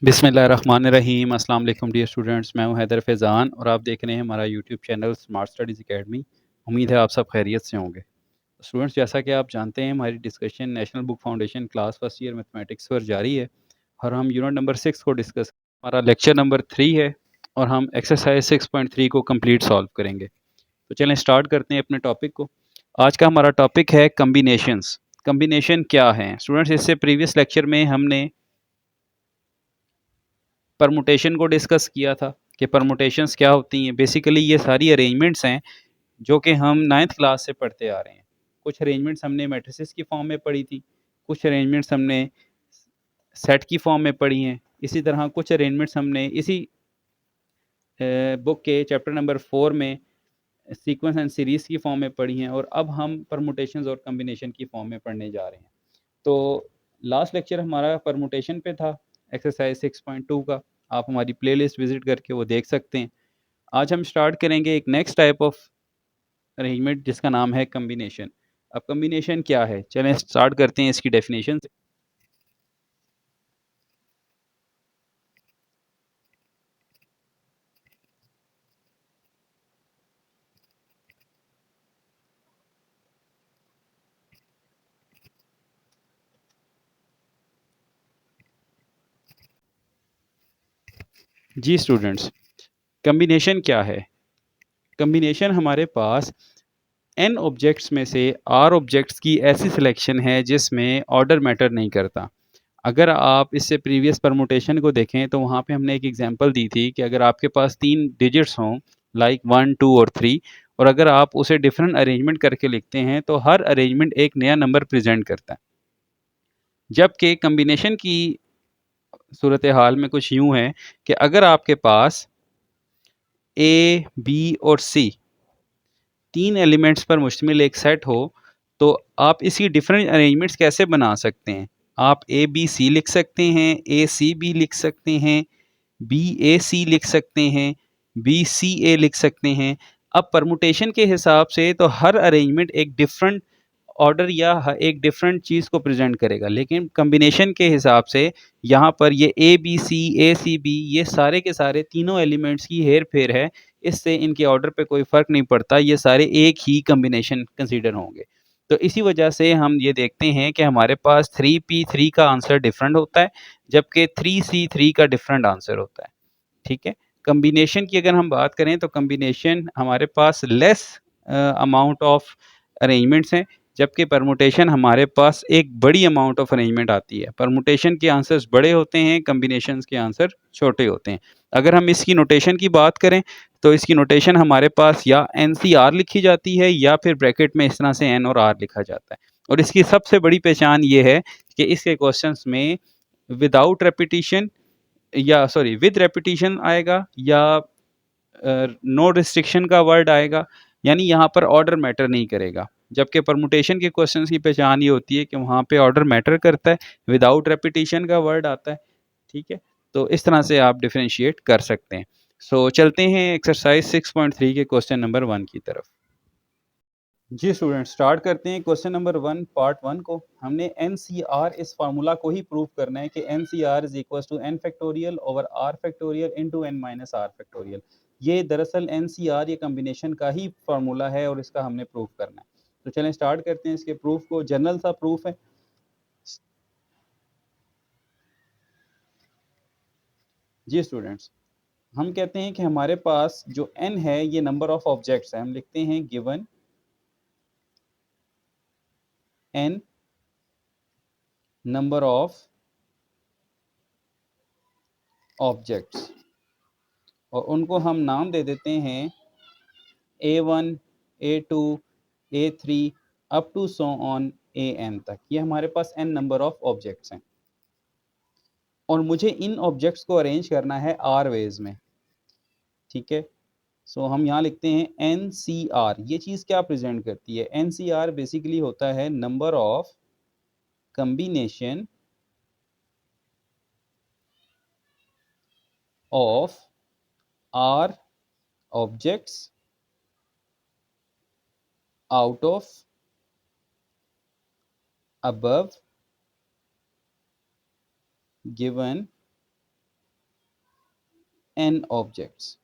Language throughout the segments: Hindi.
बिस्मिल्लाहिर्रहमानिर्रहीम। अस्सलाम वालेकुम डियर स्टूडेंट्स, मैं हूं हैदर फैज़ान और आप देख रहे हैं हमारा YouTube channel smart studies academy. उम्मीद है आप सब खैरियत से होंगे। स्टूडेंट्स, जैसा कि आप जानते हैं हमारी discussion national book foundation class first year mathematics पर जारी है और हम यूनिट नंबर 6 को डिस्कस, हमारा लेक्चर नंबर 3 है और हम एक्सरसाइज 6.3 को कंप्लीट सॉल्व करेंगे। तो चलें स्टार्ट करते हैं अपने टॉपिक को। आज का हमारा टॉपिक है कम्बिनेशंस। कम्बिनेशन क्या है स्टूडेंट्स? इससे प्रीवियस लेक्चर में हमने परमुटेशन को डिस्कस किया था कि परमुटेशंस क्या होती हैं। बेसिकली ये सारी अरेंजमेंट्स हैं जो कि हम 9th क्लास से पढ़ते आ रहे हैं। कुछ अरेंजमेंट्स हमने मैट्रिसेस की फॉर्म में पढ़ी थी, कुछ अरेंजमेंट्स हमने सेट की फॉर्म में पढ़ी हैं। इसी तरह कुछ अरेंजमेंट्स हमने इसी बुक के चैप्टर नंबर 4 में सीक्वेंस एंड सीरीज़ की फॉर्म में पढ़ी हैं और अब हम परमुटेशंस और कम्बिनेशन की फॉर्म में पढ़ने जा रहे हैं। तो लास्ट लेक्चर हमारा परमुटेशन पे था, एक्सरसाइज 6.2 का। आप हमारी प्लेलिस्ट विजिट करके वो देख सकते हैं। आज हम स्टार्ट करेंगे एक नेक्स्ट टाइप ऑफ अरेंजमेंट जिसका नाम है कम्बिनेशन। अब कम्बिनेशन क्या है, चलें स्टार्ट करते हैं इसकी डेफिनेशन से। जी स्टूडेंट्स, कम्बिनेशन क्या है? कम्बिनेशन हमारे पास एन ऑब्जेक्ट्स में से आर ऑब्जेक्ट्स की ऐसी सिलेक्शन है जिसमें ऑर्डर मैटर नहीं करता। अगर आप इससे प्रीवियस परमुटेशन को देखें तो वहाँ पे हमने एक एग्जांपल दी थी कि अगर आपके पास 3 डिजिट्स हों, लाइक 1, 2 और 3, और अगर आप उसे डिफरेंट अरेंजमेंट करके लिखते हैं तो हर अरेंजमेंट एक नया नंबर प्रेजेंट करता है। जबकि कम्बिनेशन की सूरत हाल में कुछ यूँ है कि अगर आपके पास ए, बी और सी 3 एलिमेंट्स पर मुश्तमिल एक सेट हो, तो आप इसकी डिफरेंट अरेंजमेंट्स कैसे बना सकते हैं? आप ए बी सी लिख सकते हैं, ए सी बी लिख सकते हैं, बी ए सी लिख सकते हैं, बी सी ए लिख सकते हैं। अब परमुटेशन के हिसाब से तो हर अरेंजमेंट एक डिफरेंट ऑर्डर या एक डिफरेंट चीज़ को प्रेजेंट करेगा, लेकिन कम्बिनेशन के हिसाब से यहाँ पर ये A B C, A C B, ये सारे के सारे तीनों एलिमेंट्स की हेर फेर है। इससे इनके ऑर्डर पे कोई फ़र्क नहीं पड़ता, ये सारे एक ही कम्बिनेशन कंसीडर होंगे। तो इसी वजह से हम ये देखते हैं कि हमारे पास 3p3 का आंसर डिफरेंट होता है, जबकि 3c3 का डिफरेंट आंसर होता है। ठीक है? कम्बिनेशन की अगर हम बात करें तो कम्बिनेशन हमारे पास लेस अमाउंट ऑफ अरेंजमेंट्स हैं, जबकि परमुटेशन हमारे पास एक बड़ी अमाउंट ऑफ अरेंजमेंट आती है। परमुटेशन के आंसर्स बड़े होते हैं, कम्बिनेशंस के आंसर छोटे होते हैं। अगर हम इसकी नोटेशन की बात करें तो इसकी नोटेशन हमारे पास या एनसीआर लिखी जाती है या फिर ब्रैकेट में इस तरह से एन और आर लिखा जाता है। और इसकी सबसे बड़ी पहचान ये है कि इसके क्वेश्चंस में विदाउट रेपिटिशन या सॉरी विद रेपिटिशन आएगा या नो रिस्ट्रिक्शन का वर्ड आएगा, यानी यहाँ पर ऑर्डर मैटर नहीं करेगा। जबकि परमुटेशन के क्वेश्चंस की पहचान ये होती है कि वहाँ पे ऑर्डर मैटर करता है, विदाउट रेपिटिशन का वर्ड आता है। ठीक है? तो इस तरह से आप डिफरेंशिएट कर सकते हैं। सो चलते हैं एक्सरसाइज 6.3 के क्वेश्चन नंबर 1 की तरफ। जी स्टूडेंट, स्टार्ट करते हैं क्वेश्चन नंबर 1 पार्ट 1 को। हमने एनसीआर इस फार्मूला को ही प्रूव करना है कि NCR is equal to N factorial over are factorial into N minus are factorial. ये दरअसल एनसीआर ये कम्बिनेशन का ही फार्मूला है और इसका हमने प्रूव करना है। तो चलें स्टार्ट करते हैं इसके प्रूफ को। जनरल सा प्रूफ है। जी स्टूडेंट्स, हम कहते हैं कि हमारे पास जो एन है ये नंबर ऑफ ऑब्जेक्ट्स है। हम लिखते हैं given an number of objects और उनको हम नाम दे देते हैं A1, A2, A3 up to so on AN तक। ये हमारे पास n नंबर ऑफ ऑब्जेक्ट्स हैं और मुझे इन ऑब्जेक्ट्स को अरेंज करना है R वेज में। ठीक है? सो हम यहाँ लिखते हैं NCR। ये चीज़ क्या प्रेजेंट करती है? NCR बेसिकली होता है number of combination of R objects out of above given n objects.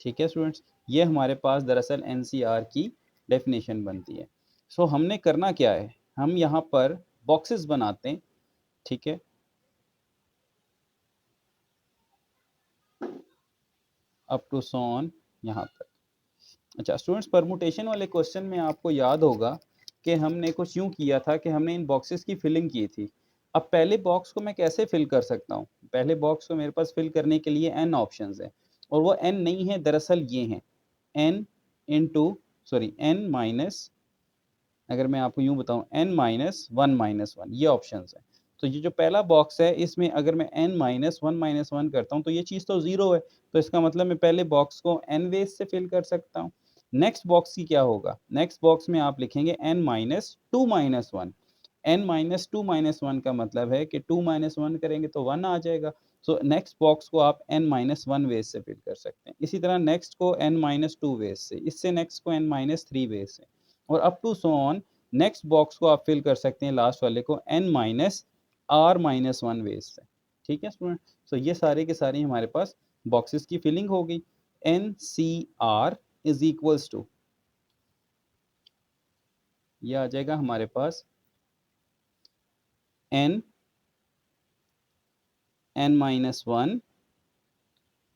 ठीक है स्टूडेंट्स, ये हमारे पास दरअसल एनसीआर की डेफिनेशन बनती है। सो हमने करना क्या है, हम यहाँ पर बॉक्सेस बनाते हैं। ठीक है, अप टू सो ऑन यहाँ तक। अच्छा स्टूडेंट्स, परमुटेशन वाले क्वेश्चन में आपको याद होगा कि हमने कुछ यूं किया था कि हमने इन बॉक्सेस की फिलिंग की थी। अब पहले बॉक्स को मैं कैसे फिल कर सकता हूँ, पहले बॉक्स को मेरे पास फिल करने के लिए n ऑप्शंस है, और वो n नहीं है, दरअसल ये हैं n into sorry n minus, अगर मैं आपको यूं बताऊं n-1 ये ऑप्शंस है। तो ये जो पहला बॉक्स है इसमें अगर मैं n-1 करता हूं तो ये चीज़ तो ज़ीरो है, तो इसका मतलब मैं पहले बॉक्स को n वेज से फिल कर सकता हूं। नेक्स्ट बॉक्स की क्या होगा, नेक्स्ट बॉक्स में आप लिखेंगे n-2-1। n-2-1 का मतलब है कि 2-1 करेंगे तो 1 आ जाएगा। सो नेक्स्ट बॉक्स को आप n-1 वेज से फिल कर सकते हैं। इसी तरह नेक्स्ट को n-2 वेज से, इससे नेक्स्ट को n-3 वेज से, और up to so on next box को आप फिल कर सकते हैं लास्ट वाले को n-r-1 वेज से। ठीक है स्टूडेंट, सो ये सारे के सारे हमारे पास बॉक्सेस की फिलिंग हो गई। NCR इज इक्वल्स टू, ये आ जाएगा हमारे पास n n-1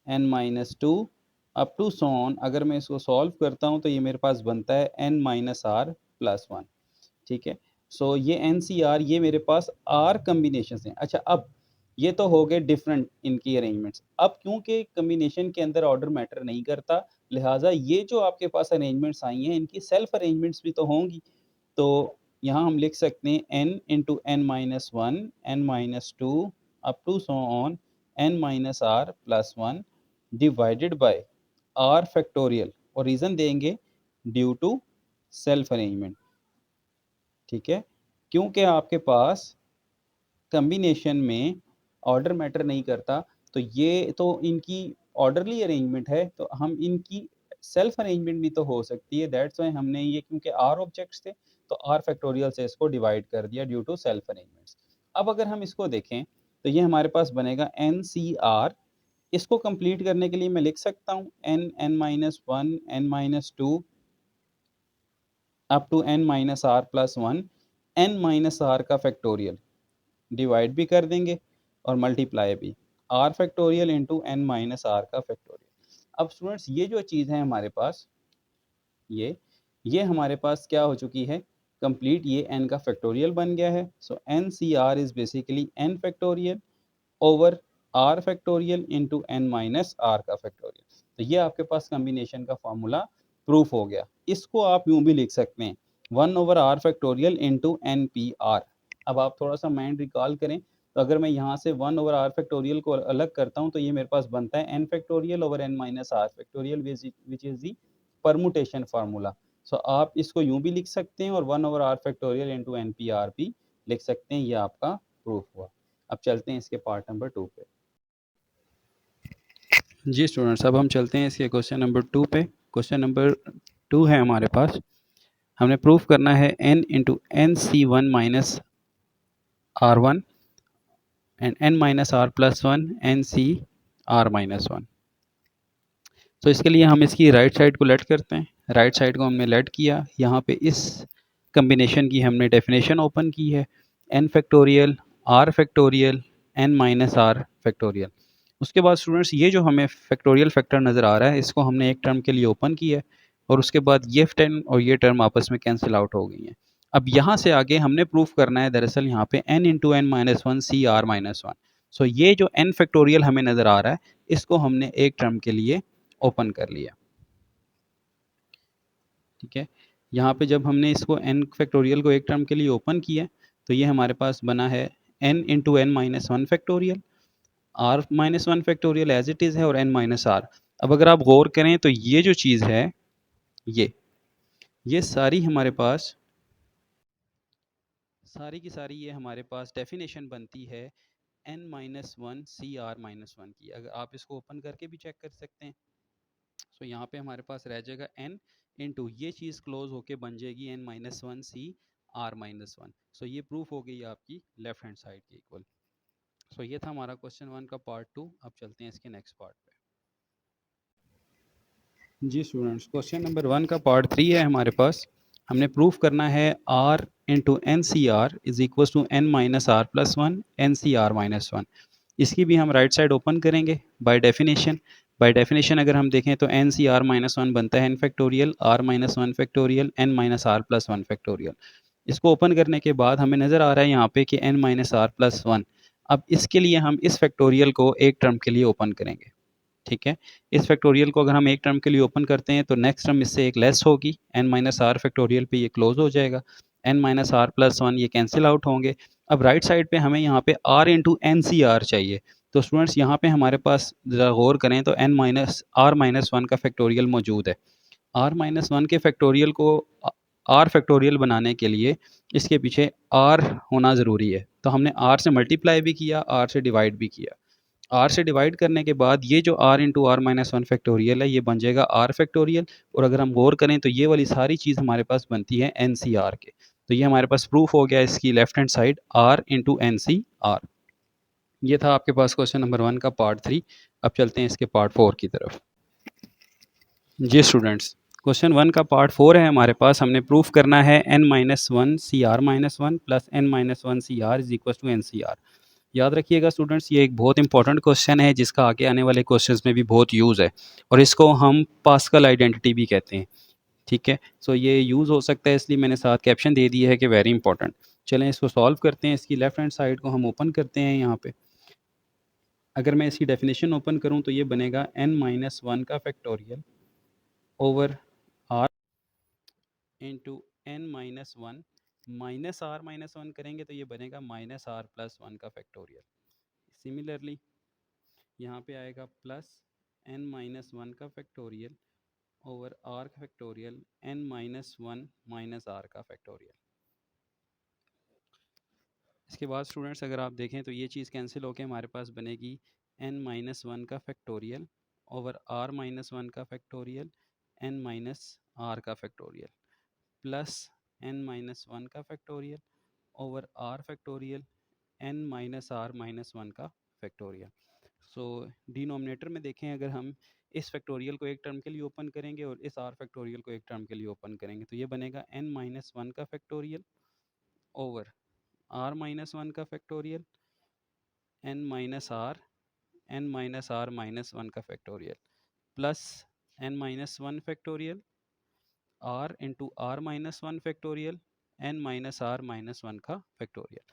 n-2 up to so on. अगर मैं इसको सॉल्व करता हूं तो ये मेरे पास बनता है n-r+1। ठीक है, सो ये NCR ये मेरे पास आर कम्बिनेशन हैं। अच्छा, अब ये तो हो गए डिफरेंट इनकी अरेंजमेंट्स। अब क्योंकि कम्बिनेशन के अंदर ऑर्डर मैटर नहीं करता, लिहाजा ये जो आपके पास अरेंजमेंट्स आई हैं इनकी सेल्फ अरेंजमेंट्स भी तो होंगी। तो यहाँ हम लिख सकते हैं n×n-1 n-2 up to so on n-r+1 divided by r factorial, और रीज़न देंगे ड्यू टू सेल्फ अरेंजमेंट। ठीक है, क्योंकि आपके पास कम्बिनेशन में ऑर्डर मैटर नहीं करता, तो ये तो इनकी ऑर्डरली अरेंजमेंट है, तो हम इनकी सेल्फ अरेंजमेंट भी तो हो सकती है। दैट्स वाई हमने ये, क्योंकि आर ऑब्जेक्ट्स थे तो आर फैक्टोरियल से इसको डिवाइड कर दिया ड्यू टू सेल्फ अरेंजमेंट्स। अब अगर हम इसको देखें तो ये हमारे पास बनेगा एन सी आर। इसको कंप्लीट करने के लिए मैं लिख सकता हूँ n-1 n-2 up to n-r+1 n-r का फैक्टोरियल डिवाइड भी कर देंगे और मल्टीप्लाई भी, आर फैक्टोरियल इंटू n-r का फैक्टोरियल। अब स्टूडेंट्स, ये जो चीज़ है हमारे पास, ये हमारे पास क्या हो चुकी है कंप्लीट, ये n का फैक्टोरियल बन गया है। So n C are is basically n factorial over r factorial into n-r का फैक्टोरियल। तो ये आपके पास कम्बिनेशन का फॉर्मूला प्रूफ हो गया। इसको आप यूं भी लिख सकते हैं 1/r फैक्टोरियल इंटू n-p-r। अब आप थोड़ा सा माइंड रिकॉल करें, तो अगर मैं यहाँ से 1/r फैक्टोरियल को अलग करता हूँ तो ये मेरे पास बनता है n factorial over n-r factorial, which is the permutation formula. So आप इसको यूं भी लिख सकते हैं और 1/r फैक्टोरियल इंटू n-p-r भी लिख सकते हैं। ये आपका प्रूफ हुआ। अब चलते हैं इसके पार्ट नंबर 2 पे। जी स्टूडेंट्स, अब हम चलते हैं इसके क्वेश्चन नंबर 2 पे। क्वेश्चन नंबर 2 है हमारे पास, हमने प्रूफ करना है n into N C one minus R one and n minus are plus one N C are minus one. तो इसके लिए हम इसकी राइट साइड को लेट करते हैं। राइट साइड को हमने लेट किया, यहाँ पे इस कम्बिनेशन की हमने डेफिनेशन ओपन की है, n factorial r factorial n minus are factorial. उसके बाद स्टूडेंट्स, ये जो हमें फैक्टोरियल फैक्टर नज़र आ रहा है इसको हमने एक टर्म के लिए ओपन किया है, और उसके बाद ये टर्म और ये टर्म आपस में कैंसिल आउट हो गई हैं। अब यहाँ से आगे हमने प्रूफ करना है दरअसल यहाँ पे n into N minus one C are minus one. So ये जो n फैक्टोरियल हमें नज़र आ रहा है इसको हमने एक टर्म के लिए ओपन कर लिया। ठीक है, यहाँ पे जब हमने इसको n फैक्टोरियल को एक टर्म के लिए ओपन किया तो ये हमारे पास बना है n into N minus one factorial, are minus one factorial as it is है, और n माइनस आर। अब अगर आप गौर करें तो ये जो चीज़ है, ये सारी हमारे पास, सारी की सारी ये हमारे पास डेफिनेशन बनती है n minus one C are minus one की। अगर आप इसको ओपन करके भी चेक कर सकते हैं, सो यहाँ पे हमारे पास रह जाएगा n इंटू ये चीज़ क्लोज होके बन जाएगी n minus one C are minus one. So ये प्रूफ हो गई आपकी लेफ्ट हैंड साइड के इक्वल। सो ये था हमारा क्वेश्चन 1 का पार्ट 2। अब चलते हैं इसके नेक्स्ट पार्ट पे। जी स्टूडेंट्स, क्वेश्चन नंबर 1 का पार्ट 3 है हमारे पास। हमने प्रूफ करना है R into N C are is equal to N minus are plus one N C are minus one. इसकी भी हम राइट साइड ओपन करेंगे बाय डेफिनेशन अगर हम देखें तो N C are minus one बनता है N factorial are minus one factorial N minus are plus one factorial. इसको ओपन करने के बाद हमें नज़र आ रहा है यहाँ पे कि N minus are plus one. अब इसके लिए हम इस फैक्टोरियल को एक टर्म के लिए ओपन करेंगे। ठीक है, इस फैक्टोरियल को अगर हम एक टर्म के लिए ओपन करते हैं तो नेक्स्ट टर्म इससे एक लेस होगी, एन माइनस आर फैक्टोरियल पे ये क्लोज हो जाएगा, N minus are plus one ये कैंसिल आउट होंगे। अब राइट साइड पे हमें यहाँ पे R into N C R चाहिए। तो स्टूडेंट्स यहाँ पे हमारे पास ज़रा गौर करें तो N minus are minus one का फैक्टोरियल मौजूद है। आर माइनस वन के फैक्टोरियल को आर फैक्टोरियल बनाने के लिए इसके पीछे आर होना ज़रूरी है। तो हमने आर से मल्टीप्लाई भी किया, आर से डिवाइड भी किया। आर से डिवाइड करने के बाद ये जो R into are minus one factorial है ये बन जाएगा आर फैक्टोरियल। और अगर हम गौर करें तो ये वाली सारी चीज़ हमारे पास बनती है एन सी आर के। तो ये हमारे पास प्रूफ हो गया इसकी left hand side R into N C R. ये था आपके पास क्वेश्चन नंबर 1 का पार्ट 3। अब चलते हैं इसके पार्ट 4 की तरफ। जी स्टूडेंट्स, क्वेश्चन 1 का पार्ट 4 है हमारे पास। हमने प्रूफ करना है N minus one C are minus one plus N minus one C are is equal to N C R. याद रखिएगा स्टूडेंट्स, ये एक बहुत इंपॉर्टेंट क्वेश्चन है जिसका आगे आने वाले क्वेश्चंस में भी बहुत यूज़ है और इसको हम पास्कल आइडेंटिटी भी कहते हैं। ठीक है, सो ये यूज़ हो सकता है इसलिए मैंने साथ कैप्शन दे दिया है कि वेरी इंपॉर्टेंट। चलें इसको सॉल्व करते हैं। इसकी लेफ्ट हैंड साइड को हम ओपन करते हैं यहाँ पे। अगर मैं इसकी डेफिनेशन ओपन करूँ तो ये बनेगा एन माइनस वन का factorial over are into N minus one करेंगे तो ये बनेगा माइनस आर प्लस वन का फैक्टोरियल। सिमिलरली यहाँ पे आएगा प्लस एन माइनस वन का फैक्टोरियल ओवर आर का factorial N minus one minus are का फैक्टोरियल। इसके बाद स्टूडेंट्स अगर आप देखें तो ये चीज़ कैंसिल होकर हमारे पास बनेगी एन माइनस वन का factorial over are minus one का फैक्टोरियल एन माइनस आर का factorial plus N minus one का factorial over are factorial N minus are minus one का फैक्टोरियल। सो डिनोमिनेटर में देखें अगर हम इस फैक्टोरियल को एक टर्म के लिए ओपन करेंगे और इस आर फैक्टोरियल को एक टर्म के लिए ओपन करेंगे तो ये बनेगा एन माइनस वन का factorial over are minus one का factorial N minus are minus one का factorial plus N minus one factorial r into are minus one factorial N minus are minus one का फैक्टोरियल।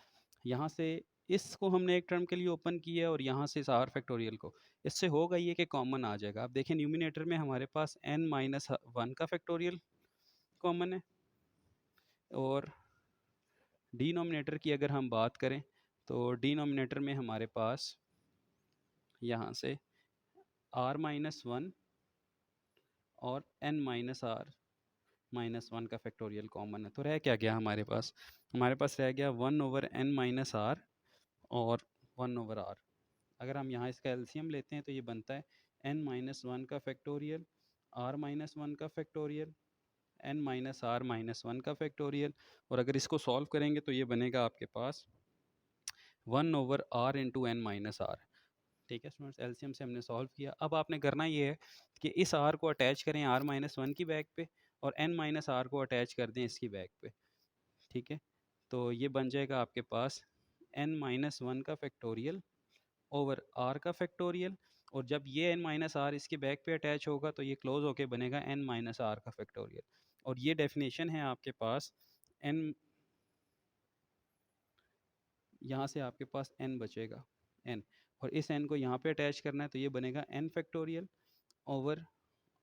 यहाँ से इसको हमने एक टर्म के लिए ओपन किया और यहाँ से इस आर फैक्टोरियल को, इससे होगा ये कि कॉमन आ जाएगा। आप देखें न्यूमिनेटर में हमारे पास एन माइनस वन का फैक्टोरियल कॉमन है और डिनोमिनेटर की अगर हम बात करें तो डिनोमिनेटर में हमारे पास यहाँ से आर माइनस वन और N minus are minus one का फैक्टोरियल कॉमन है। तो रह क्या गया हमारे पास? हमारे पास रह गया one over N minus R और वन ओवर आर। अगर हम यहाँ इसका एलसीएम लेते हैं तो ये बनता है एन माइनस वन का फैक्टोरियल आर माइनस वन का factorial N minus are minus one का फैक्टोरियल। और अगर इसको सॉल्व करेंगे तो ये बनेगा आपके पास one over are into N minus are. ठीक है स्टूडेंट्स, एलसीएम से हमने सॉल्व किया। अब आपने करना ये है कि इस आर को अटैच करें आर माइनस वन की बैक पे और एन माइनस आर को अटैच कर दें इसकी बैक पे। ठीक है, तो ये बन जाएगा आपके पास एन माइनस वन का फैक्टोरियल ओवर आर का फैक्टोरियल और जब ये एन माइनस आर इसके बैक पे अटैच होगा तो ये क्लोज होके बनेगा एन माइनस आर का फैक्टोरियल। और ये डेफिनेशन है आपके पास एन, यहाँ से आपके पास एन बचेगा एन और इस एन को यहाँ पे अटैच करना है तो ये बनेगा N factorial over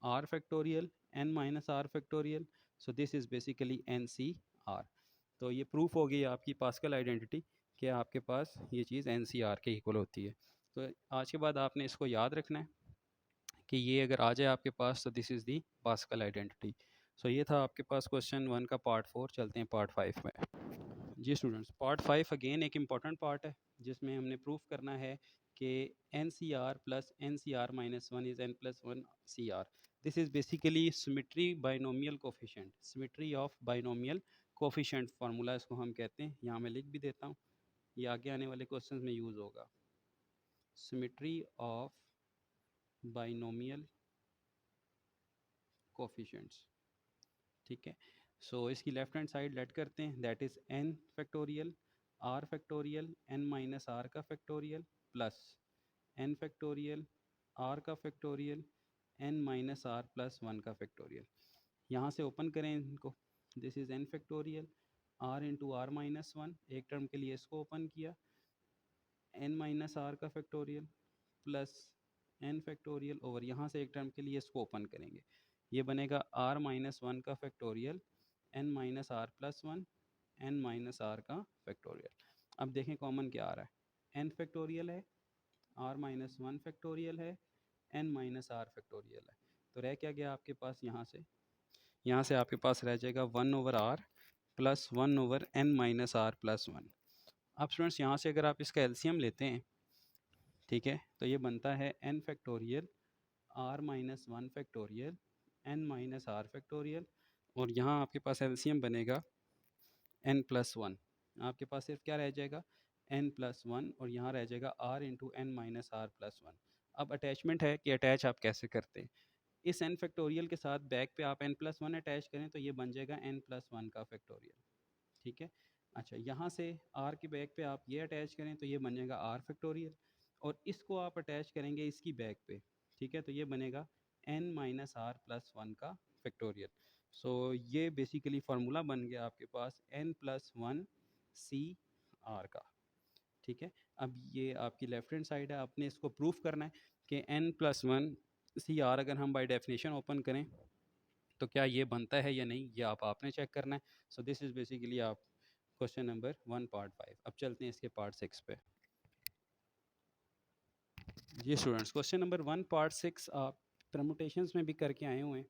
are factorial N minus are factorial. So this is basically N C R. तो ये प्रूफ हो गई आपकी पास्कल आइडेंटिटी कि आपके पास ये चीज़ एन सी आर के इक्वल होती है। तो आज के बाद आपने इसको याद रखना है कि ये अगर आ जाए आपके पास तो this is the Pascal identity. So ये था आपके पास क्वेश्चन 1 का पार्ट 4। चलते हैं पार्ट 5 में। जी स्टूडेंट्स, पार्ट 5 अगेन एक इम्पॉर्टेंट पार्ट है जिसमें हमने प्रूफ करना है कि N C R plus N C are minus one is N plus one C R. This is basically symmetry binomial coefficient, symmetry of binomial coefficient formula इसको हम कहते हैं। यहाँ मैं लिख भी देता हूँ, ये आगे आने वाले क्वेश्चन में यूज़ होगा। Symmetry of binomial coefficients. ठीक है, सो इसकी लेफ्ट हैंड साइड लेट करते हैं, that is n factorial r factorial n minus r का factorial plus n factorial r का factorial n minus r plus 1 का फैक्टोरियल। यहाँ से ओपन करें इनको, this is n factorial r into are minus one, एक टर्म के लिए इसको ओपन किया, n माइनस आर का factorial plus n factorial over, यहाँ से एक टर्म के लिए इसको ओपन करेंगे, ये बनेगा r माइनस वन का factorial n minus are plus one n minus are का फैक्टोरियल। अब देखें कॉमन क्या आ रहा है, n फैक्टोरियल है, r माइनस वन फैक्टोरियल है, n माइनस आर फैक्टोरियल है, तो रह क्या गया आपके पास, यहाँ से आपके पास रह जाएगा 1 over R plus 1 over n minus are plus one. अब स्टूडेंट्स यहाँ से अगर आप इसका एलसीएम लेते हैं, ठीक है, तो ये बनता है n factorial r minus one factorial n minus are factorial, और यहाँ आपके पास एलसीएम बनेगा n प्लस वन, आपके पास सिर्फ क्या रह जाएगा n प्लस वन, और यहाँ रह जाएगा r into N minus are plus one. अब अटैचमेंट है कि अटैच आप कैसे करते हैं, इस n फैक्टोरियल के साथ बैक पे आप n प्लस वन अटैच करें तो ये बन जाएगा n प्लस वन का फैक्टोरियल। ठीक है, अच्छा यहाँ से r के बैक पे आप ये अटैच करें तो ये बन जाएगा r फैक्टोरियल, और इसको आप अटैच करेंगे इसकी बैक पे, ठीक है, तो ये बनेगा n minus are plus one का फैक्टोरियल। सो ये बेसिकली फार्मूला बन गया आपके पास n plus one C R का। ठीक है, अब ये आपकी लेफ्ट हैंड साइड है, आपने इसको प्रूफ करना है कि n plus one C R अगर हम बाय डेफिनेशन ओपन करें तो क्या ये बनता है या नहीं, ये आपने चेक करना है। सो दिस इज़ बेसिकली आप क्वेश्चन नंबर 1 पार्ट 5। अब चलते हैं इसके पार्ट 6 पे। जी स्टूडेंट्स, क्वेश्चन नंबर 1 पार्ट 6 आप परमुटेशंस में भी करके आए हुए हैं,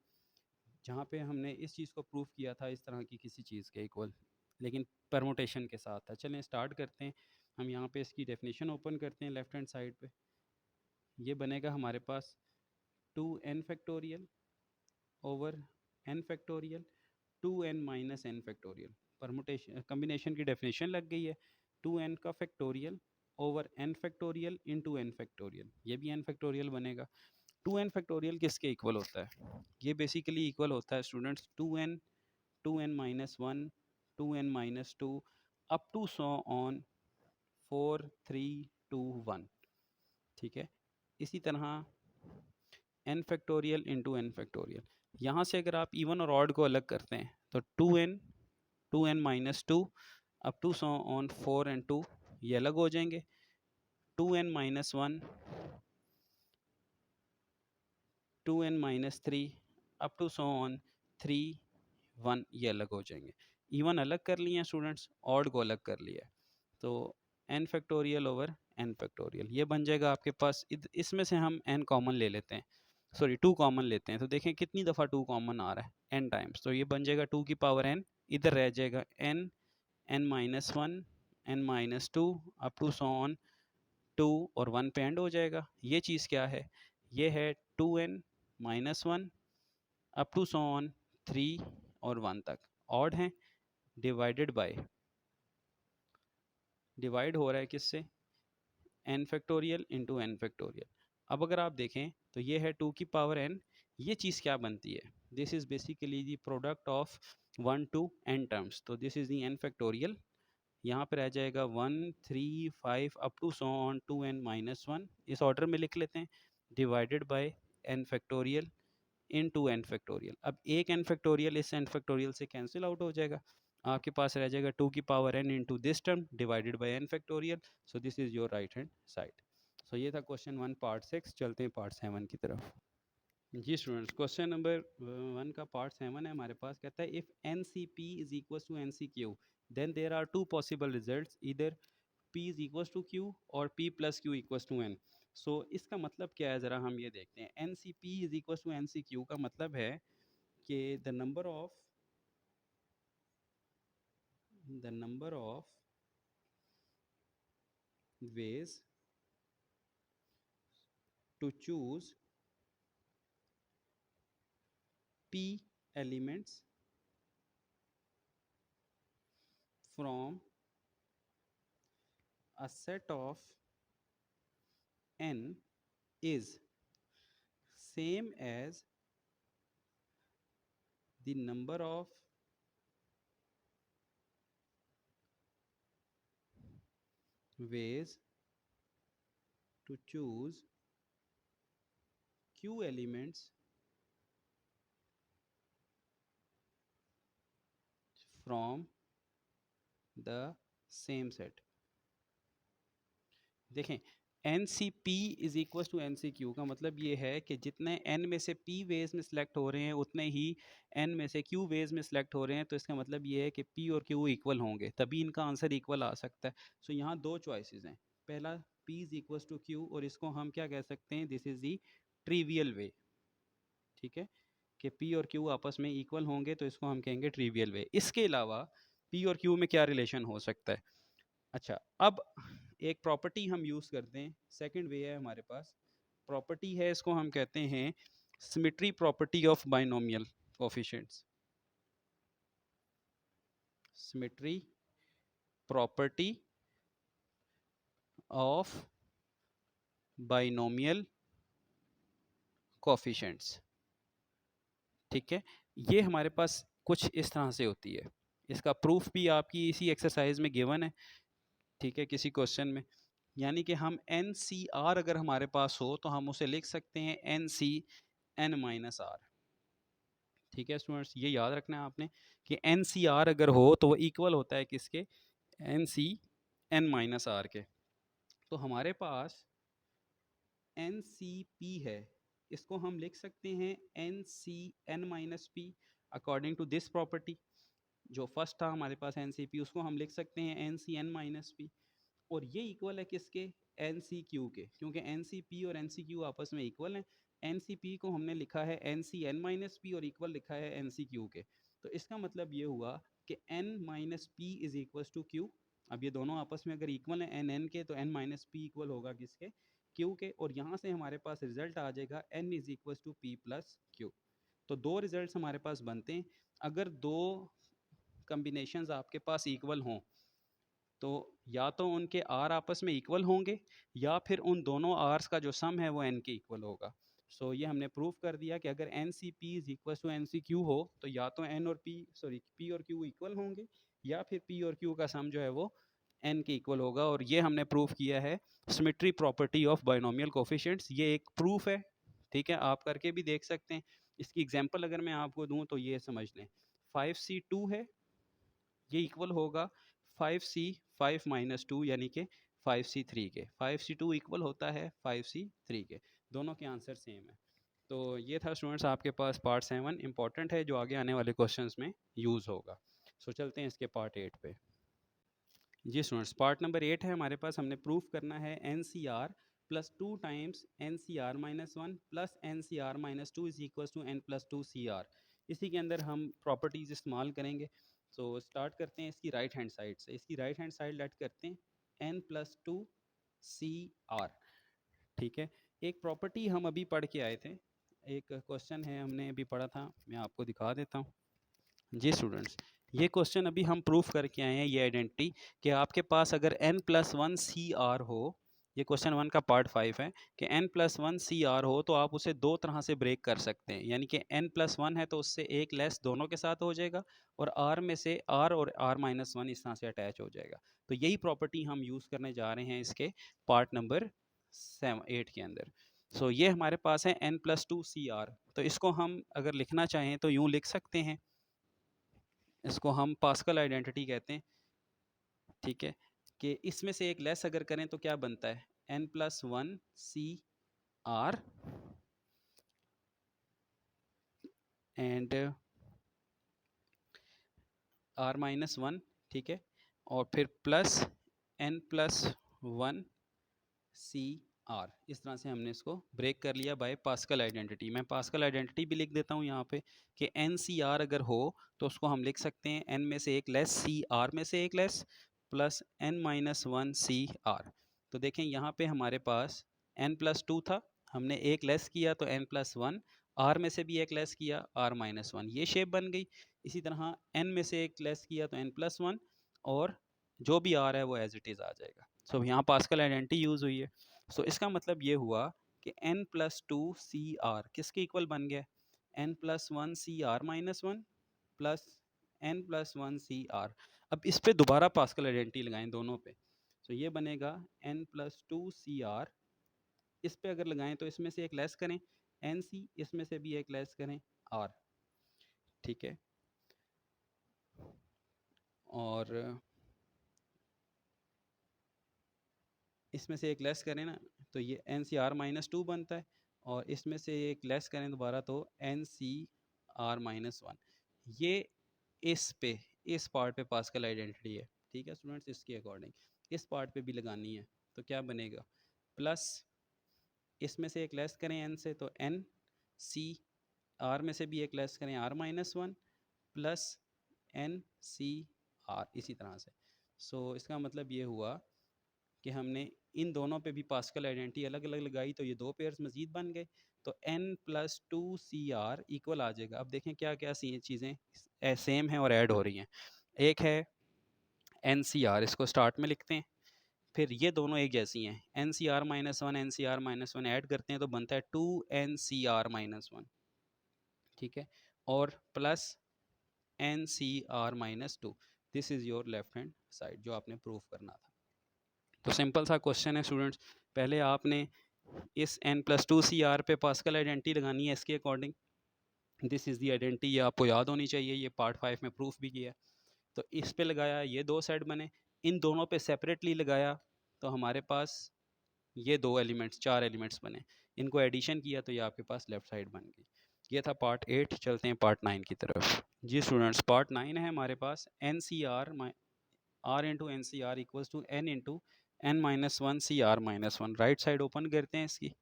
जहाँ पे हमने इस चीज़ को प्रूफ किया था इस तरह की किसी चीज़ के इक्वल, लेकिन परमुटेशन के साथ था। चलें स्टार्ट करते हैं, हम यहाँ पे इसकी डेफिनेशन ओपन करते हैं लेफ्ट हैंड साइड पे। ये बनेगा हमारे पास 2n factorial over n factorial 2n minus N factorial. Permutation combination की डेफिनेशन लग गई है, 2n का factorial over n factorial into N factorial, ये भी n फैक्टोरियल बनेगा। 2n फैक्टोरियल किसके इक्वल होता है, ये बेसिकली इक्वल होता है students 2n minus one 2n minus two up to so on 4 3 2 1। ठीक है, इसी तरह n factorial into N factorial. यहाँ से अगर आप इवन और ऑड को अलग करते हैं तो 2n minus two up to so on 4 and 2 ये अलग हो जाएंगे, 2n minus one 2n minus three up to so on 3 1 ये अलग हो जाएंगे। इवन अलग कर लिए हैं स्टूडेंट्स, ऑड को अलग कर लिया है, तो n factorial over n factorial ये बन जाएगा आपके पास। इसमें से हम n कॉमन ले लेते हैं, सॉरी 2 कॉमन लेते हैं, तो देखें कितनी दफ़ा 2 कॉमन आ रहा है n टाइम्स, तो ये बन जाएगा 2 की पावर n, इधर रह जाएगा n minus one n minus two up to so on 2 और 1 पे एंड हो जाएगा। ये चीज़ क्या है, ये है 2n minus one up to so on 3 और 1 तक ऑड हैं, डिवाइडेड बाय, डिवाइड हो रहा है किससे, n factorial into N factorial. अब अगर आप देखें तो ये है 2 की पावर n, ये चीज़ क्या बनती है, this is basically the product of 1 to n terms, तो this is the n factorial, यहाँ पे रह जाएगा 1 3 5 up to so on 2n minus one, इस ऑर्डर में लिख लेते हैं, divided by n factorial into N factorial. अब एक एन फैक्टोरियल इस एन फैक्टोरियल से कैंसिल आउट हो जाएगा, आपके पास रह जाएगा 2 की power n into this term divided by N factorial. So this is your right hand side. So ये था क्वेश्चन 1 पार्ट 6। चलते हैं पार्ट 7 की तरफ। जी स्टूडेंट्स, क्वेश्चन नंबर 1 का पार्ट 7 है हमारे पास, कहता है if N C P is equal to N C Q then there are two possible result, इधर P is equal to Q और P plus Q equal to N। So इसका मतलब क्या है, ज़रा हम ये देखते हैं। N C P is equal to N C Q का मतलब है कि the number of ways to choose p elements from a set of n is same as the number of ways to choose q elements from the same set। देखें, N C P is equal to N C Q का मतलब ये है कि जितने एन में से पी वेज में सिलेक्ट हो रहे हैं उतने ही एन में से क्यू वेज में सिलेक्ट हो रहे हैं, तो इसका मतलब ये है कि पी और क्यू इक्वल होंगे, तभी इनका आंसर इक्वल आ सकता है। सो यहाँ दो चॉइसेस हैं, पहला P is equal to Q, और इसको हम क्या कह सकते हैं, this is the trivial way. ठीक है, कि पी और क्यू आपस में इक्वल होंगे तो इसको हम कहेंगे ट्रिवियल वे। इसके अलावा पी और क्यू में क्या रिलेशन हो सकता है? अच्छा, अब एक प्रॉपर्टी हम यूज करते हैं, सेकंड वे है हमारे पास, प्रॉपर्टी है, इसको हम कहते हैं symmetry property of binomial coefficients. Symmetry property of binomial coefficients. ठीक है, ये हमारे पास कुछ इस तरह से होती है, इसका प्रूफ भी आपकी इसी एक्सरसाइज में गिवन है। ठीक है, किसी क्वेश्चन में, यानी कि हम एन सी आर अगर हमारे पास हो तो हम उसे लिख सकते हैं N C N minus are. ठीक है स्टूडेंट्स, ये याद रखना है आपने कि एन सी आर अगर हो तो वो इक्वल होता है किसके, N C N minus R के। तो हमारे पास एन सी पी है, इसको हम लिख सकते हैं N C N minus P according to this property. जो फर्स्ट था हमारे पास एन सी पी, उसको हम लिख सकते हैं N C N minus P, और ये इक्वल है किसके, एन सी क्यू के, क्योंकि एन सी पी और एन सी क्यू आपस में इक्वल हैं। एन सी पी को हमने लिखा है N C N minus P और इक्वल लिखा है एन सी क्यू के। तो इसका मतलब ये हुआ कि N minus P is equal to Q. अब ये दोनों आपस में अगर इक्वल है एन एन के, तो एन माइनस पी इक्वल होगा किसके, क्यू के, और यहाँ से हमारे पास रिजल्ट आ जाएगा N is equal to P plus Q. तो दो रिजल्ट्स हमारे पास बनते हैं, अगर दो कम्बिनेशंस आपके पास इक्वल हों तो या तो उनके आर आपस में इक्वल होंगे या फिर उन दोनों आर्स का जो सम है वो एन के इक्वल होगा। सो ये हमने प्रूव कर दिया कि अगर N C P is equal to N C Q हो तो या तो एन और पी सॉरी पी और क्यू इक्वल होंगे या फिर पी और क्यू का सम जो है वो एन के इक्वल होगा, और ये हमने प्रूव किया है symmetry property of binomial coefficients. ये एक प्रूफ है, ठीक है, आप करके भी देख सकते हैं। इसकी एग्जांपल अगर मैं आपको दूं तो ये समझ लें, 5C2 है, ये इक्वल होगा 5C5 माइनस टू यानी कि 5C3 के। 5C2 इक्वल होता है 5C3 के, दोनों के आंसर सेम है। तो ये था स्टूडेंट्स आपके पास पार्ट 7, इंपॉर्टेंट है, जो आगे आने वाले क्वेश्चंस में यूज़ होगा। सो चलते हैं इसके पार्ट 8 पे। जी स्टूडेंट्स, पार्ट नंबर 8 है हमारे पास, हमने प्रूफ करना है N C R plus two times N C are minus one plus N C are minus two is equal to N plus two C R. इसी के अंदर हम प्रॉपर्टीज इस्तेमाल करेंगे। सो स्टार्ट करते हैं इसकी राइट हैंड साइड से, इसकी राइट हैंड साइड लेट करते हैं N plus two C R. ठीक है, एक प्रॉपर्टी हम अभी पढ़ के आए थे, एक क्वेश्चन है हमने अभी पढ़ा था, मैं आपको दिखा देता हूँ। जी स्टूडेंट्स, ये क्वेश्चन अभी हम प्रूफ करके आए हैं, ये आइडेंटिटी कि आपके पास अगर n plus one C R हो, ये क्वेश्चन 1 का पार्ट 5 है कि n plus one C R हो तो आप उसे दो तरह से ब्रेक कर सकते हैं, यानी कि n प्लस वन है तो उससे एक लेस दोनों के साथ हो जाएगा, और r में से r और r माइनस वन इस तरह से अटैच हो जाएगा। तो यही प्रॉपर्टी हम यूज़ करने जा रहे हैं इसके पार्ट नंबर 8 के अंदर। सो ये हमारे पास है n plus two C R, तो इसको हम अगर लिखना चाहें तो यूँ लिख सकते हैं, इसको हम पास्कल आइडेंटिटी कहते हैं। ठीक है, कि इसमें से एक लेस अगर करें तो क्या बनता है, n plus one C R and R minus one. ठीक है, और फिर plus n plus one C R, इस तरह से हमने इसको ब्रेक कर लिया बाय पास्कल आइडेंटिटी। मैं पास्कल आइडेंटिटी भी लिख देता हूँ यहाँ पे कि एन सी आर अगर हो तो उसको हम लिख सकते हैं एन में से एक लेस सी आर में से एक less plus N minus one C R. तो देखें यहाँ पे हमारे पास एन प्लस टू था, हमने एक लेस किया तो एन प्लस वन, आर में से भी एक लेस किया आर माइनस वन, ये शेप बन गई। इसी तरह एन में से एक लेस किया तो एन प्लस वन, और जो भी आर है वो एज इट इज़ आ जाएगा। सो यहाँ पास्कल आइडेंटिटी यूज़ हुई है। सो इसका मतलब ये हुआ कि n plus two C R किसके इक्वल बन गया, n plus one C are minus one plus n plus one C R. अब इस पे दोबारा पास्कल आइडेंटिटी लगाएं दोनों पे, तो ये बनेगा n plus two C R, इस पे अगर लगाएं तो इसमें से एक लेस करें एन सी, इसमें से भी एक लेस करें आर, ठीक है। और इसमें से एक लेस करें ना तो ये N C are minus two बनता है, और इसमें से एक लेस करें दोबारा तो N C are minus one. ये इस पे इस पार्ट पे पास्कल आइडेंटिटी है, ठीक है स्टूडेंट्स। इसके अकॉर्डिंग इस पार्ट पे भी लगानी है, तो क्या बनेगा, प्लस इसमें से एक लेस करें एन से तो एन सी, आर में से भी एक लेस करें R minus one plus N C R, इसी तरह से। सो इसका मतलब ये हुआ कि हमने इन दोनों पे भी पास्कल आइडेंटिटी अलग अलग लगाई, तो ये दो पेयर्स मजीद बन गए, तो n plus two C r equal आ जाएगा। अब देखें क्या क्या चीज़ें सेम हैं और ऐड हो रही हैं। एक है एन सी आर, इसको स्टार्ट में लिखते हैं, फिर ये दोनों एक जैसी हैं, N C are minus one N C are minus one add करते हैं तो बनता है two N C are minus one, ठीक है, और plus N C are minus two. This is your left hand side जो आपने प्रूव करना था। तो सिंपल सा क्वेश्चन है स्टूडेंट्स, पहले आपने इस n plus two C R पे पास्कल आइडेंटिटी लगानी है इसके according. This is the identity, ये आपको याद होनी चाहिए, ये पार्ट 5 में प्रूफ भी किया। तो इस पे लगाया, ये दो सेट बने, इन दोनों पे सेपरेटली लगाया तो हमारे पास ये दो एलिमेंट्स, चार एलिमेंट्स बने, इनको एडिशन किया तो ये आपके पास लेफ्ट साइड बन गई। ये था पार्ट 8, चलते हैं पार्ट 9 की तरफ। जी स्टूडेंट्स, पार्ट 9 है हमारे पास N C R R into N C R equals to N into N minus one C are minus one. Right side open करते हैं, इसकी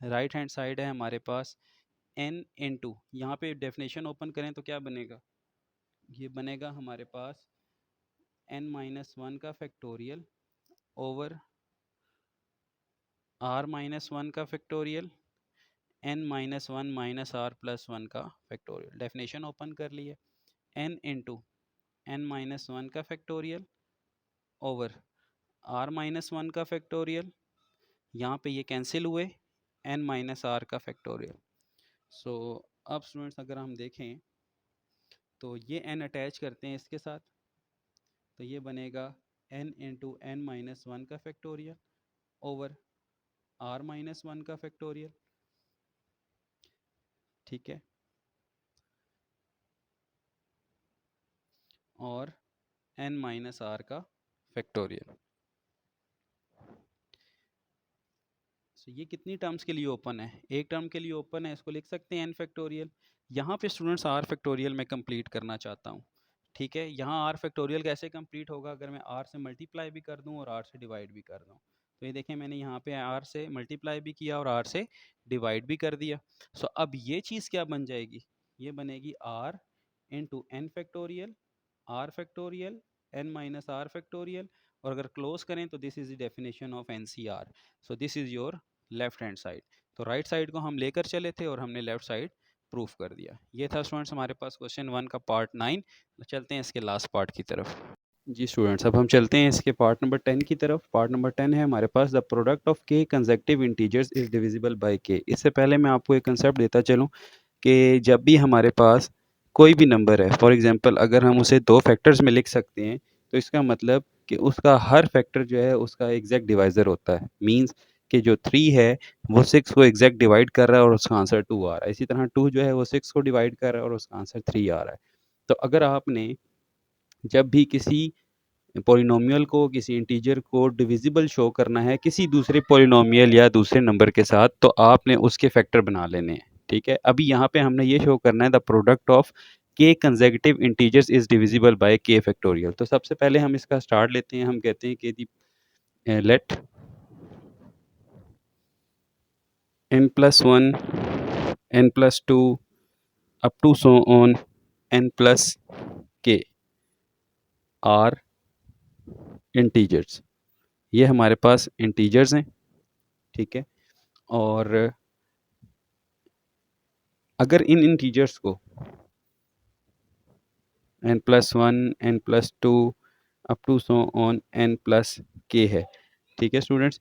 राइट हैंड साइड है हमारे पास एन इंटू, यहाँ पे डेफिनेशन ओपन करें तो क्या बनेगा, ये बनेगा हमारे पास एन माइनस वन का factorial over are minus one का factorial N minus one minus are plus one का फैक्टोरियल। डेफिनेशन ओपन कर लिए, N into N minus one का factorial over are minus one का फैक्टोरियल, यहाँ पे ये कैंसिल हुए, एन माइनस आर का फैक्टोरियल। सो अब स्टूडेंट्स अगर हम देखें तो ये एन अटैच करते हैं इसके साथ, तो ये बनेगा N into N minus one का factorial over are minus one का फैक्टोरियल, ठीक है, और एन माइनस आर का फैक्टोरियल। सो ये कितनी टर्म्स के लिए ओपन है, एक टर्म के लिए ओपन है, इसको लिख सकते हैं एन फैक्टोरियल। यहाँ पे स्टूडेंट्स आर फैक्टोरियल मैं कंप्लीट करना चाहता हूँ, ठीक है। यहाँ आर फैक्टोरियल कैसे कंप्लीट होगा, अगर मैं आर से मल्टीप्लाई भी कर दूँ और आर से डिवाइड भी कर दूँ। तो ये देखें मैंने यहाँ पे आर से मल्टीप्लाई भी किया और आर से डिवाइड भी कर दिया। सो अब ये चीज़ क्या बन जाएगी, ये बनेगी R into N factorial are factorial N minus are factorial, और अगर क्लोज करें तो this is the definition of N C R. So this is your left hand side. तो राइट साइड को हम लेकर चले थे और हमने लेफ्ट साइड प्रूफ कर दिया। ये था स्टूडेंट्स हमारे पास क्वेश्चन 1 का पार्ट 9। चलते हैं इसके लास्ट पार्ट की तरफ। जी स्टूडेंट्स, अब हम चलते हैं इसके पार्ट नंबर 10 की तरफ। पार्ट नंबर 10 है हमारे पास, द प्रोडक्ट ऑफ के consecutive integers is divisible by के। इससे पहले मैं आपको एक कंसेप्ट देता चलूँ कि जब भी हमारे पास कोई भी नंबर है, फॉर एग्जांपल अगर हम उसे दो फैक्टर्स में लिख सकते हैं, तो इसका मतलब कि उसका हर फैक्टर जो है उसका एग्जैक्ट डिवाइज़र होता है। मींस कि जो 3 है वो 6 को एग्जैक्ट डिवाइड कर रहा है और उसका आंसर 2 आ रहा है। इसी तरह 2 जो है वो 6 को डिवाइड कर रहा है और उसका आंसर 3 आ रहा है। तो अगर आपने जब भी किसी पॉलिनोमियल को, किसी इंटीजर को डिविजिबल शो करना है किसी दूसरे पॉलिनोमियल या दूसरे नंबर के साथ, तो आपने उसके फैक्टर बना लेने हैं, ठीक है। अभी यहाँ पे हमने ये शो करना है द प्रोडक्ट ऑफ के consecutive integers is divisible by के फैक्टोरियल। तो सबसे पहले हम इसका स्टार्ट लेते हैं, हम कहते हैं कि the let n plus one n plus two up to so on n plus K are integers. ये हमारे पास इंटीजर्स हैं, ठीक है। और अगर इन इंटीजर्स को n plus one n plus two up to so on n plus K है, ठीक है स्टूडेंट्स।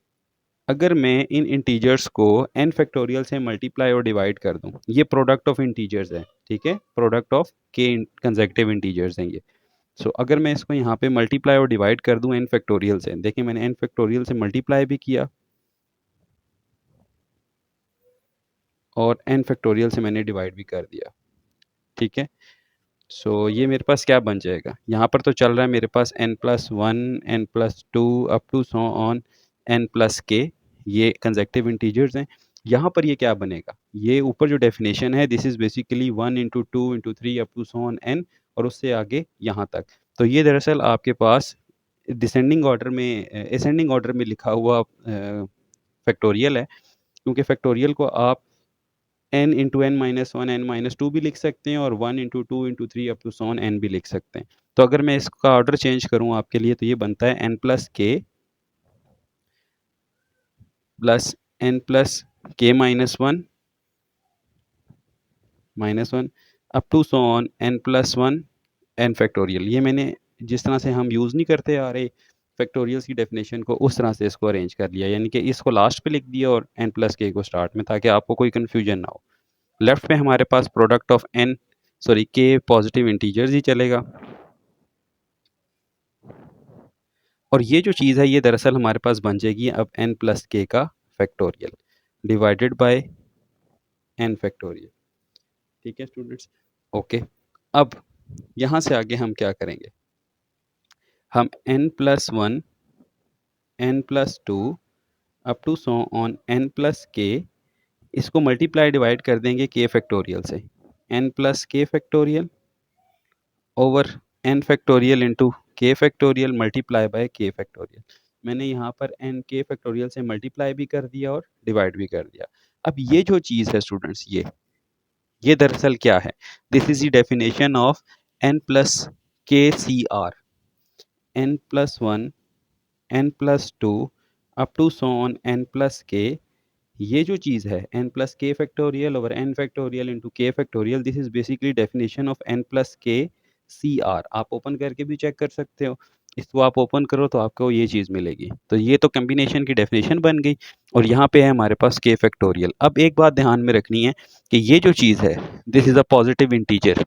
अगर मैं इन इंटीजर्स को n फैक्टोरियल से मल्टीप्लाई और डिवाइड कर दूं, ये प्रोडक्ट ऑफ इंटीजर्स है, ठीक है, प्रोडक्ट ऑफ के कंसेक्टिव इंटीजर्स हैं ये। सो अगर मैं इसको यहाँ पे मल्टीप्लाई और डिवाइड कर दूं n फैक्टोरियल से, देखिए मैंने n फैक्टोरियल से मल्टीप्लाई भी किया और n फैक्टोरियल से मैंने डिवाइड भी कर दिया, ठीक है। सो ये मेरे पास क्या बन जाएगा, यहाँ पर तो चल रहा है मेरे पास n+1 n+2 up to so on n+k, ये कंसेक्टिव इंटीजर्स हैं। यहाँ पर ये क्या बनेगा, ये ऊपर जो डेफिनेशन है this is basically 1 × 2 × 3 up to so on n, और उससे आगे यहाँ तक। तो ये दरअसल आपके पास डिसेंडिंग ऑर्डर में, असेंडिंग ऑर्डर में लिखा हुआ फैक्टोरियल है, क्योंकि फैक्टोरियल को आप n × n−1 n−2 भी लिख सकते हैं और 1 × 2 × 3 up to so on n भी लिख सकते हैं। तो अगर मैं इसका ऑर्डर चेंज करूं आपके लिए, तो ये बनता है n+k plus n+k−1 -1 up to so on n+1 n factorial. ये मैंने जिस तरह से हम यूज़ नहीं करते आ रहे फैक्टोरियल्स की डेफिनेशन को, उस तरह से इसको अरेंज कर लिया, यानी कि इसको लास्ट पे लिख दिया और n+k को स्टार्ट में, ताकि आपको कोई कन्फ्यूजन ना हो। लेफ्ट में हमारे पास प्रोडक्ट ऑफ के पॉजिटिव इंटीजर्स ही चलेगा, और ये जो चीज़ है ये दरअसल हमारे पास बन जाएगी अब n+k का factorial divided by n factorial, ठीक है स्टूडेंट्स। ओके, अब यहाँ से आगे हम क्या करेंगे, हम n+1 n+2 up to so on n+k, इसको मल्टीप्लाई डिवाइड कर देंगे k फैक्टोरियल से, n+k factorial over n factorial into k factorial multiply bye k factorial. मैंने यहाँ पर n k फैक्टोरियल से मल्टीप्लाई भी कर दिया और डिवाइड भी कर दिया। अब ये जो चीज़ है स्टूडेंट्स, ये दरअसल क्या है, this is the definition of n+k_CR, n+1 n+2 up to so on n+k। ये जो चीज़ है n+k factorial over n factorial into k factorial, this is basically definition of n+k_CR। आप ओपन करके भी चेक कर सकते हो, इसको आप ओपन करो तो आपको ये चीज़ मिलेगी। तो ये तो कम्बिनेशन की डेफिनेशन बन गई, और यहाँ पे है हमारे पास k फैक्टोरियल। अब एक बात ध्यान में रखनी है कि ये जो चीज़ है this is a positive integer,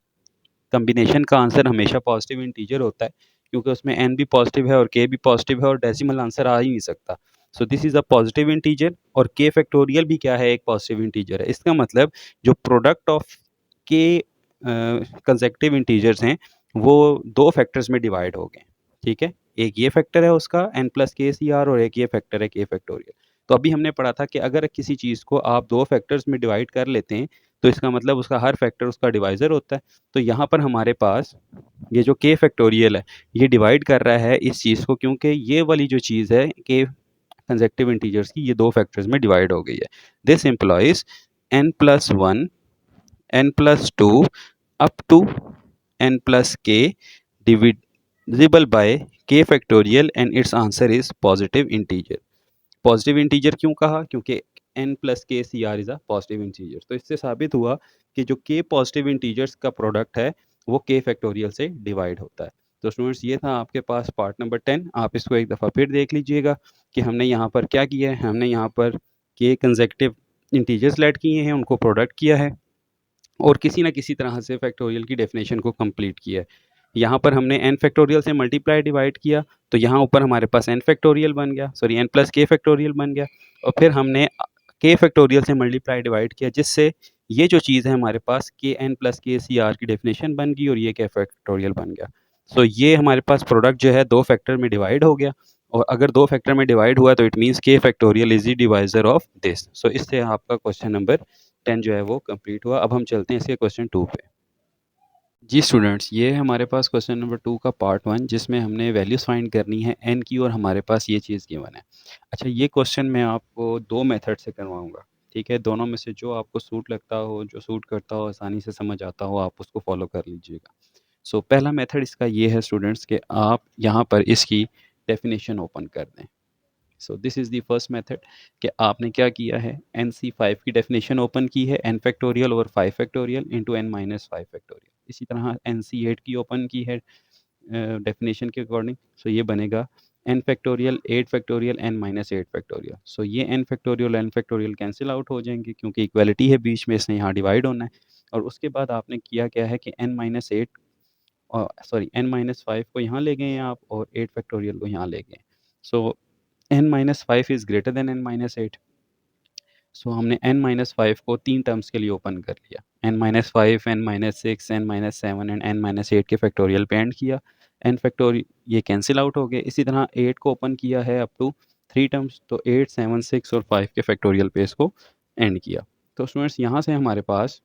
combination का आंसर हमेशा पॉजिटिव इंटीजर होता है, क्योंकि उसमें n भी पॉजिटिव है और k भी पॉजिटिव है, और डेसिमल आंसर आ ही नहीं सकता। सो this is a positive integer, और k फैक्टोरियल भी क्या है, एक पॉजिटिव इंटीजर है। इसका मतलब जो product of k consecutive integers हैं वो दो फैक्टर्स में डिवाइड हो गए, ठीक है। एक ये फैक्टर है उसका n+k_CR, और एक ये फैक्टर है k फैक्टोरियल। तो अभी हमने पढ़ा था कि अगर किसी चीज़ को आप दो फैक्टर्स में डिवाइड कर लेते हैं, तो इसका मतलब उसका हर फैक्टर उसका डिवाइज़र होता है। तो यहाँ पर हमारे पास ये जो k फैक्टोरियल है ये डिवाइड कर रहा है इस चीज़ को, क्योंकि ये वाली जो चीज़ है k कंसेक्टिव इंटीजर्स की, ये दो फैक्टर्स में डिवाइड हो गई है। This implies n+1 n+2 up to n+k divisible by k factorial, and its answer is positive integer. Positive integer क्यों कहा, क्योंकि n+k_CR is a positive integer. तो इससे साबित हुआ कि जो k पॉजिटिव इंटीजर्स का प्रोडक्ट है वो k फैक्टोरियल से डिवाइड होता है। तो स्टूडेंट्स ये था आपके पास पार्ट नंबर 10। आप इसको एक दफ़ा फिर देख लीजिएगा कि हमने यहाँ पर क्या किया है। हमने यहाँ पर k कंसेक्टिव इंटीजर्स लेट किए हैं, उनको प्रोडक्ट किया है, और किसी ना किसी तरह से फैक्टोरियल की डेफिनेशन को कंप्लीट किया है। यहाँ पर हमने n फैक्टोरियल से मल्टीप्लाई डिवाइड किया, तो यहाँ ऊपर हमारे पास n फैक्टोरियल बन गया, सॉरी n+k फैक्टोरियल बन गया, और फिर हमने k फैक्टोरियल से मल्टीप्लाई डिवाइड किया, जिससे ये जो चीज़ है हमारे पास k n+k_CR की डेफिनेशन बन गई, और ये k फैक्टोरियल बन गया। सो ये हमारे पास प्रोडक्ट जो है दो फैक्टर में डिवाइड हो गया, और अगर दो फैक्टर में डिवाइड हुआ तो it means k factorial is the divisor of this. So इससे आपका क्वेश्चन नंबर 10 जो है वो कंप्लीट हुआ। अब हम चलते हैं इसके क्वेश्चन 2 पे। जी स्टूडेंट्स, ये है हमारे पास क्वेश्चन नंबर 2 का पार्ट 1, जिसमें हमने वैल्यूज़ फाइंड करनी है n की, और हमारे पास ये चीज़ गिवन है। अच्छा, ये क्वेश्चन मैं आपको दो मेथड से करवाऊंगा, ठीक है। दोनों में से जो आपको सूट लगता हो, जो सूट करता हो, आसानी से समझ आता हो, आप उसको फॉलो कर लीजिएगा। सो पहला मेथड इसका ये है स्टूडेंट्स कि आप यहाँ पर इसकी डेफिनेशन ओपन कर दें। सो this is the first method कि आपने क्या किया है, NC5 की डेफिनेशन ओपन की है, n factorial over 5 factorial into n-5 factorial. इसी तरह NC8 की ओपन की है डेफिनेशन के अकॉर्डिंग। सो ये बनेगा n factorial 8 factorial n minus 8 factorial. So ये n factorial n factorial cancel out हो जाएंगे क्योंकि इक्वालिटी है बीच में, इसने यहाँ डिवाइड होना है। और उसके बाद आपने किया क्या है कि n माइनस 8 और सॉरी n माइनस 5 को यहाँ ले गए हैं आप और 8 फैक्टोरियल को यहाँ ले गए। सो n minus 5 is greater than n minus 8। सो हमने n माइनस 5 को 3 टर्म्स के लिए ओपन कर लिया, n minus 5, n minus 6, n minus 7 and n minus 8 के फैक्टोरियल पे एंड किया। n फैक्टोरियल ये कैंसिल आउट हो गए। इसी तरह 8 को ओपन किया है अप टू 3 टर्म्स, तो 8, 7, 6 और 5 के फैक्टोरियल पे इसको एंड किया। तो स्टूडेंट्स यहाँ से हमारे पास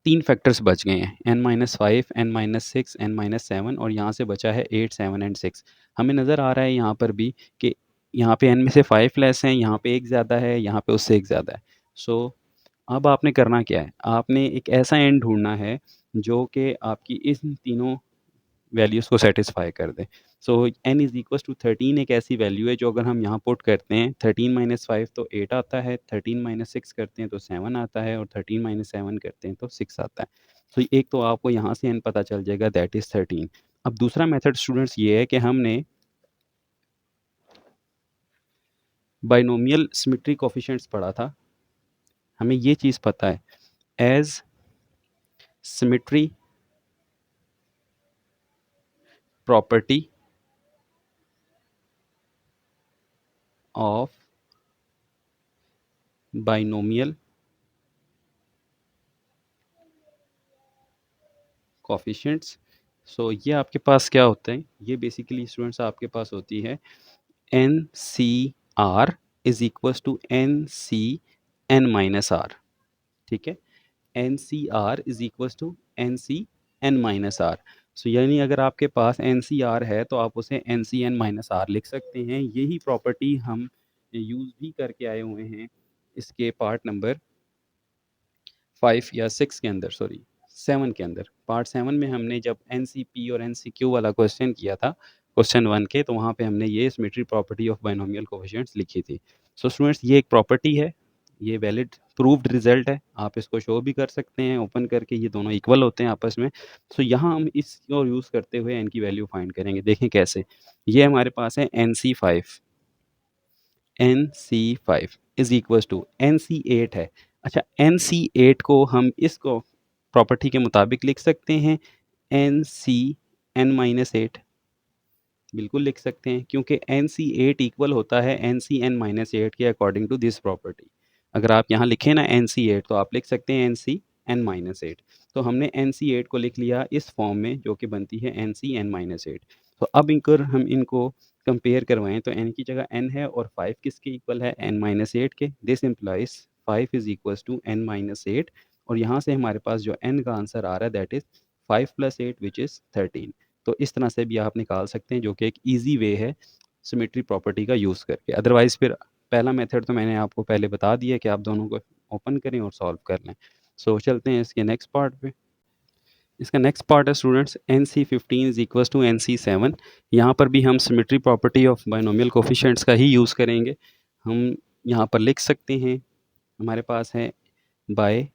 3 फैक्टर्स बच गए हैं, n minus 5, n minus 6, n minus 7 और यहाँ से बचा है 8, 7 एंड 6। हमें नज़र आ रहा है यहाँ पर भी कि यहाँ पे n में से 5 लेस हैं, यहाँ पे एक ज़्यादा है, यहाँ पे उससे एक ज़्यादा है। सो अब आपने करना क्या है, आपने एक ऐसा एंड ढूंढना है जो कि आपकी इन तीनों वैल्यूज़ को सेटिस्फाई कर दे। सो n इज़ इक्वल टू 13 एक ऐसी वैल्यू है जो अगर हम यहाँ पुट करते हैं, 13 माइनस 5 तो 8 आता है, 13 माइनस 6 करते हैं तो 7 आता है और 13 माइनस 7 करते हैं तो 6 आता है। सो एक तो आपको यहाँ से n पता चल जाएगा, दैट इज़ 13। अब दूसरा मेथड स्टूडेंट्स ये है कि हमने बाइनोमियल सिमेट्री कोफिशिएंट्स पढ़ा था, हमें ये चीज़ पता है as symmetry property of binomial coefficients. So ये आपके पास क्या होता है, ये बेसिकली स्टूडेंट्स आपके पास होती है N C are is equals to N C N minus are. ठीक है, N C are is equals to N C N minus R. So यानी अगर आपके पास एन सी आर है तो आप उसे N C N minus R लिख सकते हैं। यही प्रॉपर्टी हम यूज़ भी करके आए हुए हैं इसके पार्ट नंबर 5 या 6 के अंदर, सॉरी 7 के अंदर। पार्ट 7 में हमने जब एन सी पी और एन सी क्यू वाला क्वेश्चन किया था क्वेश्चन 1 के, तो वहाँ पे हमने ये symmetry property of binomial coefficients लिखी थी। सो स्टूडेंट्स ये एक प्रॉपर्टी है, ये वैलिड प्रूव्ड रिजल्ट है, आप इसको शो भी कर सकते हैं ओपन करके, ये दोनों इक्वल होते हैं आपस में। सो यहाँ हम इसको यूज़ करते हुए एन की वैल्यू फाइंड करेंगे। देखें कैसे, ये हमारे पास है N C 5, N C 5 is equal to N C 8 है। अच्छा, एन सी 8 को हम इसको प्रॉपर्टी के मुताबिक लिख सकते हैं एन सी एन माइनस 8, बिल्कुल लिख सकते हैं क्योंकि एन सी 8 इक्वल होता है एन सी एन माइनस 8 के अकॉर्डिंग टू दिस प्रॉपर्टी। अगर आप यहाँ लिखें ना एन सी 8 तो आप लिख सकते हैं एन सी एन माइनस 8। तो हमने एन सी 8 को लिख लिया इस फॉर्म में जो कि बनती है एन सी एन माइनस 8। तो अब हम इनको कंपेयर करवाएं तो n की जगह n है और 5 किसके इक्वल है, n माइनस 8 के। This implies 5 is equal to n minus 8 और यहाँ से हमारे पास जो n का आंसर आ रहा है that is 5 plus 8 which is 13। तो इस तरह से भी आप निकाल सकते हैं जो कि एक ईजी वे है सिमेट्री प्रॉपर्टी का यूज़ करके। अदरवाइज़ फिर पहला मेथड तो मैंने आपको पहले बता दिया कि आप दोनों को ओपन करें और सॉल्व कर लें। सो चलते हैं इसके नेक्स्ट पार्ट पे। इसका नेक्स्ट पार्ट है students N C 15 is equal to N C 7। यहाँ पर भी हम symmetry property of binomial coefficients का ही यूज़ करेंगे। हम यहाँ पर लिख सकते हैं, हमारे पास है by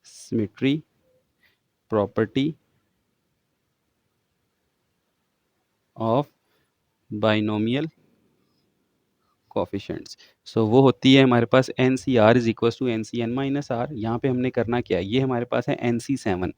symmetry property of binomial coefficients. So वो होती है हमारे पास N C are is equal to N C N minus R. यहाँ पे हमने करना क्या है, ये हमारे पास है N C 7,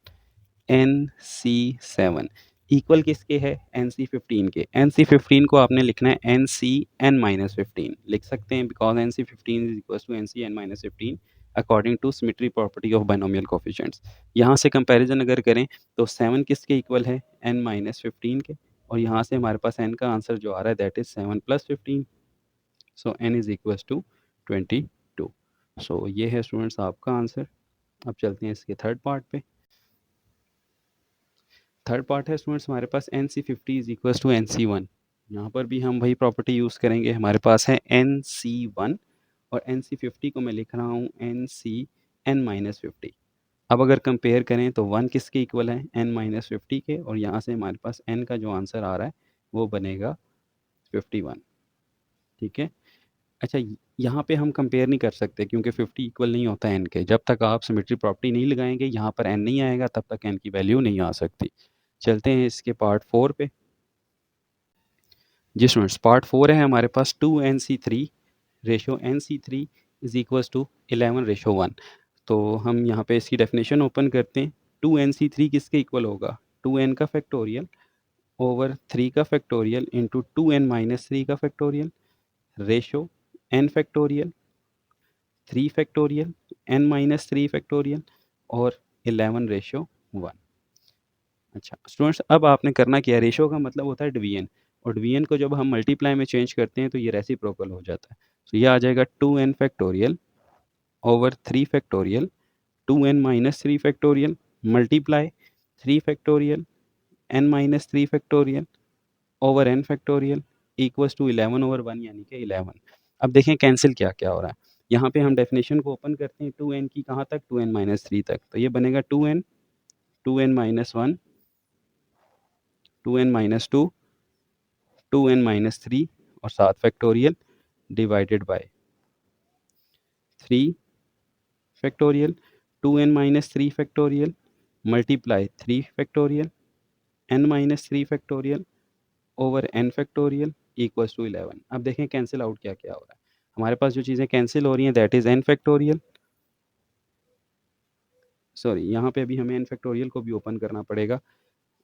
N C 7 equal किसके है, एन सी 15 के। एन सी 15 को आपने लिखना है एन सी एन माइनस 15 लिख सकते हैं because N C 15 is equal to N C N minus 15 according to symmetry property of binomial coefficients. यहाँ से कंपैरिजन अगर करें तो 7 किसके इक्वल है, एन माइनस 15 के, और यहाँ से हमारे पास एन का आंसर जो आ रहा है that is 7 plus 15। So n is equal to 22। So ये है स्टूडेंट्स आपका आंसर। अब चलते हैं इसके थर्ड पार्ट पे। थर्ड पार्ट है स्टूडेंट्स हमारे पास N C 50 is equal to N C 1। यहाँ पर भी हम वही प्रॉपर्टी यूज़ करेंगे। हमारे पास है एन सी 1 और एन सी 50 को मैं लिख रहा हूँ एन सी एन माइनस 50। अब अगर कंपेयर करें तो 1 किसके इक्वल है, एन माइनस 50 के, और यहाँ से हमारे पास n का जो आंसर आ रहा है वो बनेगा 51। ठीक है। अच्छा, यहाँ पे हम कंपेयर नहीं कर सकते क्योंकि 50 इक्वल नहीं होता n के। जब तक आप सिमेट्री प्रॉपर्टी नहीं लगाएंगे यहाँ पर n नहीं आएगा तब तक n की वैल्यू नहीं आ सकती। चलते हैं इसके पार्ट 4 पे। जी स्टूडेंट्स, पार्ट 4 है हमारे पास 2nc3 ratio nc3 is equals to 11:1। तो हम यहाँ पे इसकी डेफिनेशन ओपन करते हैं। 2nc3 किसके इक्वल होगा? 2n का फैक्टोरियल ओवर 3 का फैक्टोरियल इंटू 2n-3 का factorial ratio n factorial 3 factorial n-3 factorial और 11:1। अच्छा स्टूडेंट्स, अब आपने करना क्या है, रेशो का मतलब होता है डिवीजन, और डिवीजन को जब हम मल्टीप्लाई में चेंज करते हैं तो ये रेसिप्रोकल हो जाता है। तो ये आ जाएगा 2n factorial over 3 factorial 2n-3 factorial multiply 3 factorial n-3 factorial over n factorial equals to 11/1 यानी कि 11। अब देखें कैंसिल क्या क्या हो रहा है। यहाँ पे हम डेफिनेशन को ओपन करते हैं 2n की कहाँ तक, 2n-3 तक। तो ये बनेगा 2n 2n-1 2n-2 2n-3 और साथ factorial divided by 3 factorial 2n-3 factorial multiply 3 factorial n-3 factorial over n factorial equals to 11। अब देखें कैंसिल आउट क्या क्या हो रहा है। हमारे पास जो चीज़ें कैंसिल हो रही हैं that is n factorial, sorry यहाँ पे अभी हमें n फैक्टोरियल को भी ओपन करना पड़ेगा।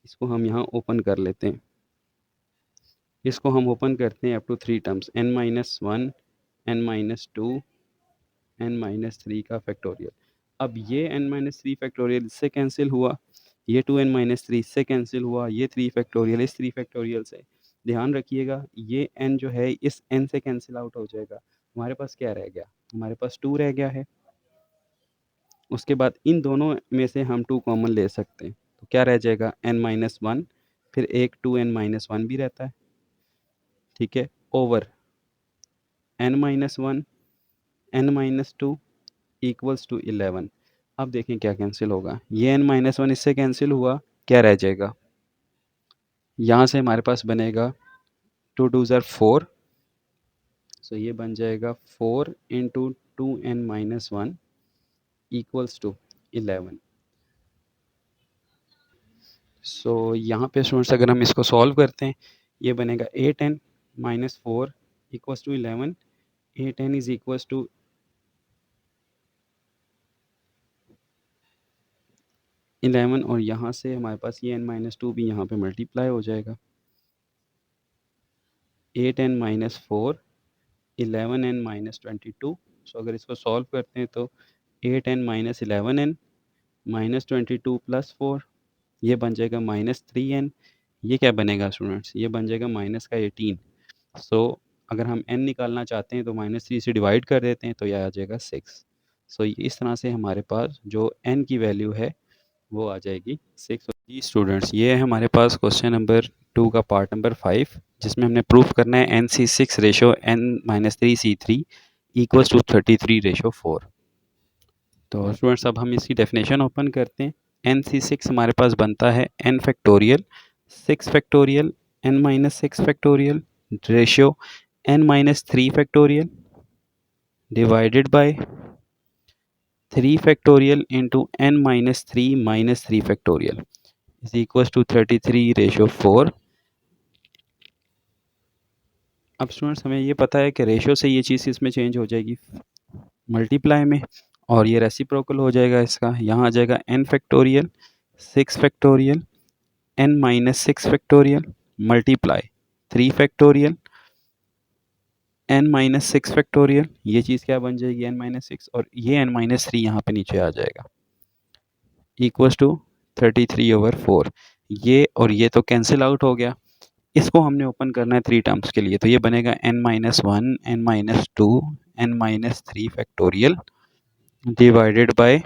इसको हम यहाँ ओपन कर लेते हैं। इसको हम ओपन करते हैं up to 3 terms n-1 n-2 n-3 का फैक्टोरियल। अब ये n-3 फैक्टोरियल इससे कैंसिल हुआ, ये 2n-3 इससे कैंसिल हुआ, ये 3 फैक्टोरियल इस 3 फैक्टोरियल से। ध्यान रखिएगा ये n जो है इस n से कैंसिल आउट हो जाएगा। हमारे पास क्या रह गया, हमारे पास 2 रह गया है। उसके बाद इन दोनों में से हम 2 कॉमन ले सकते हैं, तो क्या रह जाएगा n-1, फिर एक 2n-1 भी रहता है, ठीक है, over n-1 n-2 equals to 11। अब देखें क्या कैंसिल होगा, ये n-1 इससे कैंसिल हुआ, क्या रह जाएगा, यहाँ से हमारे पास बनेगा 2 2 ज़र 4, सो ये बन जाएगा 4 इंटू 2n-1 इक्वल्स टू 11। सो यहाँ पे स्टूडेंट्स अगर हम इसको सॉल्व करते हैं, ये बनेगा 8n-4 equals to 11। 8n is equals to 11 और यहाँ से हमारे पास ये n-2 भी यहाँ पे मल्टीप्लाई हो जाएगा। 8n-4 11n-22। सो अगर इसको सॉल्व करते हैं तो 8n-11n -22 प्लस 4, ये बन जाएगा -3n। ये क्या बनेगा स्टूडेंट्स, ये बन जाएगा माइनस का 18। सो अगर हम n निकालना चाहते हैं तो -3 से डिवाइड कर देते हैं तो यह आ जाएगा 6। सो इस तरह से हमारे पास जो n की वैल्यू है वो आ जाएगी 6। जी स्टूडेंट्स, ये है हमारे पास क्वेश्चन नंबर 2 का पार्ट नंबर 5, जिसमें हमने प्रूफ करना है NC6 ratio n-3C3 equals to 33:4। तो स्टूडेंट्स अब हम इसकी डेफिनेशन ओपन करते हैं। NC6 हमारे पास बनता है n factorial 6 factorial n-6 factorial ratio n-3 factorial divided by 3 factorial into n-3 factorial is equals to 33:4। अब स्टूडेंट्स हमें ये पता है कि रेशियो से ये चीज़ इसमें चेंज हो जाएगी मल्टीप्लाई में, और ये रेसिप्रोकल हो जाएगा इसका। यहाँ आ जाएगा n factorial 6 factorial n-6 factorial multiply 3 factorial n-6 factorial, ये चीज़ क्या बन जाएगी n-6, और ये n-3 यहाँ पे नीचे आ जाएगा इक्वल्स टू 33/4। ये और ये तो कैंसिल आउट हो गया। इसको हमने ओपन करना है 3 टर्म्स के लिए, तो ये बनेगा n-1 n-2 n-3 factorial divided by,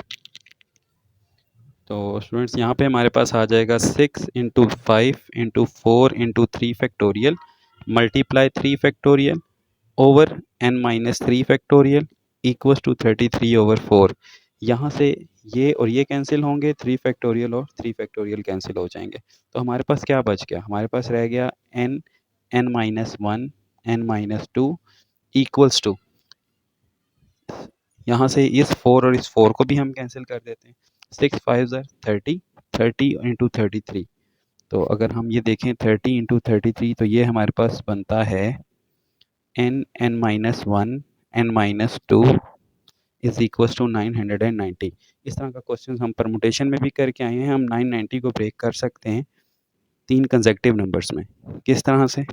तो स्टूडेंट्स यहाँ पे हमारे पास आ जाएगा 6 into 5 into 4 into 3 factorial multiply 3 factorial over n-3 factorial equals to 33/4। यहाँ से ये और ये कैंसिल होंगे, 3 फैक्टोरियल और 3 फैक्टोरियल कैंसिल हो जाएंगे। तो हमारे पास क्या बच गया, हमारे पास रह गया n n-1 n-2 equals to, यहाँ से इस 4 और इस 4 को भी हम कैंसिल कर देते हैं। 6 5 ज़र 30, 30 इंटू 33 तो अगर हम ये देखें 30 इंटू 33 तो ये हमारे पास बनता है n-1 n-2 is equal to 990। इस तरह का क्वेश्चन हम परमुटेशन में भी करके आए हैं। हम 990 को ब्रेक कर सकते हैं 3 कंसेक्टिव नंबर्स में। किस तरह से?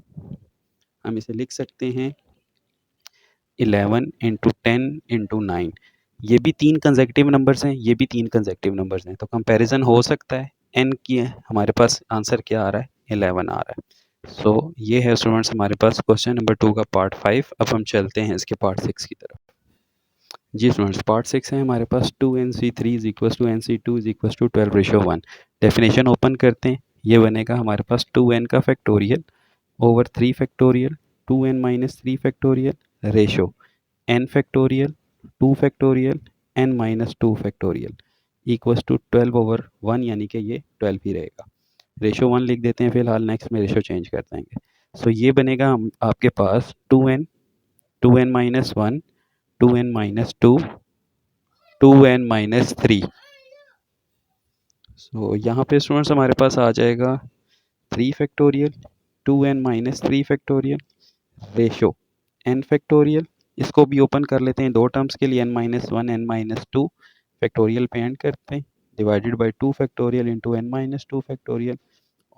हम इसे लिख सकते हैं 11 इंटू 10 इंटू 9। ये भी 3 कंसेक्टिव नंबर्स हैं, ये भी 3 कंसेक्टिव नंबर्स हैं, तो कंपैरिजन हो सकता है। n की हमारे पास आंसर क्या आ रहा है? 11 आ रहा है। सो ये है स्टूडेंट्स हमारे पास क्वेश्चन नंबर 2 का पार्ट 5। अब हम चलते हैं इसके पार्ट 6 की तरफ। जी स्टूडेंट्स, पार्ट 6 है हमारे पास 2nc3 is equal to nc2 is equal to 12:1। Definition open करते हैं। ये बनेगा हमारे पास 2n का factorial over 3 factorial 2n minus 3 factorial ratio n factorial 2 factorial n minus 2 factorial equals to 12/1, यानी कि ये 12 ही रहेगा। रेशो 1 लिख देते हैं फिलहाल, नेक्स्ट में रेशो चेंज कर देंगे। सो ये बनेगा हम आपके पास 2n minus 1 2n minus 2 2n minus 3। सो यहाँ पे स्टूडेंट्स हमारे पास आ जाएगा 3 factorial 2n minus 3 factorial ratio n factorial. इसको भी ओपन कर लेते हैं दो टर्म्स के लिए, n minus 1 n minus 2 factorial पे एंड करते हैं, divided by 2 factorial into n minus 2 factorial,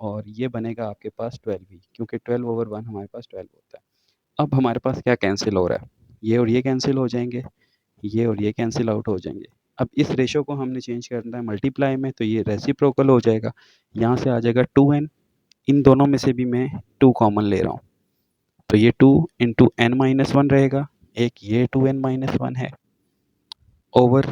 और ये बनेगा आपके पास 12 ही, क्योंकि 12/1 हमारे पास 12 होता है। अब हमारे पास क्या कैंसिल हो रहा है? ये और ये कैंसिल हो जाएंगे, ये और ये कैंसिल आउट हो जाएंगे। अब इस रेशो को हमने चेंज करना है मल्टीप्लाई में, तो ये रेसिप्रोकल हो जाएगा। यहाँ से आ जाएगा 2n, इन दोनों में से भी मैं 2 कॉमन ले रहा हूँ, तो ये 2 इंटू n माइनस 1 रहेगा, एक ये 2n माइनस 1 है ओवर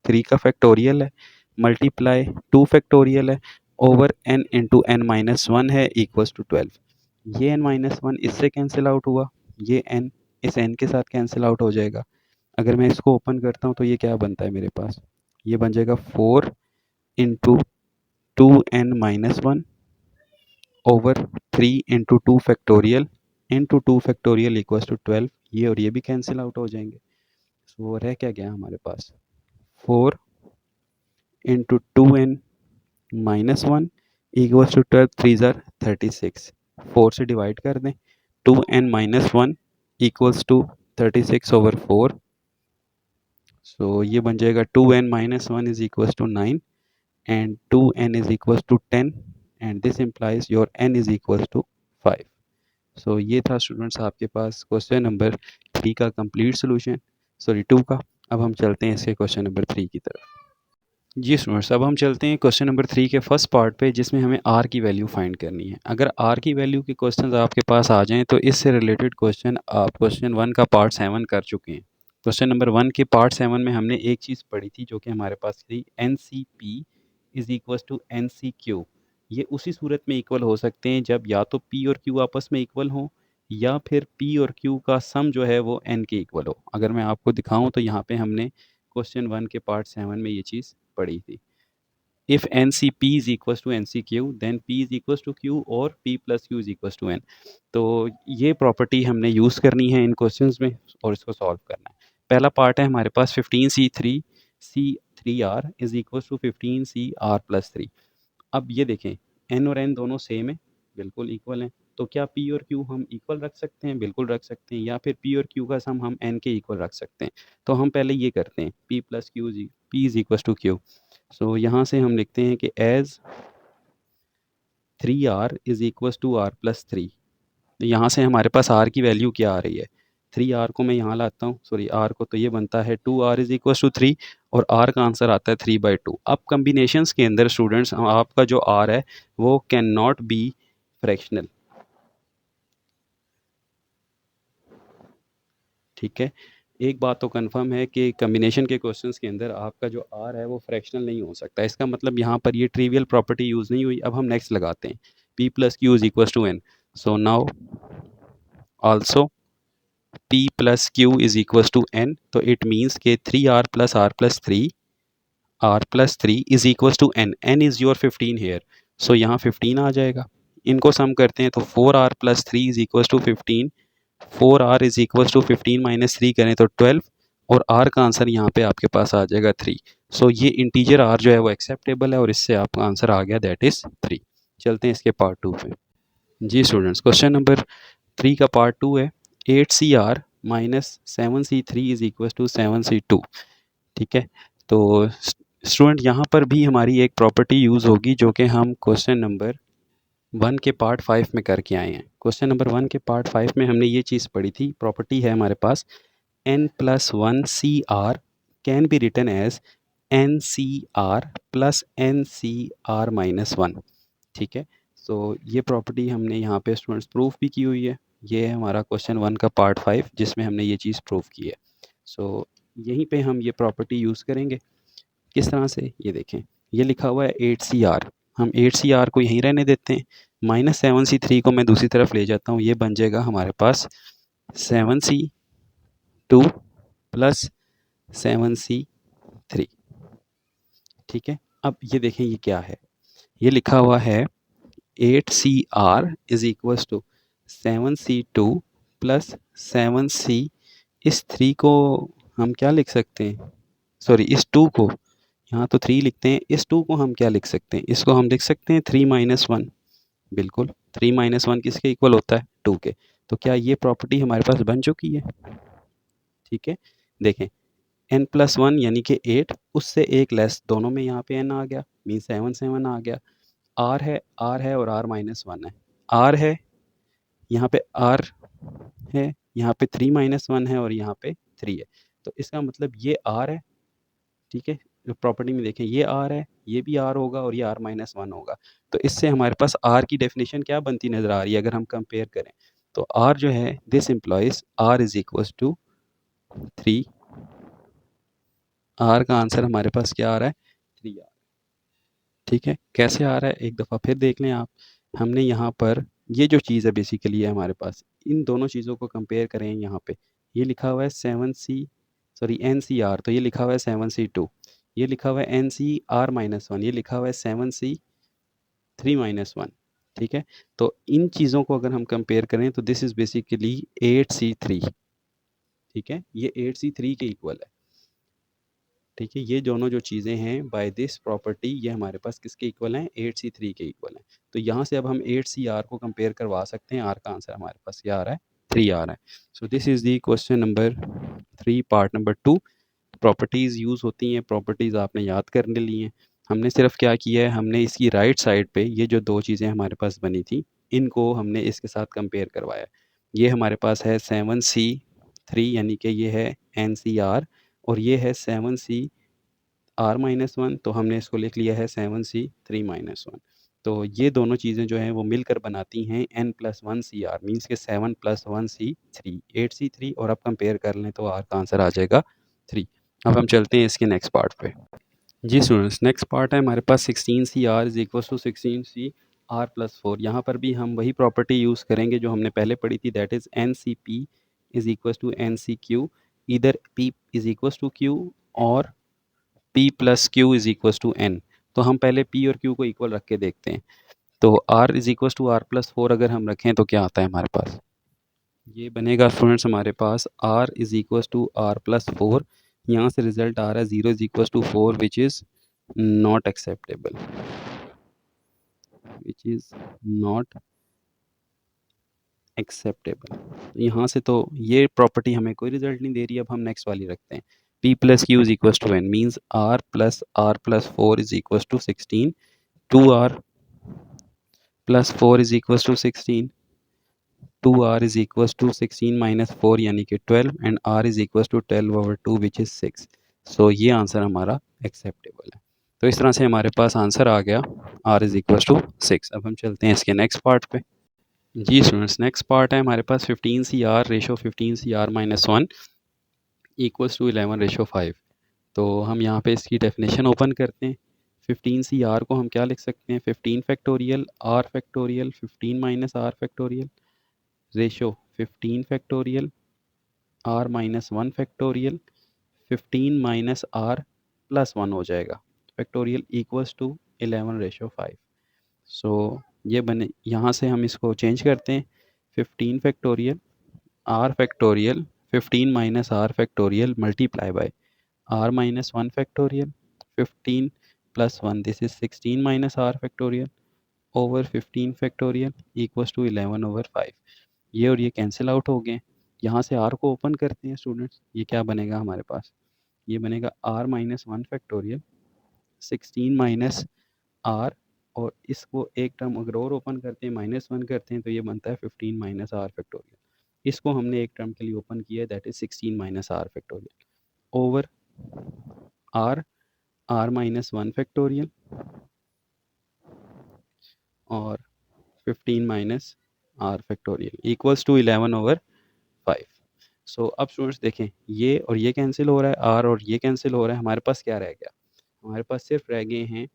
3 का फैक्टोरियल है मल्टीप्लाई 2 फैक्टोरियल है over n into n minus 1 है इक्वल्स टू 12। ये n माइनस 1 इससे कैंसिल आउट हुआ, ये n इस n के साथ कैंसिल आउट हो जाएगा। अगर मैं इसको ओपन करता हूँ तो ये क्या बनता है मेरे पास? ये बन जाएगा 4 into 2n minus 1 over 3 into 2 factorial into 2 factorial equals to 12। ये और ये भी कैंसिल आउट हो जाएंगे। सो रह क्या गया हमारे पास? 4 into 2n minus 1 equals to 12, 3 ज़ार 36। 4 से डिवाइड कर दें, 2n minus 1 equals to 36 over 4। So ये बन जाएगा 2n minus 1 is equals to 9 and 2n is equals to 10 and this implies your n is equals to 5। सो ये था स्टूडेंट्स आपके पास क्वेश्चन नंबर 3 का कंप्लीट सोल्यूशन, सॉरी 2 का। अब हम चलते हैं इसके क्वेश्चन नंबर 3 की तरफ। जी स्टूडेंट्स, अब हम चलते हैं क्वेश्चन नंबर 3 के फर्स्ट पार्ट पे, जिसमें हमें r की वैल्यू फाइंड करनी है। अगर r की वैल्यू के क्वेश्चंस आपके पास आ जाएं तो इससे रिलेटेड क्वेश्चन आप क्वेश्चन 1 का पार्ट 7 कर चुके हैं। क्वेश्चन नंबर 1 के पार्ट 7 में हमने एक चीज़ पढ़ी थी जो कि हमारे पास थी NCP is equal to NCQ। ये उसी सूरत में इक्वल हो सकते हैं जब या तो P और Q आपस में इक्वल हो, या फिर P और Q का सम जो है वो N के इक्वल हो। अगर मैं आपको दिखाऊं तो यहाँ पे हमने क्वेश्चन 1 के पार्ट 7 में ये चीज़ पढ़ी थी। If NCP is equals to NCQ then P is equals to Q और P plus Q is equals to N। तो ये प्रॉपर्टी हमने यूज़ करनी है इन क्वेश्चंस में और इसको सॉल्व करना है। पहला पार्ट है हमारे पास 15C3C3R is equals to 15CR plus 3। अब ये देखें N और N दोनों सेम है, बिल्कुल इक्वल हैं, तो क्या P और Q हम इक्वल रख सकते हैं? बिल्कुल रख सकते हैं। या फिर P और Q का सम हम N के इक्वल रख सकते हैं। तो हम पहले ये करते हैं, P plus Q P is equal to Q। So यहाँ से हम लिखते हैं कि as 3R is equal to R plus 3। तो यहाँ से हमारे पास R की वैल्यू क्या आ रही है? 3R को मैं यहाँ लाता हूँ, सॉरी R को, तो ये बनता है 2R इज इक्वल टू 3 और R का आंसर आता है 3/2। अब कम्बिनेशंस के अंदर स्टूडेंट्स आपका जो R है वो कैन नॉट बी फ्रैक्शनल, ठीक है। एक बात तो कंफर्म है कि कम्बिनेशन के क्वेश्चंस के अंदर आपका जो R है वो फ्रैक्शनल नहीं हो सकता। इसका मतलब यहाँ पर ये ट्रिवियल प्रॉपर्टी यूज़ नहीं हुई। अब हम नेक्स्ट लगाते हैं, P plus Q is equal to N। So now also P plus Q is equal to N, तो इट मीन्स के 3R plus R plus 3 is equal to N। N is your 15 here, so यहाँ 15 आ जाएगा। इनको सम करते हैं तो 4R plus 3 is equal to 15। 4R is equal to 15 minus 3 करें तो 12 और R का आंसर यहाँ पे आपके पास आ जाएगा 3। सो ये इंटीजर R जो है वो एक्सेप्टेबल है और इससे आपका आंसर आ गया दैट इज़ 3। चलते हैं इसके पार्ट 2 पे। जी स्टूडेंट्स, क्वेश्चन नंबर 3 का पार्ट 2 है 8CR minus 7C3 is equal to 7C2। ठीक है, तो स्टूडेंट यहाँ पर भी हमारी एक प्रॉपर्टी यूज़ होगी जो कि हम क्वेश्चन नंबर 1 के पार्ट 5 में करके आए हैं। क्वेश्चन नंबर 1 के पार्ट 5 में हमने ये चीज़ पढ़ी थी, प्रॉपर्टी है हमारे पास n+1CR can be written as NCR plus NCR minus 1। ठीक है, तो ये प्रॉपर्टी हमने यहाँ पे स्टूडेंट्स प्रूफ भी की हुई है। ये है हमारा क्वेश्चन 1 का पार्ट 5 जिसमें हमने ये चीज़ प्रूफ की है। सो यहीं पे हम ये प्रॉपर्टी यूज़ करेंगे। किस तरह से, ये देखें, ये लिखा हुआ है 8CR, हम 8CR को यहीं रहने देते हैं, माइनस 7C3 को मैं दूसरी तरफ ले जाता हूँ, ये बन जाएगा हमारे पास 7C2 प्लस 7C3। ठीक है, अब ये देखें ये क्या है, ये लिखा हुआ है 8CR is equal to 7C2 plus 7C। इस 3 को हम क्या लिख सकते हैं, सॉरी इस 2 को, यहाँ तो 3 लिखते हैं, इस 2 को हम क्या लिख सकते हैं, इसको हम लिख सकते हैं 3-1। बिल्कुल, 3-1 किसके इक्वल होता है, 2 के। तो क्या ये प्रॉपर्टी हमारे पास बन चुकी है। ठीक है, देखें n+1 यानी कि 8, उससे एक लेस, दोनों में यहाँ पे n आ गया, मीन 7 आ गया। r है और r-1 है, r है, यहाँ पे r है, यहाँ पे 3-1 है और यहाँ पे 3 है। तो इसका मतलब ये r है। ठीक है, प्रॉपर्टी में देखें ये r है, ये भी r होगा और ये r-1 होगा। तो इससे हमारे पास r की डेफिनेशन क्या बनती नज़र आ रही है, अगर हम कंपेयर करें तो r जो है, this implies r is equal to 3। r का आंसर हमारे पास क्या आ रहा है, 3 r। ठीक है, कैसे आ रहा है एक दफ़ा फिर देख लें आप। हमने यहाँ पर ये जो चीज़ है बेसिकली है हमारे पास, इन दोनों चीज़ों को कंपेयर करें, यहाँ पे ये लिखा हुआ है NCR, तो ये लिखा हुआ है 7C2, ये लिखा हुआ है NCR-1, ये लिखा हुआ है 7C3-1। ठीक है, तो इन चीज़ों को अगर हम कंपेयर करें तो दिस इज़ बेसिकली 8C3। ठीक है, ये 8C3 के इक्वल है। ठीक है, ये दोनों जो चीज़ें हैं बाय दिस प्रॉपर्टी, ये हमारे पास किसके इक्वल हैं, 8C3 के इक्वल हैं। तो यहाँ से अब हम 8CR को कंपेयर करवा सकते हैं, R का आंसर हमारे पास क्या आ रहा है, 3 आ रहा है। सो this is the question number 3 part number 2। Properties use होती हैं, प्रॉपर्टीज़ आपने याद करने ली हैं। हमने सिर्फ क्या किया है, हमने इसकी राइट साइड पे ये जो 2 चीज़ें हमारे पास बनी थी, इनको हमने इसके साथ कंपेयर करवाया। ये हमारे पास है 7C3 यानी कि ये है NCR, और ये है 7CR-1, तो हमने इसको लिख लिया है 7C3-1। तो ये दोनों चीज़ें जो हैं वो मिलकर बनाती हैं n+1CR, मीन्स के 7+1C3, 8C3, और अब कंपेयर कर लें तो R का आंसर आ जाएगा 3। अब हम चलते हैं इसके नेक्स्ट पार्ट पे। जी स्टूडेंट्स, नेक्स्ट पार्ट है हमारे पास 16CR is equal to 16CR+4। यहाँ पर भी हम वही प्रॉपर्टी यूज़ करेंगे जो हमने पहले पढ़ी थी, that is NCP is equal to NCQ, इधर P is equal to Q और P plus Q is equal to N। तो हम पहले P और Q को इक्वल रख के देखते हैं। तो R is equal to R+4 अगर हम रखें तो क्या आता है हमारे पास, ये बनेगा स्टूडेंट्स हमारे पास R is equal to R+4। यहाँ से रिजल्ट आ रहा है 0 is equal to 4 which is not acceptable, which is not acceptable. यहाँ से तो ये प्रॉपर्टी हमें कोई रिजल्ट नहीं दे रही। अब हम नेक्स्ट वाली रखते हैं, P plus Q is equal to N, means R+4 is equal to 16, 2R plus 4 is equal to 16, 2R is equal to 16 minus 4 यानी कि 12, and R is equal to 12/2 which is 6। So ये आंसर हमारा एक्सेप्टेबल है। तो इस तरह से हमारे पास आंसर आ गया R इज इक्वल टू 6। अब हम चलते हैं इसके नेक्स्ट पार्ट पे। जी स्टूडेंट्स, नेक्स्ट पार्ट है हमारे पास 15CR ratio 15CR-1 equals to 11/5। तो हम यहाँ पे इसकी डेफिनेशन ओपन करते हैं। 15CR को हम क्या लिख सकते हैं, 15 factorial R factorial 15 minus R factorial ratio 15 factorial R-1 factorial 15 minus R+1 हो जाएगा फैक्टोरियल इक्वल्स टू 11/5। सो ये बने, यहाँ से हम इसको चेंज करते हैं, 15 factorial R factorial 15 minus R factorial multiply by R-1 factorial 15 plus 1, this is 16 minus R factorial over 15 factorial equals to 11 over 5। ये और ये कैंसिल आउट हो गए। यहाँ से आर को ओपन करते हैं स्टूडेंट्स, ये क्या बनेगा हमारे पास, ये बनेगा R minus 1 factorial 16 minus R, और इसको एक टर्म अगर और ओपन करते हैं -1 करते हैं तो ये बनता है 15 माइनस आर फैक्टोरियल। इसको हमने एक टर्म के लिए ओपन किया है, that is 16 minus are factorial over R, R minus 1 factorial और 15 minus are factorial equals to 11 over 5। So अब स्टूडेंट्स देखें, ये और ये कैंसिल हो रहा है, आर और ये कैंसिल हो रहा है, हमारे पास क्या रह गया, हमारे पास सिर्फ रह गए हैं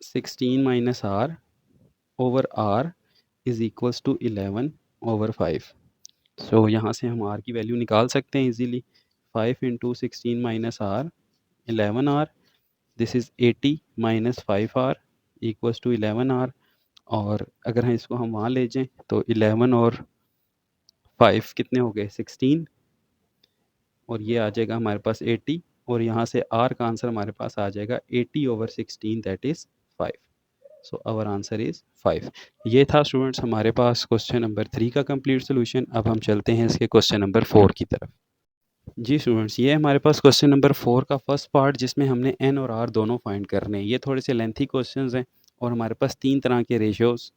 16 minus R over R is equals to 11 over 5। So यहाँ से हम आर की वैल्यू निकाल सकते हैं easily, 5 into 16 minus R 11 R, this is 80 minus 5 R equals to 11 R. और अगर हम इसको हम वहाँ ले जाएं तो 11 और 5 कितने हो गए 16, और ये आ जाएगा हमारे पास 80, और यहाँ से आर का आंसर हमारे पास आ जाएगा 80 over 16 that is 5। So our answer is 5। ये था स्टूडेंट्स हमारे पास क्वेश्चन नंबर 3 का कंप्लीट सोल्यूशन। अब हम चलते हैं इसके क्वेश्चन नंबर 4 की तरफ। जी स्टूडेंट्स, ये हमारे पास क्वेश्चन नंबर 4 का फर्स्ट पार्ट जिसमें हमने एन और आर दोनों फाइंड करने हैं। ये थोड़े से लेंथी क्वेश्चंस हैं और हमारे पास 3 तरह के रेशियोज़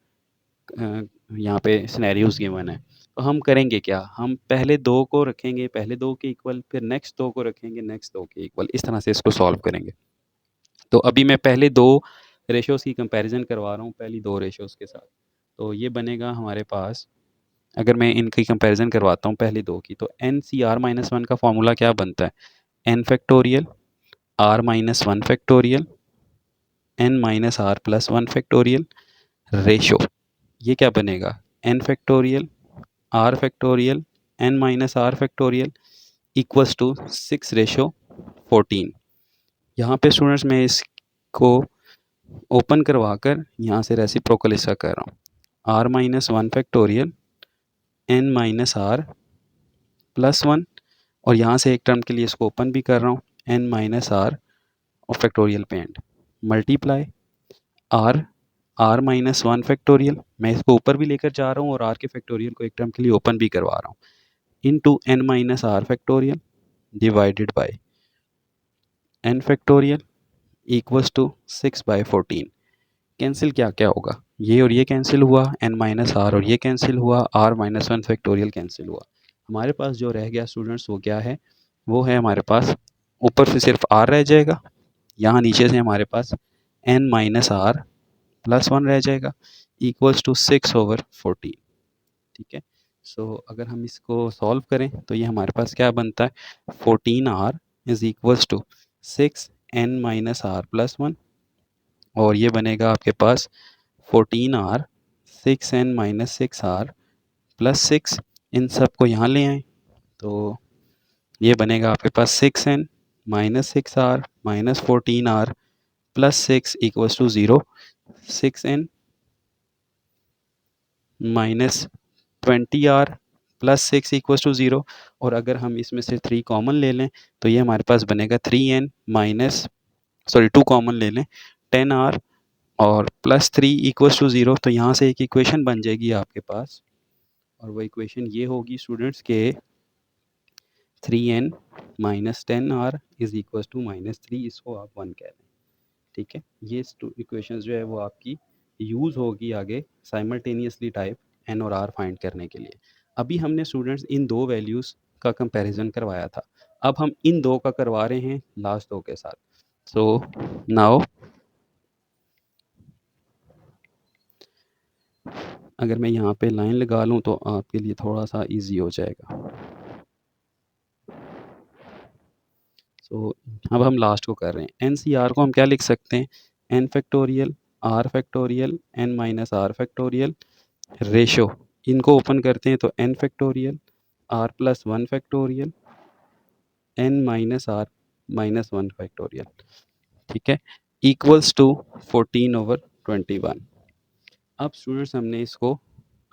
यहाँ पे सिनेरियोज़ गिवन है। तो हम करेंगे क्या, हम पहले 2 को रखेंगे पहले 2 के इक्वल, फिर नेक्स्ट 2 को रखेंगे नेक्स्ट 2 के इक्वल, इस तरह से इसको सॉल्व करेंगे। तो अभी मैं पहले 2 रेशियोज़ की कंपैरिजन करवा रहा हूँ पहली 2 रेशियोज़ के साथ। तो ये बनेगा हमारे पास, अगर मैं इनकी कंपैरिजन करवाता हूँ पहली 2 की, तो एन सी आर माइनस 1 का फॉर्मूला क्या बनता है, N factorial are minus 1 factorial N minus are plus 1 factorial ratio. ये क्या बनेगा, N factorial are factorial N minus are factorial equals to 6:14। यहाँ पे स्टूडेंट्स मैं इसको ओपन करवा कर यहाँ से रेसिप्रोकल इसका कर रहा हूँ, R minus 1 factorial N minus are plus 1, और यहाँ से एक टर्म के लिए इसको ओपन भी कर रहा हूँ, एन माइनस आर और फैक्टोरियल पे and multiply R minus 1 factorial, मैं इसको ऊपर भी लेकर जा रहा हूँ और आर के फैक्टोरियल को एक टर्म के लिए ओपन भी करवा रहा हूँ, into N minus are factorial divided by N factorial equals to 6/14। Cancel क्या क्या होगा, ये और ये कैंसिल हुआ, एन माइनस आर और ये कैंसिल हुआ, आर माइनस 1 फैक्टोरियल कैंसिल हुआ। हमारे पास जो रह गया स्टूडेंट्स वो क्या है, वो है हमारे पास ऊपर से सिर्फ आर रह जाएगा, यहाँ नीचे से हमारे पास एन माइनस आर प्लस 1 रह जाएगा इक्वल्स टू 6/14। ठीक है, सो अगर हम इसको सॉल्व करें तो ये हमारे पास क्या बनता है, 14r is equals to 6n minus are plus 1, और ये बनेगा आपके पास 14r 6n minus 6r plus 6, इन सब को यहाँ ले आएँ तो ये बनेगा आपके पास 6n minus 6r minus 14r plus 6 equals to 0, 6n minus 20r plus 6 equals to 0, और अगर हम इसमें से 3 कॉमन ले लें तो ये हमारे पास बनेगा 3n माइनस 2 कॉमन ले लें 10r और प्लस 3 इक्वल्स टू 0। तो यहाँ से एक इक्वेशन बन जाएगी आपके पास, और वो इक्वेशन ये होगी स्टूडेंट्स के 3n minus 10r is equals to -3, इसको आप 1 कह लें। ठीक है, ये इक्वेशन जो है वो आपकी यूज़ होगी आगे साइमल्टेनियसली टाइप एन और आर फाइंड करने के लिए। अभी हमने स्टूडेंट्स इन 2 वैल्यूज़ का कंपैरिजन करवाया था, अब हम इन 2 का करवा रहे हैं लास्ट 2 के साथ। सो नाउ अगर मैं यहाँ पे लाइन लगा लूँ तो आपके लिए थोड़ा सा इजी हो जाएगा। सो अब हम लास्ट को कर रहे हैं, एन सी आर को हम क्या लिख सकते हैं, N factorial are factorial N minus are factorial ratio, इनको ओपन करते हैं तो N factorial R plus 1 factorial N minus are minus 1 factorial. ठीक है, इक्वल्स टू 14/21। अब स्टूडेंट्स हमने इसको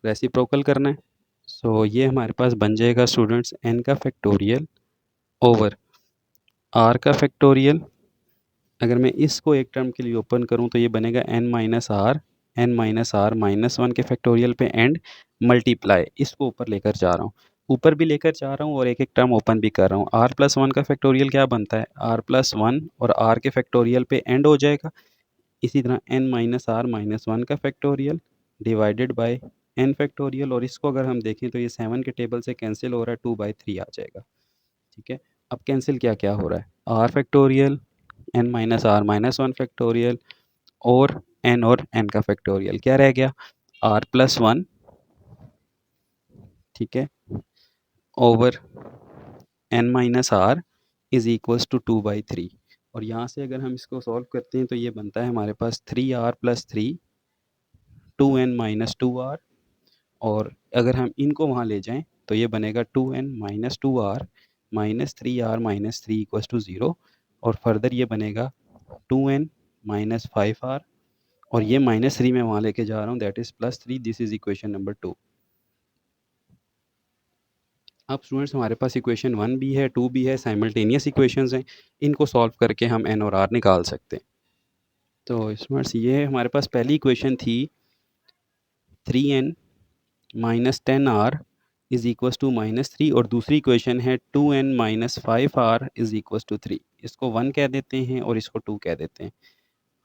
रेसिप्रोकल करना है, सो ये हमारे पास बन जाएगा स्टूडेंट्स एन का फैक्टोरियल ओवर आर का फैक्टोरियल अगर मैं इसको एक टर्म के लिए ओपन करूं तो ये बनेगा n-r के फैक्टोरियल पे एंड मल्टीप्लाई, इसको ऊपर लेकर जा रहा हूँ, ऊपर भी लेकर जा रहा हूँ और एक एक टर्म ओपन भी कर रहा हूँ। r प्लस वन का फैक्टोरियल क्या बनता है, r प्लस वन और r के फैक्टोरियल पे एंड हो जाएगा। इसी तरह n-r-1 का factorial divided by n factorial, और इसको अगर हम देखें तो ये 7 के टेबल से कैंसिल हो रहा है, 2/3 आ जाएगा। ठीक है, अब कैंसिल क्या क्या हो रहा है, r फैक्टोरियल n-r-1 फैक्टोरियल और n का फैक्टोरियल क्या रह गया, r प्लस वन, ठीक है, over n-r is equals to 2/3। और यहाँ से अगर हम इसको सॉल्व करते हैं तो ये बनता है हमारे पास 3r प्लस थ्री 2n-2r, और अगर हम इनको वहाँ ले जाएं तो ये बनेगा 2n-2r minus 3r-3 equals to 0, और फर्दर ये बनेगा 2n-5r, और ये -3 मैं वहाँ लेके जा रहा हूँ, that is +3। This is equation number 2। अब स्टूडेंट्स हमारे पास इक्वेशन 1 भी है, 2 भी है, साइमल्टेनियस इक्वेशंस हैं, इनको सॉल्व करके हम n और r निकाल सकते हैं। तो स्टूडेंट्स ये हमारे पास पहली इक्वेशन थी 3n minus 10r is equals to -3, और दूसरी इक्वेशन है 2n minus 5r is equals to 3। इसको 1 कह देते हैं और इसको 2 कह देते हैं।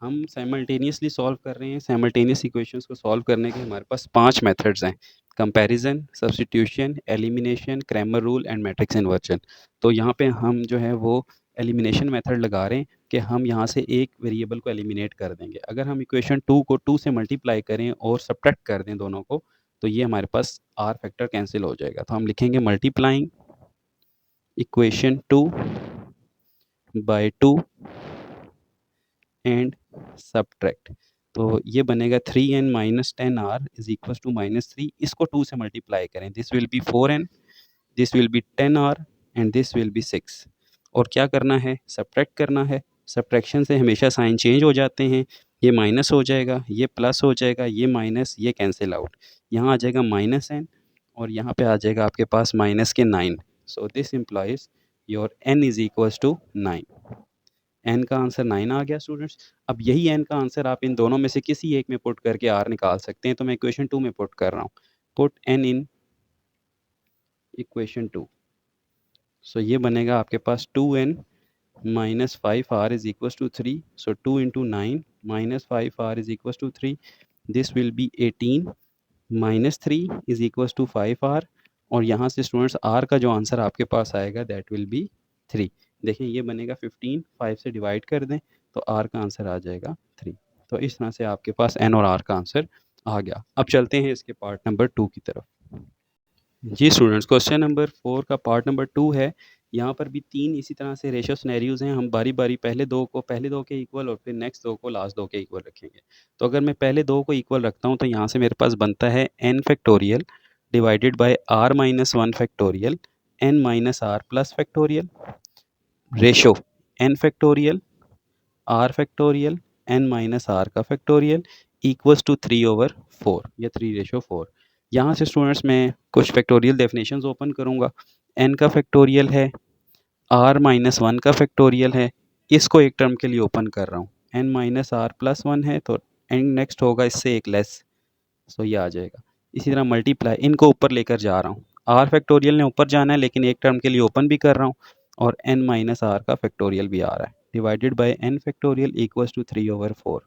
हम साइमल्टेनियसली सॉल्व कर रहे हैं। साइमल्टेनियस इक्वेशंस को सॉल्व करने के हमारे पास 5 मेथड्स हैं, comparison, substitution, elimination, Cramer rule and matrix inversion. तो यहाँ पे हम जो है वो एलिमिनेशन मेथड लगा रहे हैं कि हम यहाँ से एक वेरिएबल को एलिमिनेट कर देंगे। अगर हम इक्वेशन 2 को 2 से मल्टीप्लाई करें और सब्ट्रैक्ट कर दें दोनों को, तो ये हमारे पास आर फैक्टर कैंसिल हो जाएगा। तो हम लिखेंगे multiplying equation 2 by 2 and subtract, तो ये बनेगा 3n minus 10r is equal to -3। इसको 2 से मल्टीप्लाई करें, this will B 4n, this will B 10r and this will B 6। और क्या करना है, सब्ट्रैक्ट करना है। सब्ट्रैक्शन से हमेशा साइन चेंज हो जाते हैं, ये माइनस हो जाएगा, ये प्लस हो जाएगा, ये माइनस, ये कैंसिल आउट, यहाँ आ जाएगा -n और यहाँ पे आ जाएगा आपके पास माइनस के 9। So this implies your n is equal to 9। N का आंसर 9 आ गया स्टूडेंट्स। अब यही एन का आंसर आप इन दोनों में से किसी एक में पुट करके आर निकाल सकते हैं। तो मैं इक्वेशन 2 में पुट कर रहा हूँ, put N in equation 2। So ये बनेगा आपके पास 2n minus 5r is equal to 3। So 2 into 9 minus 5r is equal to 3, this will be 18 minus 3 is equal to 5r, और यहाँ से स्टूडेंट्स आर का जो आंसर आपके पास आएगा दैट विल बी 3। देखें ये बनेगा 15, 5 से डिवाइड कर दें तो आर का आंसर आ जाएगा 3। तो इस तरह से आपके पास एन और आर का आंसर आ गया। अब चलते हैं इसके पार्ट नंबर 2 की तरफ। जी स्टूडेंट्स, क्वेश्चन नंबर 4 का पार्ट नंबर 2 है। यहाँ पर भी 3 इसी तरह से रेशियो सिनेरियोज हैं। हम बारी बारी पहले दो के इक्वल और फिर नेक्स्ट दो को लास्ट दो के इक्वल रखेंगे। तो अगर मैं पहले दो को इक्वल रखता हूँ तो यहाँ से मेरे पास बनता है n factorial divided by r minus 1 factorial n minus are plus factorial ratio n factorial r factorial n minus are का फैक्टोरियल इक्वल्स टू 3/4 या 3/4। यहाँ से स्टूडेंट्स मैं कुछ फैक्टोरियल डेफिनेशंस ओपन करूँगा। n का फैक्टोरियल है, r माइनस 1 का फैक्टोरियल है, इसको एक टर्म के लिए ओपन कर रहा हूँ, n माइनस आर प्लस 1 है तो n नेक्स्ट होगा इससे एक लेस, सो ये आ जाएगा। इसी तरह मल्टीप्लाई, इनको ऊपर लेकर जा रहा हूँ, r फैक्टोरियल ने ऊपर जाना है लेकिन एक टर्म के लिए ओपन भी कर रहा हूँ, और n माइनस आर का फैक्टोरियल भी आ रहा है, divided by n factorial equals to 3/4।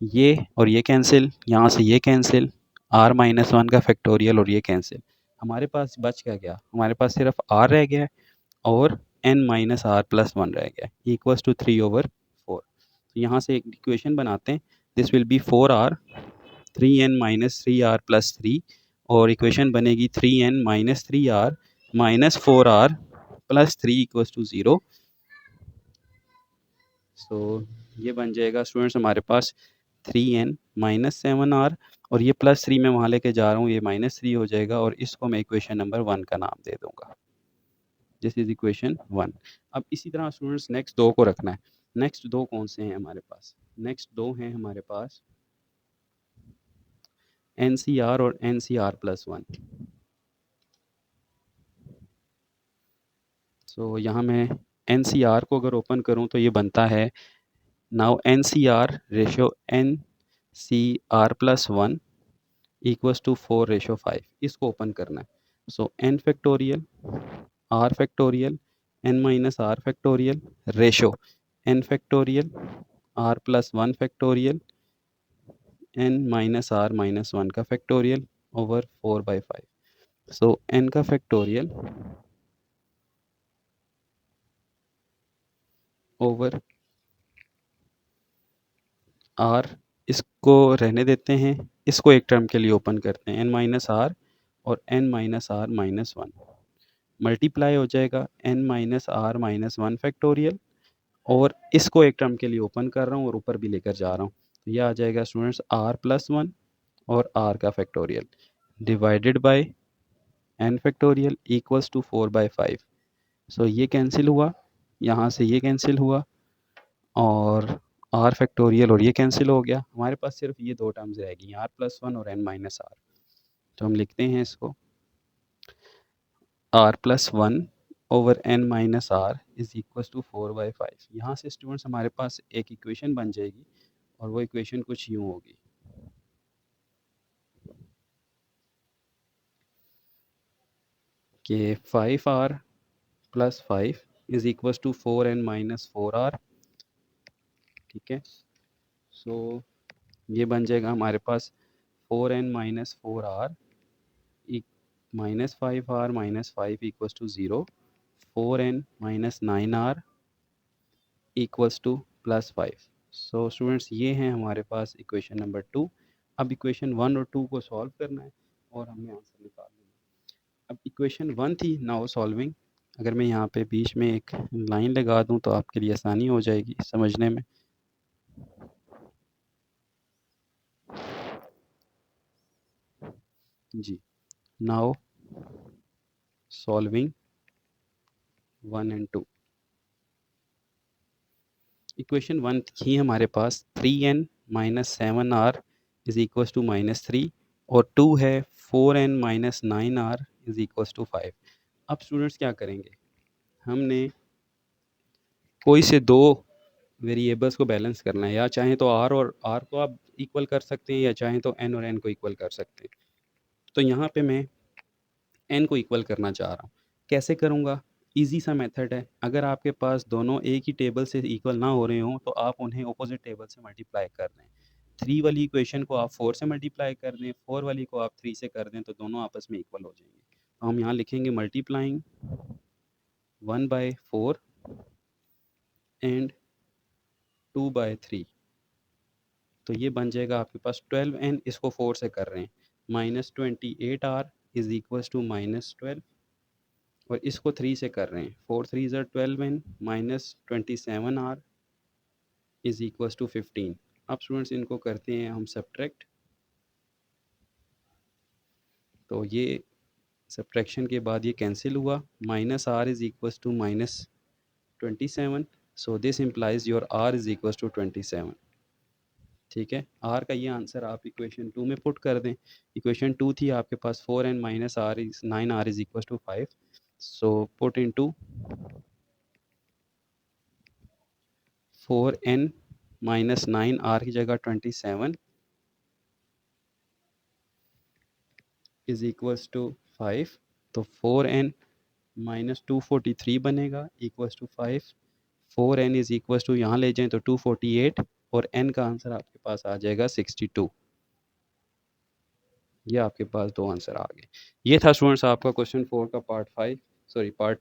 ये और ये कैंसिल, यहाँ से ये कैंसिल, r माइनस 1 का फैक्टोरियल और ये कैंसिल, हमारे पास बच क्या गया, हमारे पास सिर्फ r रह गया है और n माइनस आर प्लस 1 रह गया है इक्वल्स टू 3/4। तो यहाँ से एक इक्वेशन बनाते हैं, this will be 4r 3n minus 3r plus 3, और इक्वेशन बनेगी 3n minus 3r minus 4r plus 3 equals to 0। सो ये बन जाएगा स्टूडेंट्स हमारे पास 3n माइनस 7r, और ये प्लस 3 मैं वहाँ लेके जा रहा हूँ, ये -3 हो जाएगा, और इसको मैं इक्वेशन नंबर 1 का नाम दे दूँगा। This is equation 1। अब इसी तरह स्टूडेंट्स नेक्स्ट दो को रखना है। नेक्स्ट दो कौन से हैं हमारे पास, नेक्स्ट दो हैं हमारे पास NCR और NCR प्लस 1। सो यहाँ मैं NCR को अगर ओपन करूँ तो ये बनता है now N C R ratio N C R plus one equals to 4:5, इसको ओपन करना है। So N factorial are factorial N minus are factorial ratio N factorial R plus one factorial N minus are minus one का फैक्टोरियल ओवर 4/5। सो एन का फैक्टोरियल ओवर आर, इसको रहने देते हैं, इसको एक टर्म के लिए ओपन करते हैं, एन माइनस आर और N minus are minus one multiply हो जाएगा N minus are minus one factorial, और इसको एक टर्म के लिए ओपन कर रहा हूँ और ऊपर भी लेकर जा रहा हूँ, तो यह आ जाएगा स्टूडेंट्स आर प्लस वन और आर का factorial divided by N factorial equals to 4/5। So ये कैंसिल हुआ, यहाँ से ये कैंसिल हुआ, और आर फैक्टोरियल और ये कैंसिल हो गया, हमारे पास सिर्फ ये दो टर्म्स रह गई, आर प्लस वन और एन माइनस आर। तो हम लिखते हैं इसको R plus one over N minus R is equal to 4/5। यहाँ से स्टूडेंट्स हमारे पास एक इक्वेशन बन जाएगी, और वो इक्वेशन कुछ यूँ होगी कि 5r plus 5 is equal to 4n minus 4r। ठीक है, सो ये बन जाएगा हमारे पास 4n minus 4r minus 5r minus 5 equals to 0, 4n minus 9r equals to plus 5। So students ये हैं हमारे पास इक्वेशन नंबर 2। अब इक्वेशन 1 और 2 को सॉल्व करना है और हमें आंसर निकालना है। अब इक्वेशन 1 थी नाउ सॉल्विंग, अगर मैं यहाँ पे बीच में एक लाइन लगा दूँ तो आपके लिए आसानी हो जाएगी समझने में। जी, नाउ सॉल्विंग 1 एंड 2। इक्वेशन 1 थी हमारे पास 3n minus 7r is equal to minus 3, और 2 है 4n minus 9r is equal to 5। अब स्टूडेंट्स क्या करेंगे, हमने कोई से दो वेरिएबल्स को बैलेंस करना है, या चाहें तो r और r को आप इक्वल कर सकते हैं, या चाहें तो n और n को इक्वल कर सकते हैं। तो यहाँ पे मैं n को इक्वल करना चाह रहा हूँ, कैसे करूँगा, ईजी सा मेथड है। अगर आपके पास दोनों एक ही टेबल से इक्वल ना हो रहे हों तो आप उन्हें ऑपोजिट टेबल से मल्टीप्लाई कर दें। 3 वाली इक्वेशन को आप 4 से मल्टीप्लाई कर दें, 4 वाली को आप 3 से कर दें, तो दोनों आपस में इक्वल हो जाएंगे। तो हम यहाँ लिखेंगे मल्टीप्लाइंग 1/4 एंड 2/3, तो ये बन जाएगा आपके पास 12n, इसको 4 से कर रहे हैं, minus 28r is equal to minus 12, और इसको 3 से कर रहे हैं, 4 3 ज़र 12n minus 27r is equal to 15। अब स्टूडेंट्स इनको करते हैं हम सब्ट्रैक्ट, तो ये सब्ट्रैक्शन के बाद ये कैंसिल हुआ, minus R is equal to minus 27, so this implies your R is equal to 27। ठीक है, आर का ये आंसर आप इक्वेशन 2 में पुट कर दें। इक्वेशन 2 थी आपके पास 4n minus R is 9r is equal to 5, so put into 4n minus 9r की जगह 27 इज इक्वल्स टू 5, तो 4n माइनस 243 बनेगा equals to 5, 4n is equals to यहाँ ले जाएं तो 248, और n का आंसर आपके पास आ जाएगा 62। ये आपके पास दो आंसर आ गए। ये था स्टूडेंट्स आपका क्वेश्चन 4 का पार्ट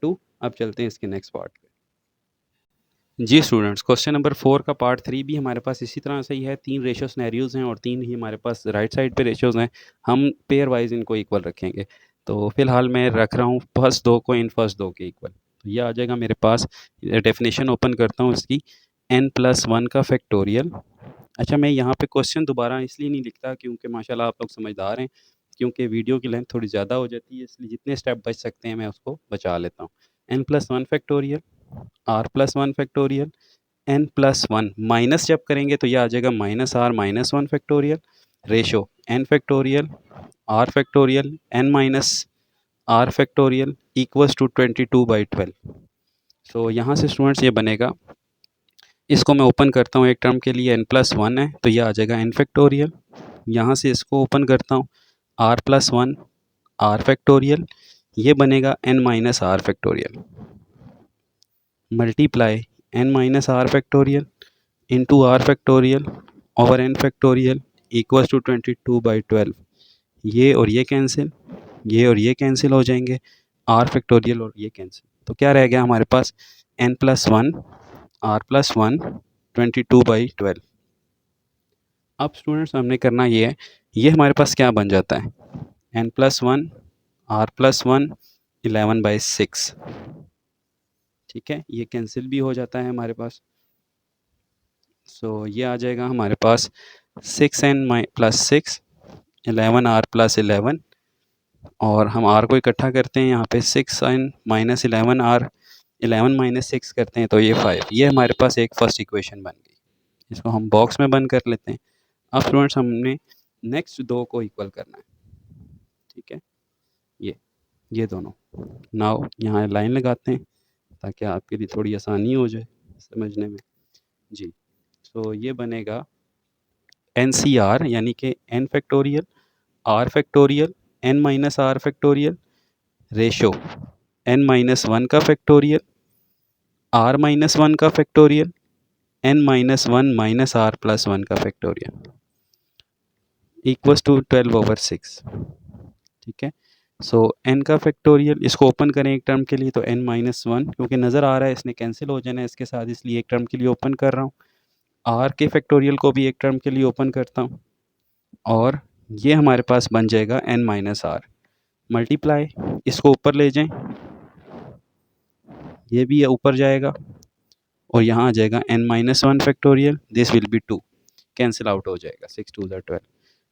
2। अब चलते हैं इसके नेक्स्ट पार्ट पे। जी स्टूडेंट्स, क्वेश्चन नंबर 4 का पार्ट 3 भी हमारे पास इसी तरह से ही है। 3 रेशियो सिनेरियोज हैं और 3 ही हमारे पास राइट साइड पे रेशियोज हैं। हम पेयर वाइज इनको इक्वल रखेंगे। तो फिलहाल मैं रख रहा हूँ फर्स्ट दो को इन फर्स्ट दो के इक्वल। तो ये आ जाएगा मेरे पास, डेफिनेशन ओपन करता हूँ इसकी, n+1 का फैक्टोरियल। अच्छा, मैं यहाँ पे क्वेश्चन दोबारा इसलिए नहीं लिखता क्योंकि माशाल्लाह आप लोग समझदार हैं, क्योंकि वीडियो की लेंथ थोड़ी ज़्यादा हो जाती है, इसलिए जितने स्टेप बच सकते हैं मैं उसको बचा लेता हूँ। n+1 factorial, r+1 factorial, n+1 minus जब करेंगे तो ये आ जाएगा minus are minus one factorial, ratio n factorial r factorial n minus r factorial equals to 22/12। So यहाँ से स्टूडेंट्स ये बनेगा इसको मैं ओपन करता हूँ एक टर्म के लिए, n+1 है तो यह आ जाएगा n फैक्टोरियल। यहाँ से इसको ओपन करता हूँ r+1 r फैक्टोरियल, ये बनेगा n-r factorial, multiply n-r factorial into r factorial over n factorial equals to 22/12। ये और ये कैंसिल, ये और ये कैंसिल हो जाएंगे, r फैक्टोरियल और ये कैंसिल, तो क्या रह गया हमारे पास n+1 r+1 22/12। अब स्टूडेंट्स हमने करना ये है, ये हमारे पास क्या बन जाता है n+1 r+1 11/6। ठीक है, ये कैंसिल भी हो जाता है हमारे पास। सो ये आ जाएगा हमारे पास 6n+6 11r+11, और हम r को इकट्ठा करते हैं यहाँ पे 6n-11r 11-6 करते हैं तो ये 5। ये हमारे पास एक फर्स्ट इक्वेशन बन गई, इसको हम बॉक्स में बंद कर लेते हैं। अब स्टूडेंट्स हमने नेक्स्ट दो को इक्वल करना है। ठीक है, ये दोनों, नाउ यहाँ लाइन लगाते हैं ताकि आपके लिए थोड़ी आसानी हो जाए समझने में जी। तो ये बनेगा NCR यानी कि n factorial r factorial n-r factorial ratio n-1 का फैक्टोरियल r-1 का फैक्टोरियल n-1 r+1 का फैक्टोरियल इक्वल्स टू 12/6। ठीक है, सो n का फैक्टोरियल, इसको ओपन करें एक टर्म के लिए तो n-1, क्योंकि नज़र आ रहा है इसने कैंसिल हो जाना है इसके साथ, इसलिए एक टर्म के लिए ओपन कर रहा हूँ। r के फैक्टोरियल को भी एक टर्म के लिए ओपन करता हूँ, और ये हमारे पास बन जाएगा n-r मल्टीप्लाई, इसको ऊपर ले जाएं, ये भी ऊपर जाएगा और यहाँ आ जाएगा n-1 factorial, this will B 2, cancel out हो जाएगा 6 2 12।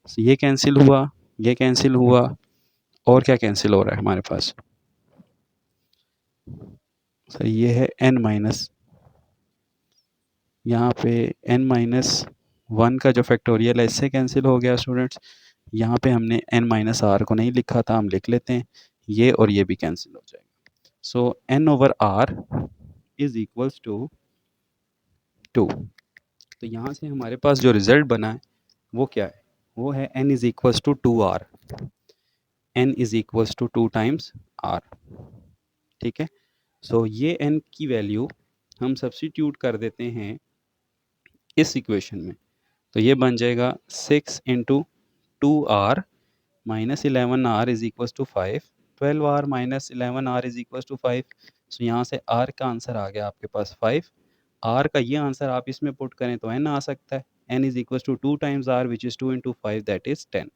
so ये कैंसिल हुआ, ये कैंसिल हुआ, और क्या कैंसिल हो रहा है हमारे पास, so ये है n-, यहाँ पे n-1 का जो फैक्टोरियल है इससे कैंसिल हो गया स्टूडेंट्स। यहाँ पे हमने n-r को नहीं लिखा था, हम लिख लेते हैं, ये और ये भी कैंसिल हो जाएगा। सो n/r इज इक्वल्स टू 2। तो यहाँ से हमारे पास जो रिजल्ट बना है वो क्या है, वो है n is equals to 2r, n is equals to 2 times r। ठीक है, सो ये n की वैल्यू हम सब्स्टिट्यूट कर देते हैं इस इक्वेशन में, तो ये बन जाएगा 6 into 2r minus 11r is equals to 5, 12r minus 11r is equals to 5। So यहाँ से r का आंसर आ गया आपके पास 5। r का ये आंसर आप इसमें पुट करें तो n आ सकता है, n is equals to 2 times r which is 2 into 5 that is 10।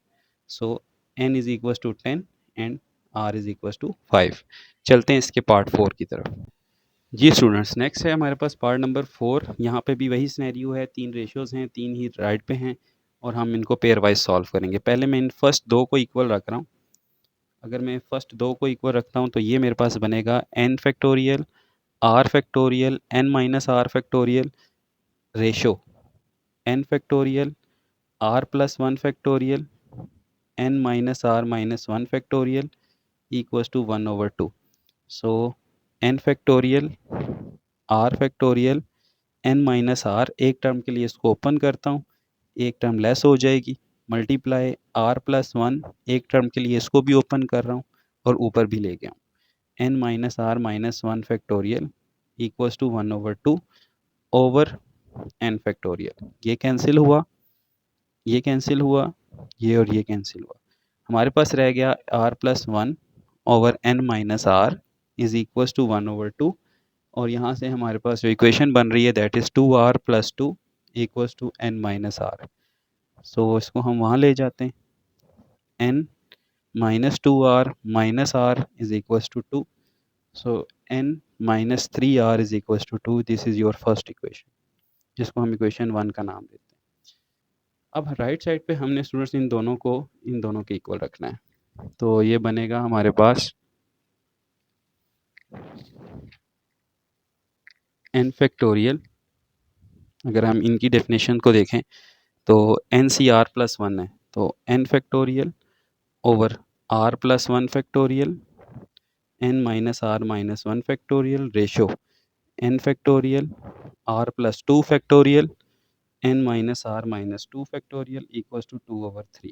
So n is equals to 10 and r is equals to 5। चलते हैं इसके पार्ट 4 की तरफ। जी स्टूडेंट्स, नेक्स्ट है हमारे पास पार्ट नंबर 4। यहाँ पे भी वही सिनेरियो है, 3 रेशियोज़ हैं, 3 ही राइट पे हैं और हम इनको पेयर वाइज सॉल्व करेंगे। पहले मैं इन फर्स्ट दो को इक्वल रख रहा हूँ। अगर मैं फर्स्ट दो को इक्वल रखता हूँ तो ये मेरे पास बनेगा n factorial r factorial n-r factorial ratio n factorial r+1 factorial n-r-1 factorial equals to 1/2। So n factorial r factorial n-r, एक टर्म के लिए इसको ओपन करता हूँ, एक टर्म लेस हो जाएगी, मल्टीप्लाई r+1, एक टर्म के लिए इसको भी ओपन कर रहा हूँ और ऊपर भी ले गया हूँ, n-r-1 factorial equals to 1/2 over n factorial. ये कैंसिल हुआ, ये कैंसिल हुआ, ये और ये कैंसिल हुआ, हमारे पास रह गया r+1 over n-r is equals to 1/2, और यहाँ से हमारे पास जो इक्वेशन बन रही है that is 2r+2 equals to n-r। सो इसको हम वहाँ ले जाते हैं, n-2r minus r is equals to 2, so n-3r is equals to 2। This is your first equation, जिसको हम इक्वेशन 1 का नाम देते हैं। अब राइट साइड पे हमने स्टूडेंट्स इन दोनों के इक्वल रखना है, तो ये बनेगा हमारे पास n फैक्टोरियल। अगर हम इनकी डेफिनेशन को देखें तो NCR+1 है, तो n factorial over r+1 factorial n-r-1 factorial ratio n factorial r+2 factorial n minus r minus 2 factorial equals to 2/3।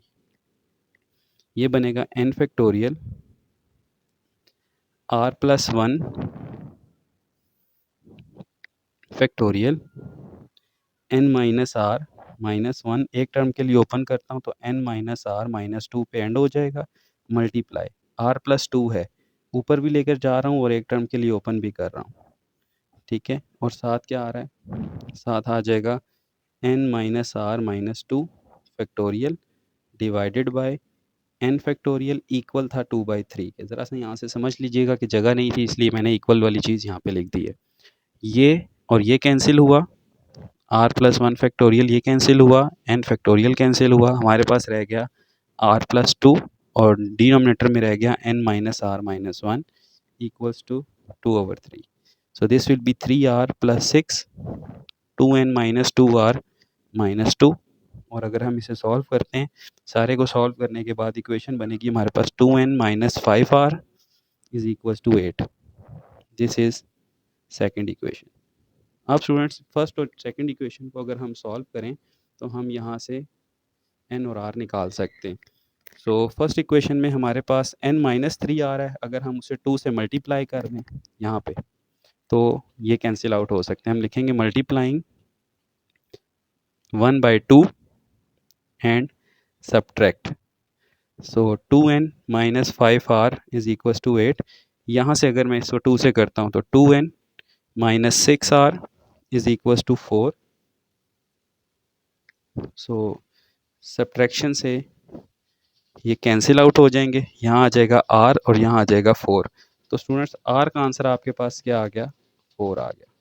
ये बनेगा n factorial r+1 factorial n minus r minus 1, एक टर्म के लिए ओपन करता हूँ तो n माइनस r माइनस 2 पे एंड हो जाएगा, मल्टीप्लाई r+2 है, ऊपर भी लेकर जा रहा हूँ और एक टर्म के लिए ओपन भी कर रहा हूँ, ठीक है। और साथ क्या आ रहा है, साथ आ जाएगा n minus r minus 2 factorial divided by n factorial equal था 2/3 के। ज़रा सा यहाँ से समझ लीजिएगा कि जगह नहीं थी इसलिए मैंने इक्वल वाली चीज़ यहाँ पे लिख दी है। ये और ये कैंसिल हुआ, r+1 फैक्टोरियल ये कैंसिल हुआ, n फैक्टोरियल कैंसिल हुआ, हमारे पास रह गया r+2 और डिनोमिनेटर में रह गया n minus r minus 1 equals to 2/3। So this will be 3r + 6 2n minus 2r minus 2। और अगर हम इसे सॉल्व करते हैं, सारे को सॉल्व करने के बाद इक्वेशन बनेगी हमारे पास 2n minus 5r is equals to 8। This is second equation. अब स्टूडेंट्स फर्स्ट और सेकंड इक्वेशन को अगर हम सॉल्व करें तो हम यहाँ से n और r निकाल सकते हैं। सो फर्स्ट इक्वेशन में हमारे पास n माइनस 3 आ रहा है, अगर हम उसे 2 से मल्टीप्लाई कर दें यहाँ पे तो ये कैंसिल आउट हो सकते हैं। हम लिखेंगे multiplying 1/2 and subtract, so 2n minus 5r is equal to 8। यहाँ से अगर मैं इसको 2 से करता हूँ तो 2n minus 6r is equal to 4। So subtraction से ये कैंसिल आउट हो जाएंगे, यहाँ आ जाएगा r और यहाँ आ जाएगा 4। तो स्टूडेंट्स r का आंसर आपके पास क्या आ गया, 4 आ गया।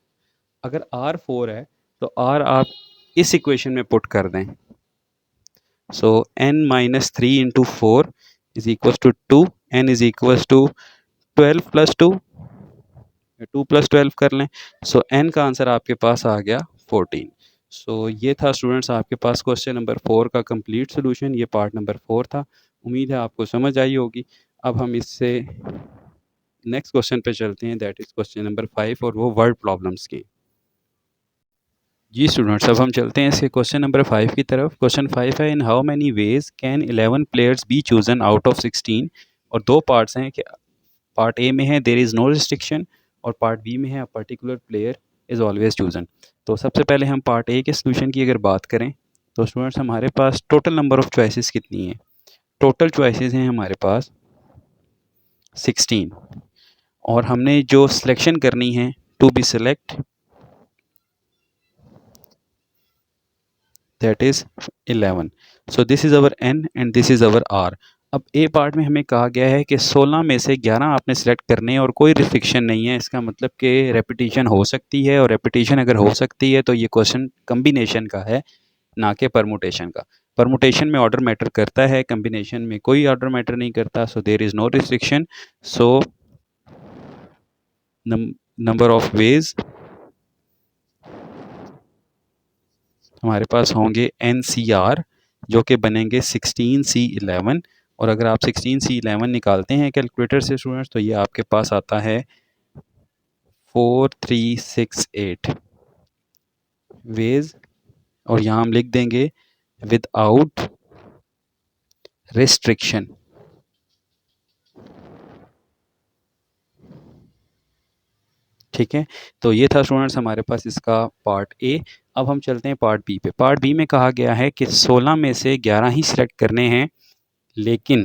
अगर r 4 है तो r आप इस इक्वेशन में पुट कर दें, so n minus 3 into 4 is equal to 2, n is equal to 12 plus 2, 2 plus 12 कर लें, सो n का आंसर आपके पास आ गया 14। सो ये था स्टूडेंट्स आपके पास क्वेश्चन नंबर 4 का कंप्लीट सोल्यूशन, ये पार्ट नंबर 4 था। उम्मीद है आपको समझ आई होगी। अब हम इससे नेक्स्ट क्वेश्चन पे चलते हैं, दैट इज क्वेश्चन नंबर 5 और वो वर्ड प्रॉब्लम्स की। जी स्टूडेंट्स, अब हम चलते हैं इसके क्वेश्चन नंबर 5 की तरफ। क्वेश्चन 5 है, in how many ways can 11 players be chosen out of 16। और दो पार्ट्स हैं कि पार्ट ए में है देयर इज़ नो रिस्ट्रिक्शन और पार्ट बी में है a particular player is always chosen. तो सबसे पहले हम पार्ट ए के सोल्यूशन की अगर बात करें तो स्टूडेंट्स हमारे पास टोटल नंबर ऑफ चॉइसेस कितनी है, टोटल चॉइसेस हैं हमारे पास 16 और हमने जो सिलेक्शन करनी है to be select that is 11। So this is our n and this is our r। अब ए पार्ट में हमें कहा गया है कि 16 में से 11 आपने सेलेक्ट करने हैं और कोई रिस्ट्रिक्शन नहीं है, इसका मतलब कि रेपिटेशन हो सकती है और रेपिटेशन अगर हो सकती है तो ये क्वेश्चन कम्बिनेशन का है ना कि परमुटेशन का। परमुटेशन में ऑर्डर मैटर करता है, कम्बिनेशन में कोई ऑर्डर मैटर नहीं करता। So there is no restriction, so number of ways हमारे पास होंगे NCR जो कि बनेंगे 16C11। और अगर आप 16C11 निकालते हैं कैलकुलेटर से स्टूडेंट्स तो ये आपके पास आता है 4368 वेज, और यहाँ हम लिख देंगे विदाउट रिस्ट्रिक्शन। ठीक है, तो ये था स्टूडेंट्स हमारे पास इसका पार्ट ए। अब हम चलते हैं पार्ट बी पे। पार्ट बी में कहा गया है कि 16 में से 11 ही सिलेक्ट करने हैं, लेकिन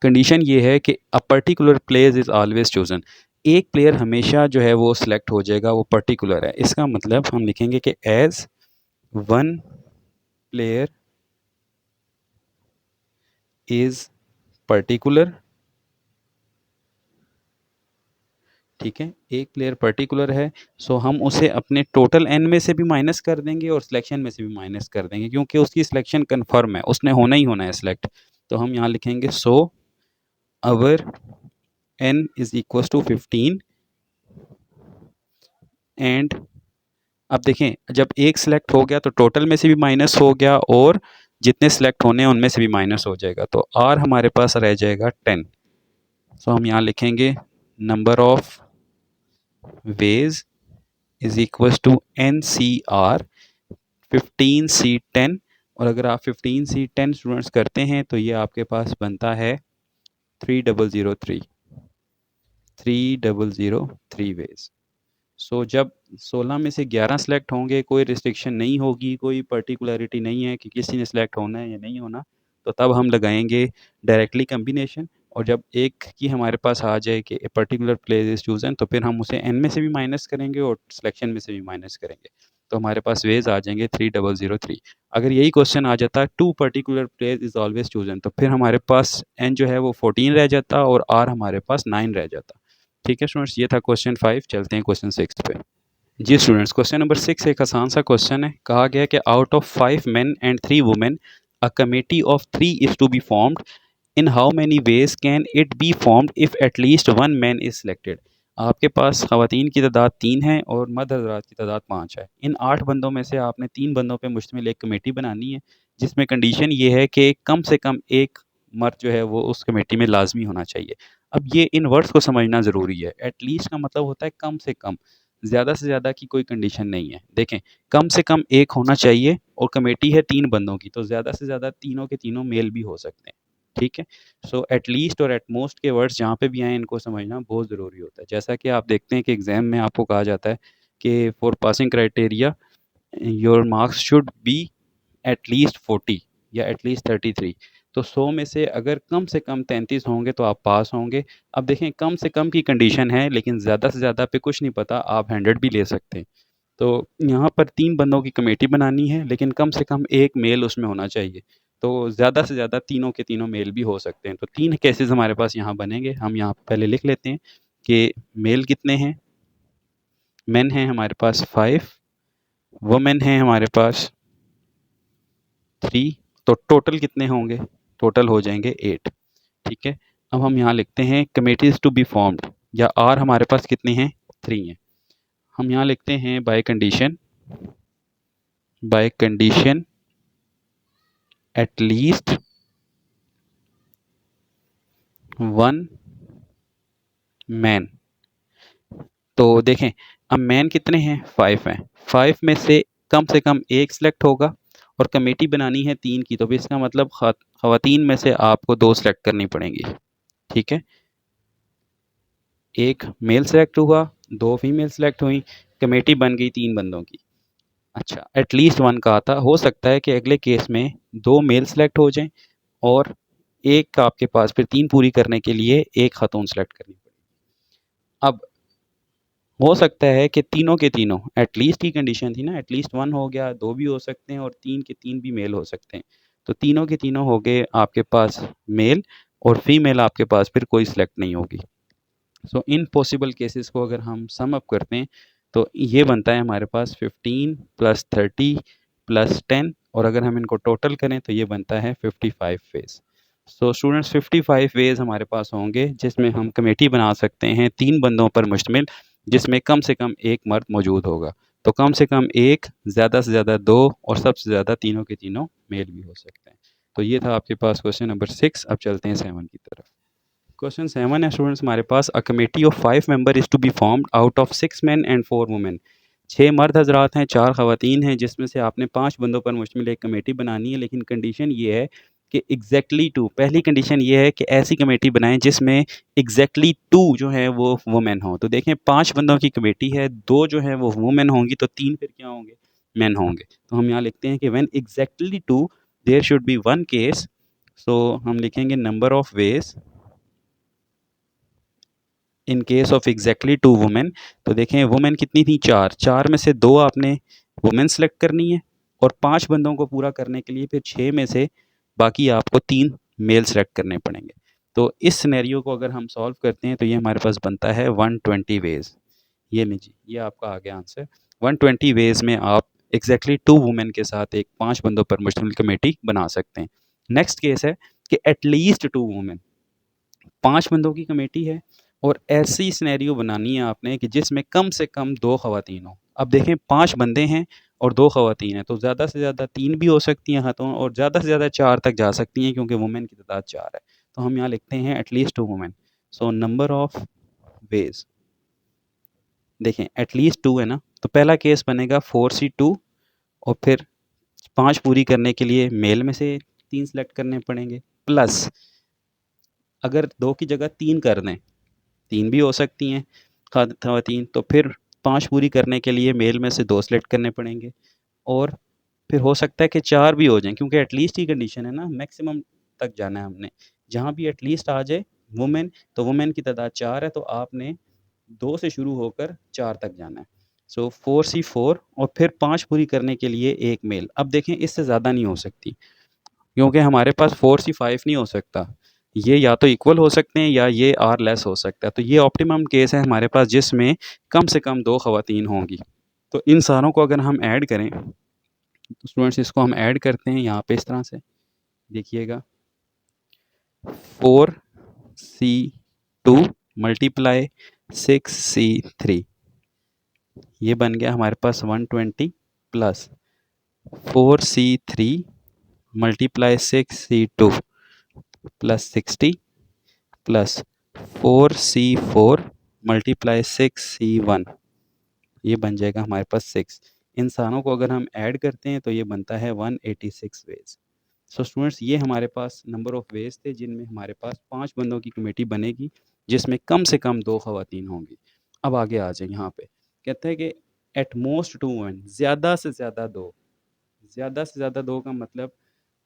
कंडीशन ये है कि a particular player is always chosen. एक प्लेयर हमेशा जो है वो सिलेक्ट हो जाएगा, वो पर्टिकुलर है। इसका मतलब हम लिखेंगे कि each one player is particular. ठीक है, एक प्लेयर पर्टिकुलर है, सो हम उसे अपने टोटल n में से भी माइनस कर देंगे और सिलेक्शन में से भी माइनस कर देंगे, क्योंकि उसकी सिलेक्शन कन्फर्म है, उसने होना ही होना है सिलेक्ट। तो हम यहाँ लिखेंगे so our n is equal to 15 and अब देखें जब एक सिलेक्ट हो गया तो टोटल में से भी माइनस हो गया और जितने सिलेक्ट होने हैं उनमें से भी माइनस हो जाएगा, तो r हमारे पास रह जाएगा 10। सो हम यहाँ लिखेंगे number of ways is equal to NCR 15C10। और अगर आप 15C10 स्टूडेंट्स करते हैं तो ये आपके पास बनता है 3003 वेज। सो जब 16 में से 11 सेलेक्ट होंगे, कोई रिस्ट्रिक्शन नहीं होगी, कोई पर्टिकुलरिटी नहीं है कि किसी ने सेलेक्ट होना है या नहीं होना, तो तब हम लगाएंगे डायरेक्टली कम्बिनेशन। और जब एक की हमारे पास आ जाए कि a particular place is chosen, तो फिर हम उसे एन में से भी माइनस करेंगे और सिलेक्शन में से भी माइनस करेंगे, तो हमारे पास वेज आ जाएंगे 3003। अगर यही क्वेश्चन आ जाता two particular place is always chosen, तो फिर हमारे पास एन जो है वो 14 रह जाता और आर हमारे पास 9 रह जाता। ठीक है स्टूडेंट्स, ये था क्वेश्चन 5। चलते हैं क्वेश्चन 6 पे। जी स्टूडेंट्स, क्वेश्चन नंबर 6 एक आसान सा क्वेश्चन है। कहा गया कि out of 5 men and 3 women a committee of 3 is to be formed, in how many ways can it be formed if at least one man is selected. आपके पास खवातीन की तादाद 3 है और मर्द हजरात की तादाद 5 है। इन 8 बंदों में से आपने 3 बंदों पे मुश्तमिल एक कमेटी बनानी है, जिसमें कंडीशन ये है कि कम से कम एक मर्द जो है वो उस कमेटी में लाजमी होना चाहिए। अब ये इन वर्ड्स को समझना ज़रूरी है। एटलीस्ट का मतलब होता है कम से कम, ज़्यादा से ज़्यादा की कोई कंडीशन नहीं है। देखें, कम से कम एक होना चाहिए और कमेटी है 3 बंदों की, तो ज़्यादा से ज़्यादा तीनों के तीनों मेल भी हो सकते हैं। ठीक है, सो एट लीस्ट और एट मोस्ट के वर्ड्स जहाँ पे भी आए इनको समझना बहुत ज़रूरी होता है। जैसा कि आप देखते हैं कि एग्ज़ाम में आपको कहा जाता है कि for passing criteria your marks should be at least 40 या एट लीस्ट 33। तो 100 में से अगर कम से कम 33 होंगे तो आप पास होंगे। अब देखें, कम से कम की कंडीशन है, लेकिन ज़्यादा से ज़्यादा पे कुछ नहीं पता, आप 100 भी ले सकते हैं। तो यहाँ पर 3 बंदों की कमेटी बनानी है, लेकिन कम से कम एक मेल उसमें होना चाहिए। तो ज़्यादा से ज़्यादा तीनों के तीनों मेल भी हो सकते हैं। तो 3 केसेस हमारे पास यहाँ बनेंगे। हम यहाँ पहले लिख लेते हैं कि मेल कितने हैं। मेन हैं हमारे पास 5, वुमेन हैं हमारे पास 3, तो टोटल कितने होंगे? टोटल हो जाएंगे 8। ठीक है, अब हम यहाँ लिखते हैं कमेटीज टू बी फॉर्म्ड, या आर हमारे पास कितनी हैं? 3 हैं। हम यहाँ लिखते हैं by condition at least 1 man. तो देखें, अब मैन कितने हैं? 5 हैं। 5 में से कम एक सिलेक्ट होगा और कमेटी बनानी है 3 की, तो भी इसका मतलब खवातीन में से आपको 2 सिलेक्ट करनी पड़ेंगी। ठीक है, एक मेल सेलेक्ट हुआ, 2 फीमेल सेलेक्ट हुई, कमेटी बन गई 3 बंदों की। अच्छा, एटलीस्ट 1 का आता, हो सकता है कि अगले केस में 2 मेल सेलेक्ट हो जाएं और एक आपके पास फिर 3 पूरी करने के लिए एक खातून सेलेक्ट करनी पड़ेगी। अब हो सकता है कि तीनों के तीनों, एटलीस्ट की कंडीशन थी ना, एटलीस्ट 1 हो गया, 2 भी हो सकते हैं और 3 के 3 भी मेल हो सकते हैं। तो तीनों के तीनों हो गए आपके पास मेल और फीमेल आपके पास फिर कोई सिलेक्ट नहीं होगी। सो इन पॉसिबल केसेस को अगर हम सम अप करते हैं तो ये बनता है हमारे पास 15 + 30 + 10, और अगर हम इनको टोटल करें तो ये बनता है 55 वेज। सो स्टूडेंट्स, 55 वेज हमारे पास होंगे जिसमें हम कमेटी बना सकते हैं 3 बंदों पर मुश्तमिल, जिसमें कम से कम एक मर्द मौजूद होगा। तो कम से कम एक, ज़्यादा से ज़्यादा 2 और सबसे ज़्यादा तीनों के तीनों मेल भी हो सकते हैं। तो ये था आपके पास क्वेश्चन नंबर 6। अब चलते हैं 7 की तरफ। क्वेश्चन 7 है स्टूडेंट्स हमारे पास, a committee of 5 member is to be formed out of 6 men and 4 women. 6 मर्द हजरात हैं, 4 खवातीन हैं, जिसमें से आपने 5 बंदों पर मुश्तमिल एक कमेटी बनानी है, लेकिन कंडीशन ये है कि एग्जैक्टली 2, पहली कंडीशन ये है कि ऐसी कमेटी बनाएं जिसमें एग्जैक्टली 2 जो है वो वुमेन हो। तो देखें, 5 बंदों की कमेटी है, 2 जो है वो वुमेन होंगी, तो 3 फिर क्या होंगे? मैन होंगे। तो हम यहाँ लिखते हैं कि when exactly 2 there should be 1 case. So हम लिखेंगे number of ways in case of exactly 2 women. तो देखें, वुमेन कितनी थी? 4। 4 में से 2 आपने वुमेन सेलेक्ट करनी है और 5 बंदों को पूरा करने के लिए फिर 6 में से बाकी आपको 3 मेल सेलेक्ट करने पड़ेंगे। तो इस सिनेरियो को अगर हम सॉल्व करते हैं तो ये हमारे पास बनता है 120 वेज। ये लीजिए, ये आपका आ गया आंसर। 120 वेज में आप एग्जैक्टली 2 वुमेन के साथ एक 5 बंदों पर मुश्तमिल कमेटी बना सकते हैं। नेक्स्ट केस है कि एटलीस्ट 2 वुमेन, 5 बंदों की कमेटी है और ऐसी सिनेरियो बनानी है आपने कि जिसमें कम से कम 2 खवातीन हो। अब देखें, 5 बंदे हैं और 2 खवातीन हैं, तो ज़्यादा से ज़्यादा 3 भी हो सकती हैं हाथों और ज़्यादा से ज़्यादा 4 तक जा सकती हैं, क्योंकि वुमेन की तादाद 4 है। तो हम यहाँ लिखते हैं at least 2 women. So number of veg, देखें एटलीस्ट 2 है ना, तो पहला केस बनेगा 4C2 और फिर 5 पूरी करने के लिए मेल में से 3 सेलेक्ट करने पड़ेंगे, प्लस अगर 2 की जगह 3 कर दें, 3 भी हो सकती हैं ख़वातीन, तो फिर 5 पूरी करने के लिए मेल में से 2 सेलेक्ट करने पड़ेंगे और फिर हो सकता है कि 4 भी हो जाएँ, क्योंकि एटलीस्ट की कंडीशन है ना, मैक्सिमम तक जाना है हमने। जहाँ भी एटलीस्ट आ जाए वुमेन, तो वुमेन की तादाद 4 है, तो आपने 2 से शुरू होकर 4 तक जाना है। सो 4C4 और फिर 5 पूरी करने के लिए 1 मेल। अब देखें इससे ज़्यादा नहीं हो सकती, क्योंकि हमारे पास 4C5 नहीं हो सकता। ये या तो इक्वल हो सकते हैं या ये आर लेस हो सकता है। तो ये ऑप्टिमम केस है हमारे पास जिसमें कम से कम 2 ख़वातीन होंगी। तो इन सारों को अगर हम ऐड करें, तो स्टूडेंट्स इसको हम ऐड करते हैं यहाँ पे इस तरह से, देखिएगा 4C2 मल्टीप्लाई 6C3, ये बन गया हमारे पास 120 plus 4C3 multiply 6C2 plus 60 plus 4C4 multiply 6C1, ये बन जाएगा हमारे पास 6। इन सारों को अगर हम ऐड करते हैं तो ये बनता है 186 वेज। सो स्टूडेंट्स, ये हमारे पास नंबर ऑफ़ वेज थे जिनमें हमारे पास 5 बंदों की कमेटी बनेगी, जिसमें कम से कम 2 ख़वातीन होंगी। अब आगे आ जाए, यहाँ पे कहता है कि एट मोस्ट 2 वुमेन, ज़्यादा से ज़्यादा 2। ज़्यादा से ज़्यादा 2 का मतलब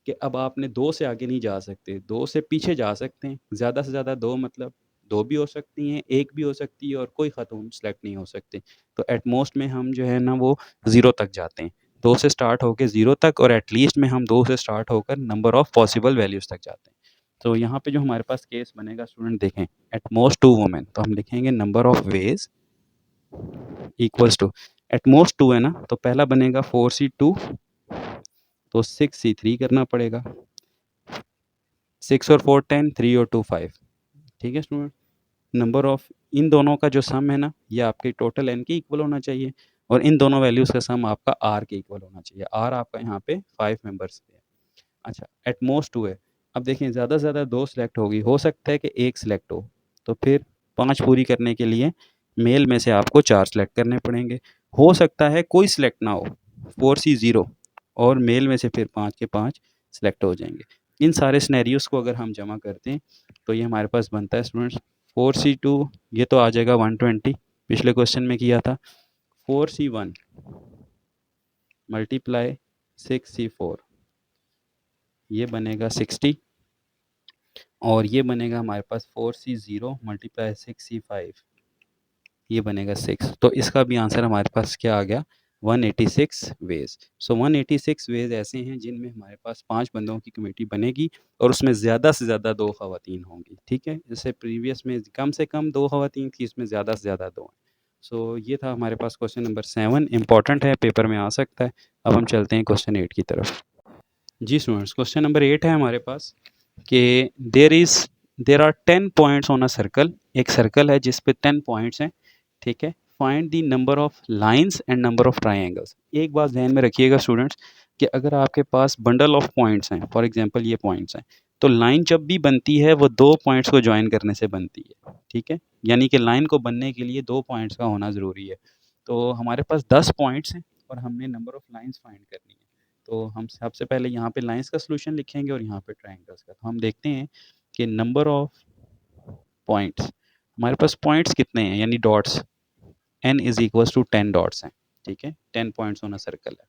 कि अब आपने 2 से आगे नहीं जा सकते, 2 से पीछे जा सकते हैं। ज़्यादा से ज़्यादा 2 मतलब 2 भी हो सकती हैं, 1 भी हो सकती है और कोई ख़ातून सेलेक्ट नहीं हो सकती। तो एट मोस्ट में हम जो है ना वो 0 तक जाते हैं। 2 से स्टार्ट होके 0 तक, और एट लीस्ट में हम 2 से स्टार्ट होकर नंबर ऑफ़ पॉसिबल वैल्यूज़ तक जाते हैं। तो यहाँ पे जो हमारे पास केस बनेगा स्टूडेंट, देखें एट मोस्ट 2 वुमेन, तो हम लिखेंगे number of ways equals to, at most 2 है ना, तो पहला बनेगा 4C2, तो 6C3 करना पड़ेगा। 6 और 4 10, 3 और 2 5। ठीक है स्टूडेंट, नंबर ऑफ़ इन दोनों का जो सम है ना, ये आपके टोटल n के इक्वल होना चाहिए, और इन दोनों वैल्यूज़ का सम आपका r के इक्वल होना चाहिए। r आपका यहाँ पे 5 मेंबर्स है। अच्छा, एट मोस्ट 2 है। अब देखें ज़्यादा से ज़्यादा 2 सेलेक्ट होगी, हो सकता है कि 1 सेलेक्ट हो, तो फिर 5 पूरी करने के लिए मेल में से आपको 4 सेलेक्ट करने पड़ेंगे। हो सकता है कोई सेलेक्ट ना हो, 4C0, और मेल में से फिर 5 के 5 सेलेक्ट हो जाएंगे। इन सारे सिनेरियोज़ को अगर हम जमा करते हैं तो ये हमारे पास बनता है स्टूडेंट्स 4C2, ये तो आ जाएगा 120, पिछले क्वेश्चन में किया था। 4C1 मल्टीप्लाई 6C4, ये बनेगा 60, और ये बनेगा हमारे पास 4C0 मल्टीप्लाई 6C5, ये बनेगा 6। तो इसका भी आंसर हमारे पास क्या आ गया, 186 वेज। सो 186 वेज ऐसे हैं जिनमें हमारे पास 5 बंदों की कमेटी बनेगी, और उसमें ज़्यादा से ज़्यादा 2 ख़वातीन होंगी। ठीक है, जैसे प्रीवियस में कम से कम 2 ख़वातीन थी, इसमें ज़्यादा से ज़्यादा 2 हैं। सो ये था हमारे पास क्वेश्चन नंबर 7, इंपॉर्टेंट है, पेपर में आ सकता है। अब हम चलते हैं क्वेश्चन 8 की तरफ। जी स्टूडेंट्स, क्वेश्चन नंबर 8 है हमारे पास कि there are 10 points on a circle. एक सर्कल है जिस पे 10 पॉइंट्स हैं। ठीक है, find the number of lines and number of triangles. एक बात ध्यान में रखिएगा स्टूडेंट्स कि अगर आपके पास बंडल ऑफ पॉइंट्स हैं, फॉर एग्जांपल ये पॉइंट्स हैं, तो लाइन जब भी बनती है वो 2 पॉइंट्स को ज्वाइन करने से बनती है। ठीक है, यानी कि लाइन को बनने के लिए 2 पॉइंट्स का होना ज़रूरी है। तो हमारे पास 10 पॉइंट्स हैं और हमने नंबर ऑफ लाइंस फाइंड करनी है। तो हम सबसे पहले यहाँ पे लाइंस का सॉल्यूशन लिखेंगे और यहाँ पे ट्रायंगल्स का। तो हम देखते हैं कि नंबर ऑफ पॉइंट्स, हमारे पास पॉइंट्स कितने हैं, यानी dots, n is equals to 10 dots हैं। ठीक है, 10 पॉइंट्स ऑन अ सर्कल है।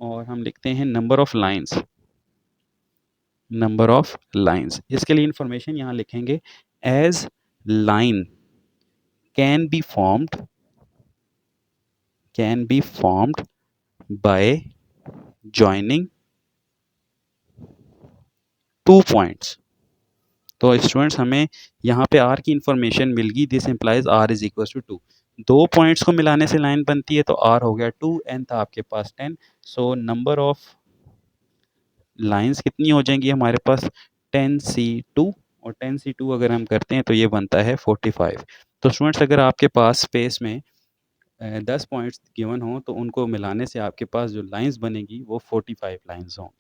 और हम लिखते हैं number of lines, number of lines, इसके लिए इंफॉर्मेशन यहाँ लिखेंगे as line can be formed, can be formed by joining 2 points. तो स्टूडेंट्स, हमें यहाँ पे r की इंफॉर्मेशन मिल गई, this implies r is equal to 2। 2 points को मिलाने से लाइन बनती है, तो r हो गया 2, n था आपके पास 10। सो नंबर ऑफ लाइंस कितनी हो जाएंगी हमारे पास, 10C2, और 10C2 अगर हम करते हैं तो ये बनता है 45। तो स्टूडेंट्स, अगर आपके पास स्पेस में 10 पॉइंट्स गिवन हो तो उनको मिलाने से आपके पास जो लाइंस बनेगी वो 45 लाइंस होंगी।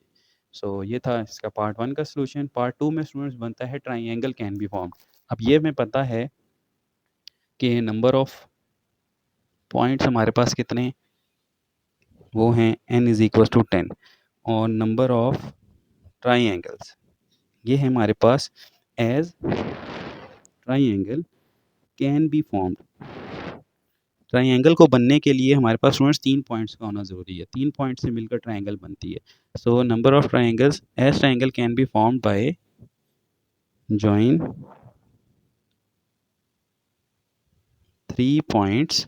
सो ये था इसका पार्ट 1 का सॉल्यूशन। पार्ट 2 में स्टूडेंट्स बनता है ट्राइंगल कैन बी फॉर्म्ड। अब ये हमें पता है कि नंबर ऑफ पॉइंट्स हमारे पास कितने हैं, वो हैं n इज इक्वल टू 10 और नंबर ऑफ ट्राइंगल्स ये है हमारे पास as triangle can be formed. Triangle को बनने के लिए हमारे पास स्टूडेंट्स 3 पॉइंट्स का होना ज़रूरी है, 3 पॉइंट से मिलकर ट्राइंगल बनती है। So number of triangles as triangle can be formed by join 3 points.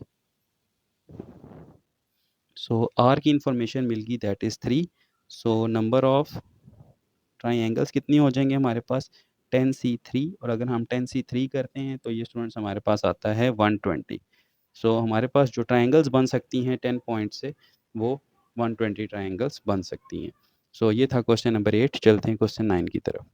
So r की इंफॉर्मेशन मिल गई that is 3। So number of triangles कितनी हो जाएंगे हमारे पास 10C3 और अगर हम 10C3 करते हैं तो ये स्टूडेंट्स हमारे पास आता है 120। सो हमारे पास जो ट्राइंगल्स बन सकती हैं 10 पॉइंट से वो 120 ट्राइंगल्स बन सकती हैं। सो ये था क्वेश्चन नंबर 8। चलते हैं क्वेश्चन 9 की तरफ।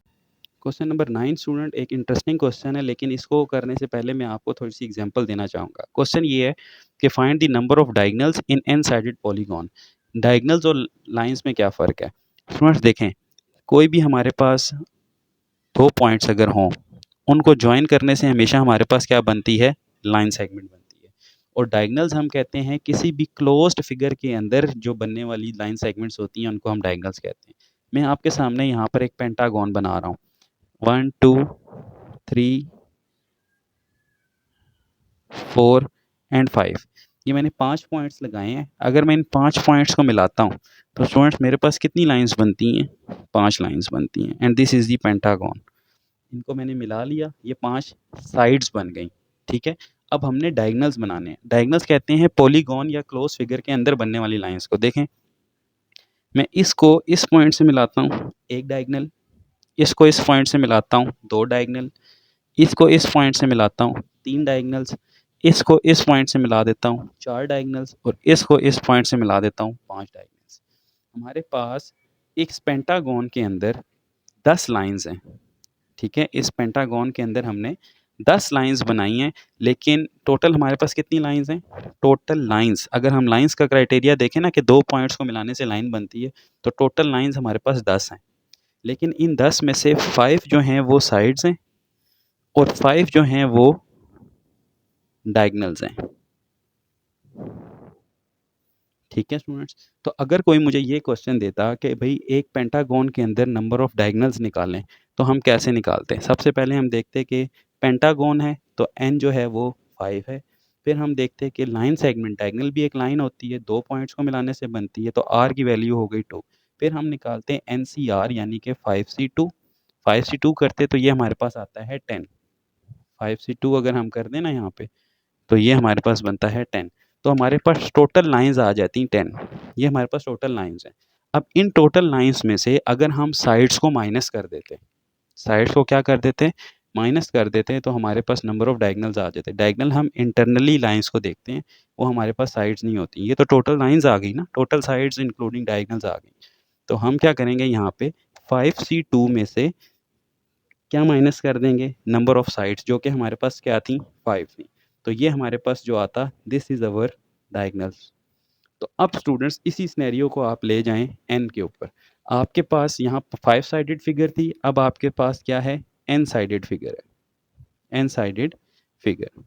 क्वेश्चन नंबर 9 स्टूडेंट एक इंटरेस्टिंग क्वेश्चन है, लेकिन इसको करने से पहले मैं आपको थोड़ी सी एग्जांपल देना चाहूँगा। क्वेश्चन ये है कि find the number of diagonals in n sided polygon. Diagonals और लाइंस में क्या फ़र्क है स्टूडेंट्स, देखें कोई भी हमारे पास 2 पॉइंट्स अगर हों उनको ज्वाइन करने से हमेशा हमारे पास क्या बनती है, लाइन सेगमेंट बनती है। और डायगोनल्स हम कहते हैं किसी भी क्लोज्ड फिगर के अंदर जो बनने वाली लाइन सेगमेंट्स होती हैं उनको हम डायगोनल्स कहते हैं। मैं आपके सामने यहाँ पर एक पेंटागन बना रहा हूँ, 1 2 3 4 एंड 5। ये मैंने 5 पॉइंट्स लगाए हैं। अगर मैं इन 5 पॉइंट्स को मिलाता हूँ तो स्टूडेंट्स मेरे पास कितनी लाइंस बनती हैं, 5 लाइंस बनती हैं। And this is the pentagon. इनको मैंने मिला लिया, ये 5 साइड्स बन गई। ठीक है, अब हमने डायगोनल्स बनाने हैं। डायगोनल्स कहते हैं पॉलीगॉन या क्लोज फिगर के अंदर बनने वाली लाइंस को। देखें मैं इसको इस पॉइंट से मिलाता हूँ, एक डायगोनल, इसको इस पॉइंट से मिलाता हूँ, 2 डायगोनल, इसको इस पॉइंट से मिलाता हूँ, 3 डायगोनल्स, इसको इस पॉइंट से मिला देता हूँ, 4 डायगोनल्स और इसको इस पॉइंट से मिला देता हूँ, 5 डायगोनल्स। हमारे पास एक पेंटागन के अंदर 10 लाइंस हैं। ठीक है, इस पेंटागन के अंदर हमने 10 लाइंस बनाई हैं, लेकिन टोटल हमारे पास कितनी लाइंस हैं, टोटल लाइंस अगर हम लाइंस का क्राइटेरिया देखें ना कि 2 पॉइंट्स को मिलाने से लाइन बनती है, तो टोटल लाइंस हमारे पास 10 हैं। लेकिन इन 10 में से 5 जो हैं वो साइड्स हैं और 5 जो हैं वो डायगोनल्स हैं। ठीक है स्टूडेंट्स, तो अगर कोई मुझे ये क्वेश्चन देता कि भाई एक पेंटागन के अंदर नंबर ऑफ डायगोनल्स निकालें, तो हम कैसे निकालते हैं। सबसे पहले हम देखते हैं कि पेंटागन है तो n जो है वो 5 है। फिर हम देखते हैं कि लाइन सेगमेंट, डायगोनल भी एक लाइन होती है, 2 पॉइंट्स को मिलाने से बनती है, तो r की वैल्यू हो गई 2। फिर हम निकालते हैं NCR यानी कि 5C2। 5C2 करते तो ये हमारे पास आता है 10। 5C2 अगर हम कर दें ना यहाँ पे, तो ये हमारे पास बनता है 10। तो हमारे पास टोटल लाइंस आ जाती हैं 10। ये हमारे पास टोटल लाइंस हैं। अब इन टोटल लाइंस में से अगर हम साइड्स को माइनस कर देते, साइड्स को क्या कर देते, माइनस कर देते हैं, तो हमारे पास नंबर ऑफ डायगोनल्स आ जाते हैं। डायगोनल हम इंटरनली लाइंस को देखते हैं, वो हमारे पास साइड्स नहीं होती। ये तो टोटल लाइंस आ गई ना, टोटल साइड्स इंक्लूडिंग डायगोनल्स आ गई। तो हम क्या करेंगे यहाँ पे 5C2 में से क्या माइनस कर देंगे, नंबर ऑफ साइड्स जो कि हमारे पास क्या थी, 5 थी। तो ये हमारे पास जो आता, दिस इज़ अवर डायगोनल्स। तो अब स्टूडेंट्स इसी सिनेरियो को आप ले जाएं एन के ऊपर। आपके पास यहाँ 5 साइडेड फिगर थी, अब आपके पास क्या है, एन साइडेड फिगर है, एन साइडेड फिगर।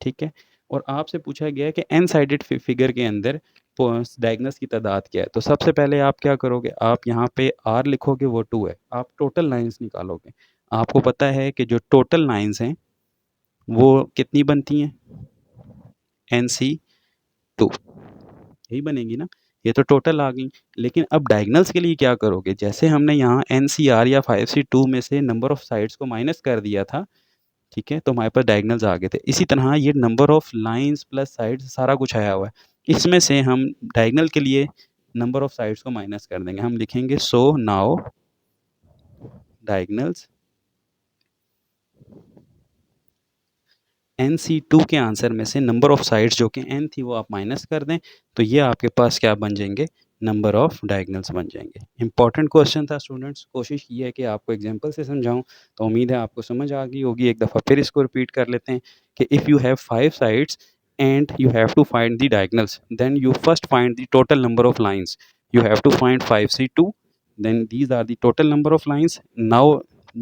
ठीक है, और आपसे पूछा गया है कि एन साइडेड फिगर के अंदर डायगोनल्स की तादाद क्या है। तो सबसे पहले आप क्या करोगे, आप यहाँ पे आर लिखोगे, वो 2 है, आप टोटल लाइंस निकालोगे। आपको पता है कि जो टोटल लाइंस हैं वो कितनी बनती हैं, NC2 यही बनेगी ना, ये तो टोटल आ गई। लेकिन अब डायगोनल्स के लिए क्या करोगे, जैसे हमने यहाँ NCR या 5C2 में से नंबर ऑफ साइड्स को माइनस कर दिया था, ठीक है, तो हमारे पास डायगोनल्स आ गए थे। इसी तरह ये number of lines plus sides सारा कुछ आया हुआ है, इसमें से हम डायगोनल के लिए नंबर ऑफ साइड्स को माइनस कर देंगे। हम लिखेंगे सो नाउ डायगोनल्स NC2 के आंसर में से नंबर ऑफ साइड्स जो कि n थी वो आप माइनस कर दें, तो ये आपके पास क्या बन जाएंगे, नंबर ऑफ डायगोनल्स बन जाएंगे। इंपॉर्टेंट क्वेश्चन था स्टूडेंट्स, कोशिश की है कि आपको एग्जांपल से समझाऊं, तो उम्मीद है आपको समझ आ गई होगी। एक दफ़ा फिर इसको रिपीट कर लेते हैं कि if you have 5 sides and you have to find the diagonals, then you first find the total number of lines. You have to find 5C2, then these are the total number of lines. Now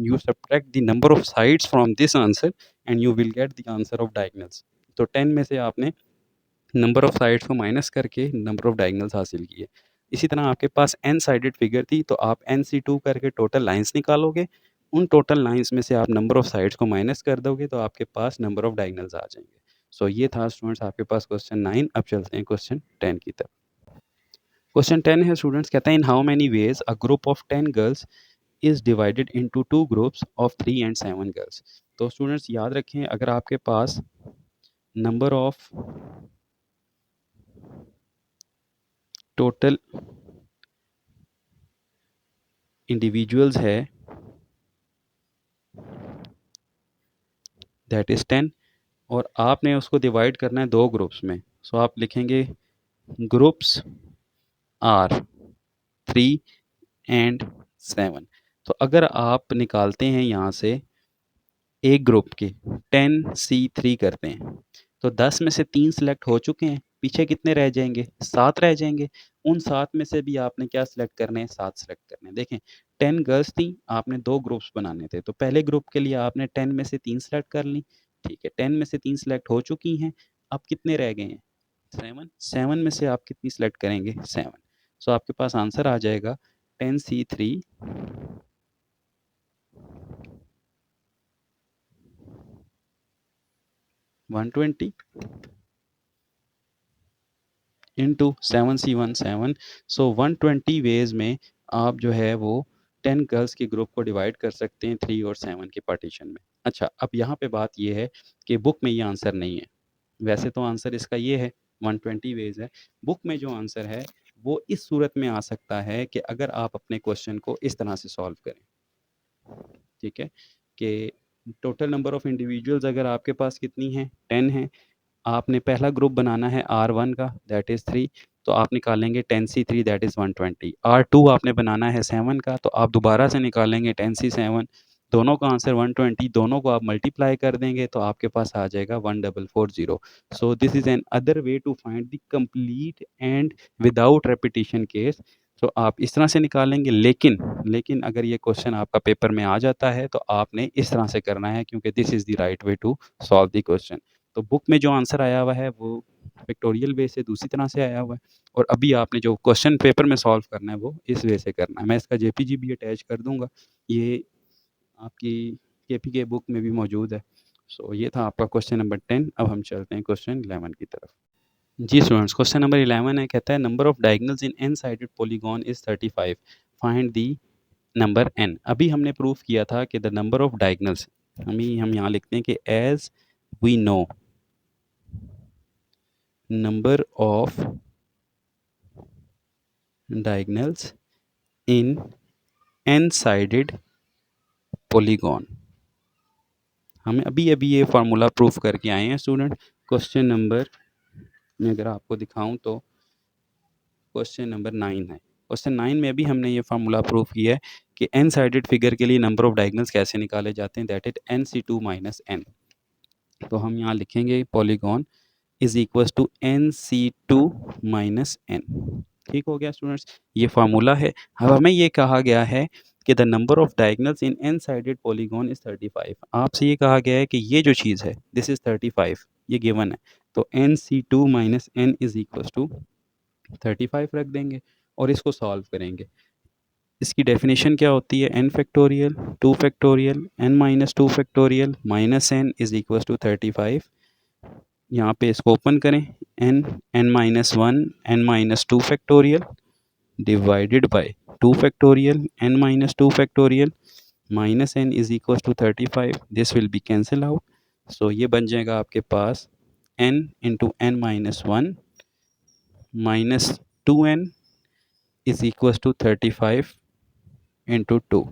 you subtract the number of sides from this answer and you will get the answer of diagonals. तो 10 में से आपने नंबर ऑफ़ साइड्स को माइनस करके नंबर ऑफ़ डायगोनल्स हासिल किए। इसी तरह आपके पास n साइडेड फिगर थी तो आप NC2 करके टोटल लाइन्स निकालोगे। उन टोटल लाइन्स में से आप नंबर ऑफ़ साइड्स को माइनस कर दोगे तो आपके पास नंबर ऑफ़ डायगोनल्स आ जाएँगे। सो ये था स्टूडेंट्स आपके पास क्वेश्चन 9। अब चलते हैं क्वेश्चन 10 की तरफ। क्वेश्चन 10 है स्टूडेंट्स, कहता है in how many veg a group of 10 girls is divided into 2 groups of 3 and 7 girls. तो स्टूडेंट्स याद रखें, अगर आपके पास नंबर ऑफ़ टोटल इंडिविजुअल्स है दैट इज़ 10 और आपने उसको डिवाइड करना है 2 ग्रुप्स में। सो आप लिखेंगे ग्रुप्स आर 3 एंड 7। तो अगर आप निकालते हैं यहाँ से एक ग्रुप के 10C3 करते हैं तो 10 में से 3 सिलेक्ट हो चुके हैं, पीछे कितने रह जाएंगे? 7 रह जाएंगे। उन 7 में से भी आपने क्या सिलेक्ट करने हैं? 7 सिलेक्ट करने हैं। देखें 10 गर्ल्स थी, आपने 2 ग्रुप्स बनाने थे तो पहले ग्रुप के लिए आपने 10 में से 3 सिलेक्ट कर ली। ठीक है, 10 में से 3 सिलेक्ट हो चुकी हैं। अब कितने रह गए हैं? 7। 7 में से आप कितनी सिलेक्ट करेंगे? 7। सो आपके पास आंसर आ जाएगा 10C3 120 इंटू 7C1 7। सो 120 वेज में आप जो है वो 10 गर्ल्स के ग्रुप को डिवाइड कर सकते हैं 3 और 7 के पार्टीशन में। अच्छा, अब यहाँ पे बात ये है कि बुक में ये आंसर नहीं है। वैसे तो आंसर इसका ये है 120 वेज है। बुक में जो आंसर है वो इस सूरत में आ सकता है कि अगर आप अपने क्वेश्चन को इस तरह से सॉल्व करें। ठीक है, कि टोटल नंबर ऑफ इंडिविजुअल्स अगर आपके पास कितनी है? 10 है। आपने पहला ग्रुप बनाना है R1 का दैट इज़ 3, तो आप निकालेंगे 10C3 दैट इज़ 120। R2 आपने बनाना है 7 का तो आप दोबारा से निकालेंगे 10C7। दोनों का आंसर 120, दोनों को आप मल्टीप्लाई कर देंगे तो आपके पास आ जाएगा 1440। So this is another way to find the complete and without repetition case. तो आप इस तरह से निकालेंगे, लेकिन अगर ये क्वेश्चन आपका पेपर में आ जाता है तो आपने इस तरह से करना है क्योंकि this is the right way to solve the question. तो बुक में जो आंसर आया हुआ है वो पिक्टोरियल वे से दूसरी तरह से आया हुआ है और अभी आपने जो क्वेश्चन पेपर में सॉल्व करना है वो इस वे से करना है। मैं इसका जेपीजी भी अटैच कर दूंगा, ये आपकी केपीके बुक में भी मौजूद है। सो ये था आपका क्वेश्चन नंबर 10। अब हम चलते हैं क्वेश्चन 11 की तरफ। जी स्टूडेंट्स, क्वेश्चन नंबर 11 है, कहता है number of diagonals in n sided polygon is 35, find the number n. अभी हमने प्रूफ किया था कि द नंबर ऑफ डायगोनल्स, हम यहाँ लिखते हैं कि as we know number of diagonals in n-sided polygon। हमें अभी अभी ये फार्मूला प्रूफ करके आए हैं स्टूडेंट। क्वेश्चन नंबर में अगर आपको दिखाऊं तो क्वेश्चन नंबर 9 है। क्वेश्चन 9 में अभी हमने ये फार्मूला प्रूफ किया है कि एन साइडेड फिगर के लिए नंबर ऑफ डायगोनल्स कैसे निकाले जाते हैं, that is NC2 minus N. तो हम यहाँ लिखेंगे polygon is equal to NC2 minus n. ठीक हो गया स्टूडेंट्स, ये फार्मूला है। अब हमें ये कहा गया है कि the number of diagonals in n sided polygon is 35। आपसे ये कहा गया है कि ये जो चीज़ है दिस इज 35, ये गिवन है। तो NC2 minus n is equal to 35 रख देंगे और इसको सॉल्व करेंगे। इसकी डेफिनेशन क्या होती है? n factorial 2 factorial n minus 2 factorial minus n is equal to 35। यहाँ पे इसको ओपन करें, n minus 1 n minus 2 factorial divided by 2 factorial n minus 2 factorial minus n is equal to 35। This will be cancel out. So ये बन जाएगा आपके पास n into n minus 1 minus 2n is equal to 35 into 2।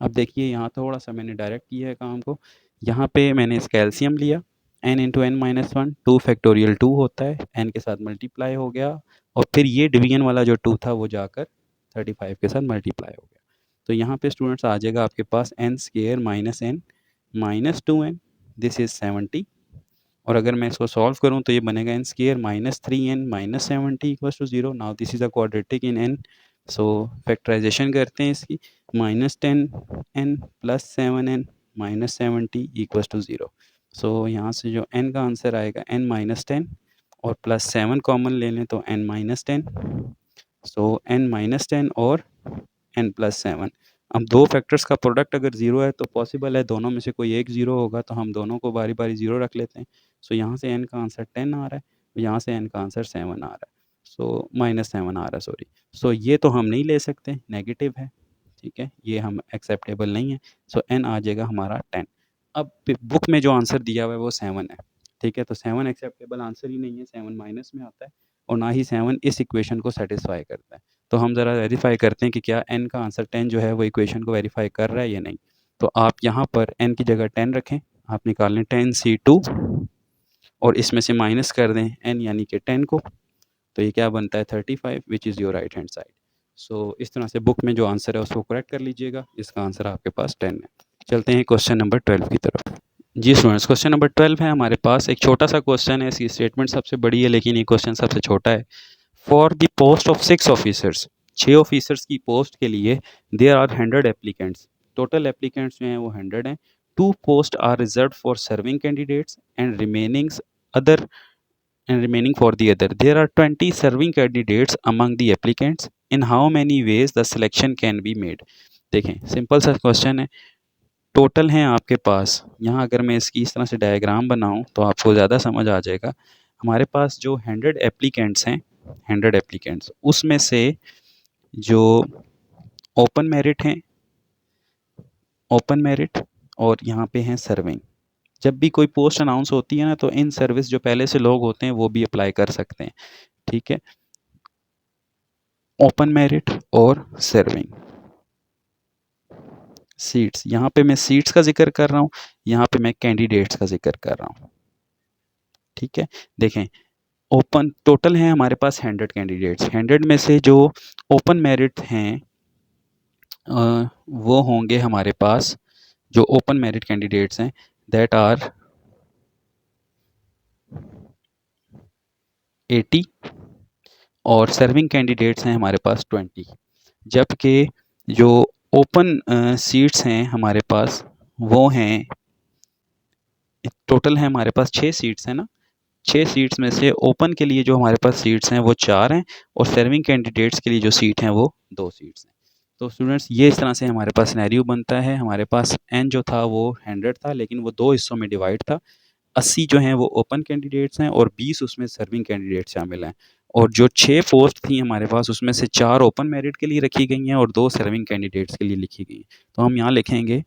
अब देखिए यहाँ थोड़ा सा मैंने डायरेक्ट किया है काम को। यहाँ पे मैंने इस कैल्शियम लिया, n into N minus 1, 2 factorial 2 होता है, n के साथ मल्टीप्लाई हो गया और फिर ये डिवीजन वाला जो 2 था वो जाकर 35 के साथ मल्टीप्लाई हो गया। तो यहाँ पे स्टूडेंट्स आ जाएगा आपके पास N square minus N minus 2n, this is 70। और अगर मैं इसको सॉल्व करूँ तो ये बनेगा n square minus 3n minus 70 equal to 0। Now this is a quadratic in n। So factorization करते हैं इसकी, minus 10n plus 7n minus 70 equal to 0। So यहाँ से जो n का आंसर आएगा n माइनस 10 और +7 कॉमन ले लें तो n-10, सो n-10 और n+7। अब दो फैक्टर्स का प्रोडक्ट अगर ज़ीरो है तो पॉसिबल है दोनों में से कोई एक ज़ीरो होगा, तो हम दोनों को बारी बारी ज़ीरो रख लेते हैं। सो यहाँ से n का आंसर 10 आ रहा है, यहाँ से n का आंसर 7 आ रहा है, सो -7 आ रहा है, सॉरी। सो ये तो हम नहीं ले सकते, नेगेटिव है, ठीक है, ये हम एक्सेप्टेबल नहीं है। सो n आ जाएगा हमारा 10। अब बुक में जो आंसर दिया हुआ है वो 7 है, ठीक है, तो 7 एक्सेप्टेबल आंसर ही नहीं है, 7 माइनस में आता है और ना ही 7 इस इक्वेशन को सेटिस्फाई करता है। तो हम ज़रा वेरीफाई करते हैं कि क्या n का आंसर 10 जो है वो इक्वेशन को वेरीफाई कर रहा है या नहीं। तो आप यहाँ पर n की जगह 10 रखें, आप निकाल लें 10c2 और इसमें से माइनस कर दें n यानी कि 10 को, तो ये क्या बनता है 35, which is your right hand side. So इस तरह से बुक में जो आंसर है उसको करेक्ट कर लीजिएगा, इसका आंसर आपके पास 10 है। चलते हैं क्वेश्चन नंबर 12 की तरफ। जी स्टूडेंट्स, क्वेश्चन नंबर 12 है हमारे पास। एक छोटा सा क्वेश्चन है, इसकी स्टेटमेंट सबसे बड़ी है लेकिन ये क्वेश्चन सबसे छोटा है। For the post of 6 officers, 6 officers की पोस्ट के लिए there are 100 applicants, total applicants जो हैं वो 100 हैं। 2 post are reserve for serving candidates and remaining for the other. There are 20 serving candidates among the applicants. In how many ways the selection can be made? देखें, सिंपल सा क्वेश्चन है, टोटल हैं आपके पास। यहाँ अगर मैं इसकी इस तरह से डायग्राम बनाऊँ तो आपको ज़्यादा समझ आ जाएगा। हमारे पास जो 100 एप्लीकेंट्स हैं, 100 एप्लीकेंट्स, उसमें से जो ओपन मेरिट हैं, ओपन मेरिट और यहाँ पे हैं सर्विंग। जब भी कोई पोस्ट अनाउंस होती है ना, तो इन सर्विस जो पहले से लोग होते हैं वो भी अप्लाई कर सकते हैं, ठीक है, ओपन मेरिट और सर्विंग। सीट्स, यहाँ पे मैं सीट्स का जिक्र कर रहा हूँ, यहाँ पे मैं कैंडिडेट्स का जिक्र कर रहा हूँ, ठीक है। देखें, ओपन टोटल हैं हमारे पास 100 कैंडिडेट्स, 100 में से जो ओपन मेरिट हैं वो होंगे हमारे पास, जो ओपन मेरिट कैंडिडेट्स हैं दैट आर 80 और सर्विंग कैंडिडेट्स हैं हमारे पास 20। जबकि जो ओपन सीट्स हैं हमारे पास वो हैं, टोटल है हमारे पास 6 सीट्स हैं ना, 6 सीट्स में से ओपन के लिए जो हमारे पास सीट्स हैं वो 4 हैं और सर्विंग कैंडिडेट्स के लिए जो सीट हैं वो 2 सीट्स हैं। तो स्टूडेंट्स, ये इस तरह से हमारे पास सिनेरियो बनता है। हमारे पास n जो था वो 100 था लेकिन वो 2 हिस्सों में डिवाइड था। 80 जो हैं वो ओपन कैंडिडेट्स हैं और 20 उसमें सर्विंग कैंडिडेट शामिल हैं। और जो 6 पोस्ट थी हमारे पास उसमें से 4 ओपन मेरिट के लिए रखी गई हैं और 2 सर्विंग कैंडिडेट्स के लिए लिखी गई हैं। तो हम यहाँ लिखेंगे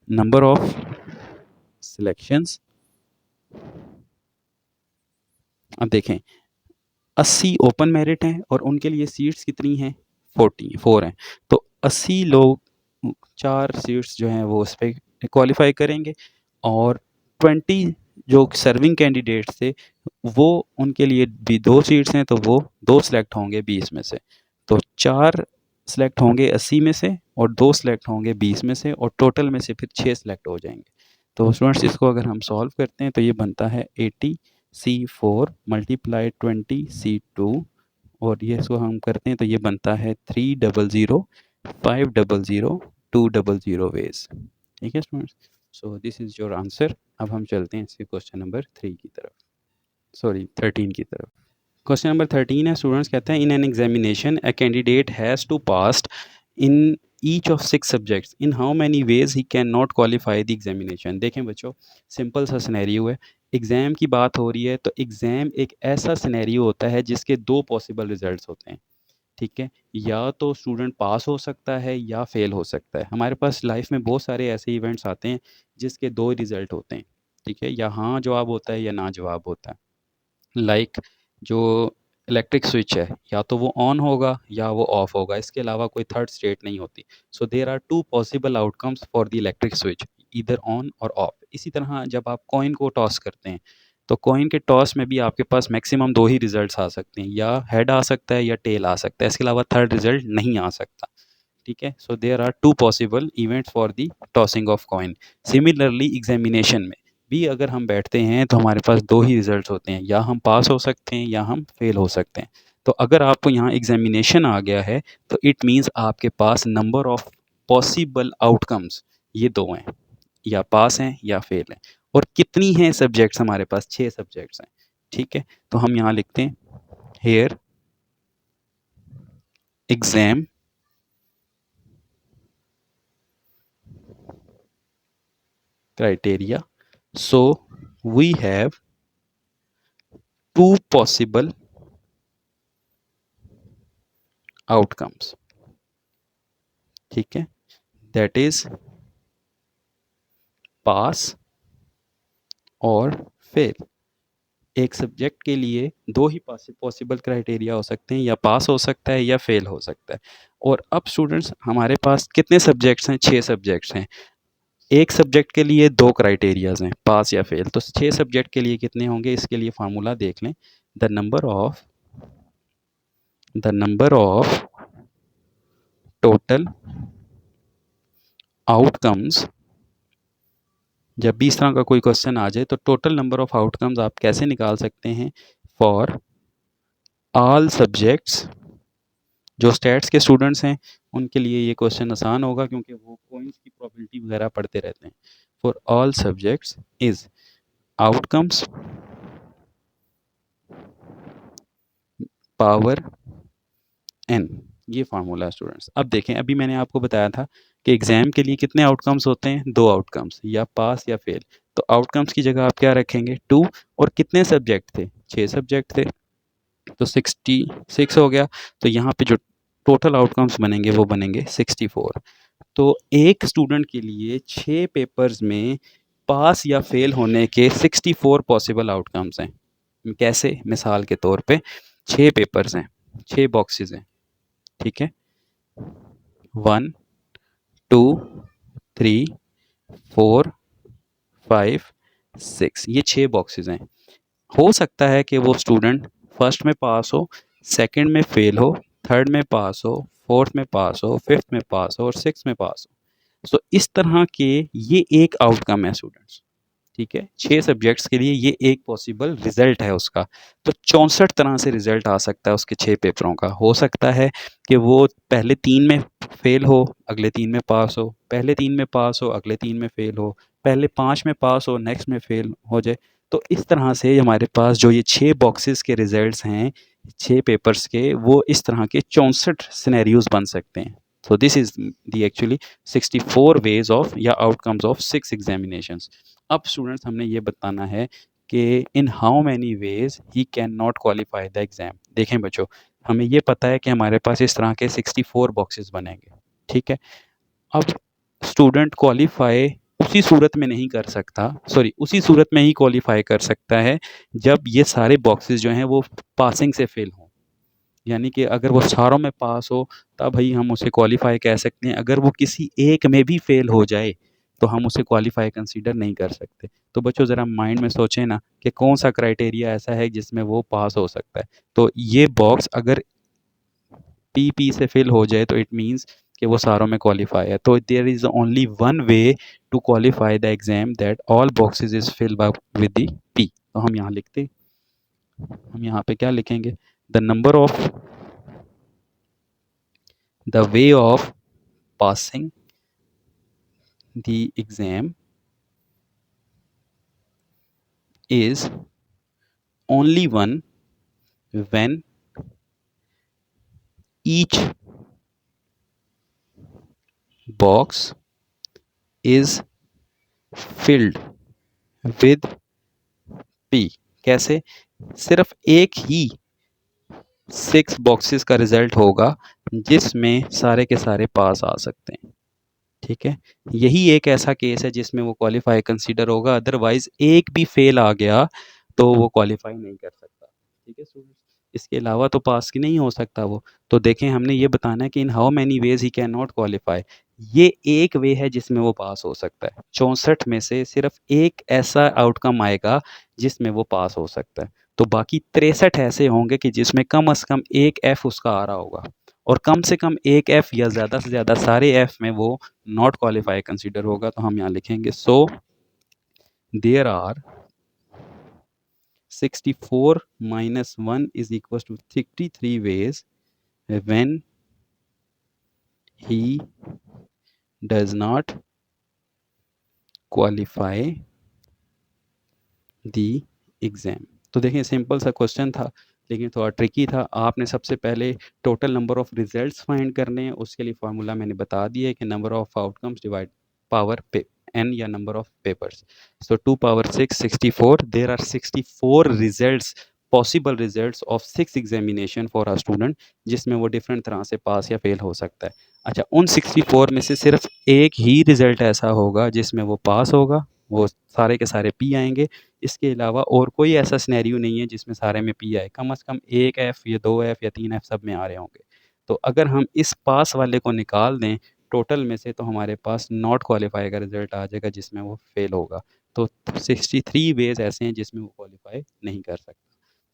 नंबर ऑफ सिलेक्शंस। अब देखें, 80 ओपन मेरिट हैं और उनके लिए सीट्स कितनी हैं, 4 हैं। तो 80 लोग 4 सीट्स जो हैं वो उस पर क्वालिफाई करेंगे और 20 जो सर्विंग कैंडिडेट्स थे वो उनके लिए भी 2 सीट्स हैं, तो वो 2 सिलेक्ट होंगे 20 में से। तो 4 सिलेक्ट होंगे 80 में से और 2 सिलेक्ट होंगे 20 में से और टोटल में से फिर 6 सिलेक्ट हो जाएंगे। तो स्टूडेंट्स, इसको अगर हम सॉल्व करते हैं तो ये बनता है 80C4 मल्टीप्लाई 20C2 और ये इसको हम करते हैं तो ये बनता है 300 500 200 वेज, ठीक है students. So this is your answer. अब हम चलते हैं इसके क्वेश्चन नंबर 3 की तरफ, सॉरी 13 की तरफ। क्वेश्चन नंबर 13 है स्टूडेंट्स, कहते हैं in an examination a candidate has to pass in each of 6 subjects, in how many ways he can not qualify the examination. देखें बच्चों, सिंपल सा सिनेरियो है, एग्ज़ाम की बात हो रही है तो एग्ज़ाम एक ऐसा सिनेरियो होता है जिसके 2 पॉसिबल रिजल्ट्स होते हैं, ठीक है। या तो स्टूडेंट पास हो सकता है या फेल हो सकता है। हमारे पास लाइफ में बहुत सारे ऐसे इवेंट्स आते हैं जिसके 2 रिजल्ट होते हैं, ठीक है, या हाँ जवाब होता है या ना जवाब होता है। लाइक जो इलेक्ट्रिक स्विच है, या तो वो ऑन होगा या वो ऑफ होगा, इसके अलावा कोई थर्ड स्टेट नहीं होती। So there are 2 possible outcomes for the electric switch, either on और ऑफ। इसी तरह जब आप कॉइन को टॉस करते हैं तो कॉइन के टॉस में भी आपके पास मैक्सिमम 2 ही रिजल्ट्स आ सकते हैं, या हेड आ सकता है या टेल आ सकता है, इसके अलावा थर्ड रिजल्ट नहीं आ सकता, ठीक है। So there are 2 possible events for the tossing of coin. Similarly examination में भी अगर हम बैठते हैं तो हमारे पास 2 ही रिजल्ट्स होते हैं, या हम पास हो सकते हैं या हम फेल हो सकते हैं। तो अगर आपको यहाँ एग्जामिनेशन आ गया है तो इट मीन्स आपके पास नंबर ऑफ पॉसिबल आउटकम्स ये 2 हैं, या पास हैं या फेल हैं। और कितनी हैं सब्जेक्ट्स, हमारे पास 6 सब्जेक्ट्स हैं, ठीक है, तो हम यहाँ लिखते हैं here exam criteria. So we have two possible outcomes. ठीक है, that is pass और fail. एक सब्जेक्ट के लिए दो ही पॉसिबल क्राइटेरिया हो सकते हैं, या पास हो सकता है या फेल हो सकता है। और अब स्टूडेंट्स हमारे पास कितने सब्जेक्ट्स हैं? 6 सब्जेक्ट्स हैं। एक सब्जेक्ट के लिए दो क्राइटेरियाज हैं, पास या फेल। तो 6 सब्जेक्ट के लिए कितने होंगे? इसके लिए फार्मूला देख लें। The number of total outcomes. जब भी इस तरह का कोई क्वेश्चन आ जाए तो टोटल नंबर ऑफ आउटकम्स आप कैसे निकाल सकते हैं? For all subjects. जो स्टैट्स के स्टूडेंट्स हैं उनके लिए ये क्वेश्चन आसान होगा, क्योंकि वो कोइंस की प्रोबेबिलिटी वगैरह पढ़ते रहते हैं। For all subjects is outcomes power n। ये फार्मूला है स्टूडेंट्स। अब देखें, अभी मैंने आपको बताया था कि एग्जाम के लिए कितने आउटकम्स होते हैं? 2 आउटकम्स, या पास या फेल। तो आउटकम्स की जगह आप क्या रखेंगे? 2। और कितने सब्जेक्ट थे? 6 सब्जेक्ट थे, तो 66 हो गया। तो यहाँ पे जो टोटल आउटकम्स बनेंगे वो बनेंगे 64। तो एक स्टूडेंट के लिए 6 पेपर्स में पास या फेल होने के 64 पॉसिबल आउटकम्स हैं। कैसे? मिसाल के तौर पे 6 पेपर्स हैं, 6 बॉक्सेस हैं, ठीक है। 1 2 3 4 5 6, ये 6 बॉक्सेस हैं। हो सकता है कि वो स्टूडेंट फर्स्ट में पास हो, सेकंड में फेल हो, थर्ड में पास हो, फोर्थ में पास हो, फिफ्थ में पास हो और सिक्स में पास हो। सो इस तरह के ये एक आउटकम है स्टूडेंट्स, ठीक है। 6 सब्जेक्ट्स के लिए ये एक पॉसिबल रिजल्ट है उसका। तो 64 तरह से रिजल्ट आ सकता है उसके 6 पेपरों का। हो सकता है कि वो पहले 3 में फेल हो, अगले 3 में पास हो, पहले 3 में पास हो, अगले 3 में फेल हो, पहले 5 में पास हो, नेक्स्ट में फेल हो जाए। तो इस तरह से हमारे पास जो ये 6 बॉक्सेस के रिजल्ट्स हैं 6 पेपर्स के, वो इस तरह के 64 सिनेरियोज बन सकते हैं। सो this is the actually 64 ways of या आउटकम्स ऑफ 6 एग्जामिनेशंस। अब स्टूडेंट्स हमने ये बताना है कि इन how many ways he can not qualify the exam. देखें बच्चों, हमें ये पता है कि हमारे पास इस तरह के 64 बॉक्सेस बनेंगे, ठीक है। अब स्टूडेंट क्वालिफाई उसी सूरत में नहीं कर सकता, सॉरी उसी सूरत में ही क्वालिफाई कर सकता है जब ये सारे बॉक्सेस जो हैं वो पासिंग से फेल हों। यानी कि अगर वो चारों में पास हो तब ही हम उसे क्वालिफाई कह सकते हैं। अगर वो किसी एक में भी फेल हो जाए तो हम उसे क्वालिफाई कंसीडर नहीं कर सकते। तो बच्चों ज़रा माइंड में सोचें ना कि कौन सा क्राइटेरिया ऐसा है जिसमें वो पास हो सकता है। तो ये बॉक्स अगर पी से फिल हो जाए तो इट मीन्स कि वो सारों में क्वालिफाई है। तो there is only one way to qualify the exam, that all boxes is fill with the P. तो हम यहाँ लिखते, हम यहाँ पे क्या लिखेंगे? The number of the way of passing the exam is only one when each box is filled with P। कैसे? सिर्फ एक ही 6 बॉक्सेस का रिजल्ट होगा जिसमें सारे के सारे पास आ सकते हैं, ठीक है। यही एक ऐसा केस है जिसमें वो क्वालिफाई कंसीडर होगा, अदरवाइज एक भी फेल आ गया तो वो क्वालिफाई नहीं कर सकता, ठीक है स्टूडेंट्स। इसके अलावा तो पास की नहीं हो सकता वो। तो देखें, हमने ये बताना है कि इन how many ways he can not qualify. ये एक वे है जिसमें वो पास हो सकता है। 64 में से सिर्फ एक ऐसा आउटकम आएगा जिसमें वो पास हो सकता है। तो बाकी 63 ऐसे होंगे कि जिसमें कम से कम एक एफ उसका आ रहा होगा, और कम से कम एक एफ या ज़्यादा से ज़्यादा सारे एफ में वो नॉट क्वालिफाई कंसीडर होगा। तो हम यहाँ लिखेंगे सो there are 64 minus 1 is equals to 63 ways when he does not qualify the exam। तो देखिए सिंपल सा क्वेश्चन था, लेकिन थोड़ा ट्रिकी था। आपने सबसे पहले total number of results find करने हैं, उसके लिए फार्मूला मैंने बता दिया है कि number of outcomes divide power पे n या number of papers. So 2 power 6 64, there are 64 results, possible results of 6 examination for a student, जिसमें वो डिफरेंट तरह से पास या फेल हो सकता है। अच्छा, उन 64 में से सिर्फ एक ही रिजल्ट ऐसा होगा जिसमें वो पास होगा, वो सारे के सारे पी आएंगे। इसके अलावा और कोई ऐसा सिनेरियो नहीं है जिसमें सारे में पी आए। कम से कम 1 एफ या 2 एफ या 3 एफ सब में आ रहे होंगे। तो अगर हम इस पास वाले को निकाल दें टोटल में से, तो हमारे पास नॉट क्वालिफाई का रिजल्ट आ जाएगा जिसमें वो फेल होगा। तो 63 वेज ऐसे हैं जिसमें वो क्वालिफाई नहीं कर सकता।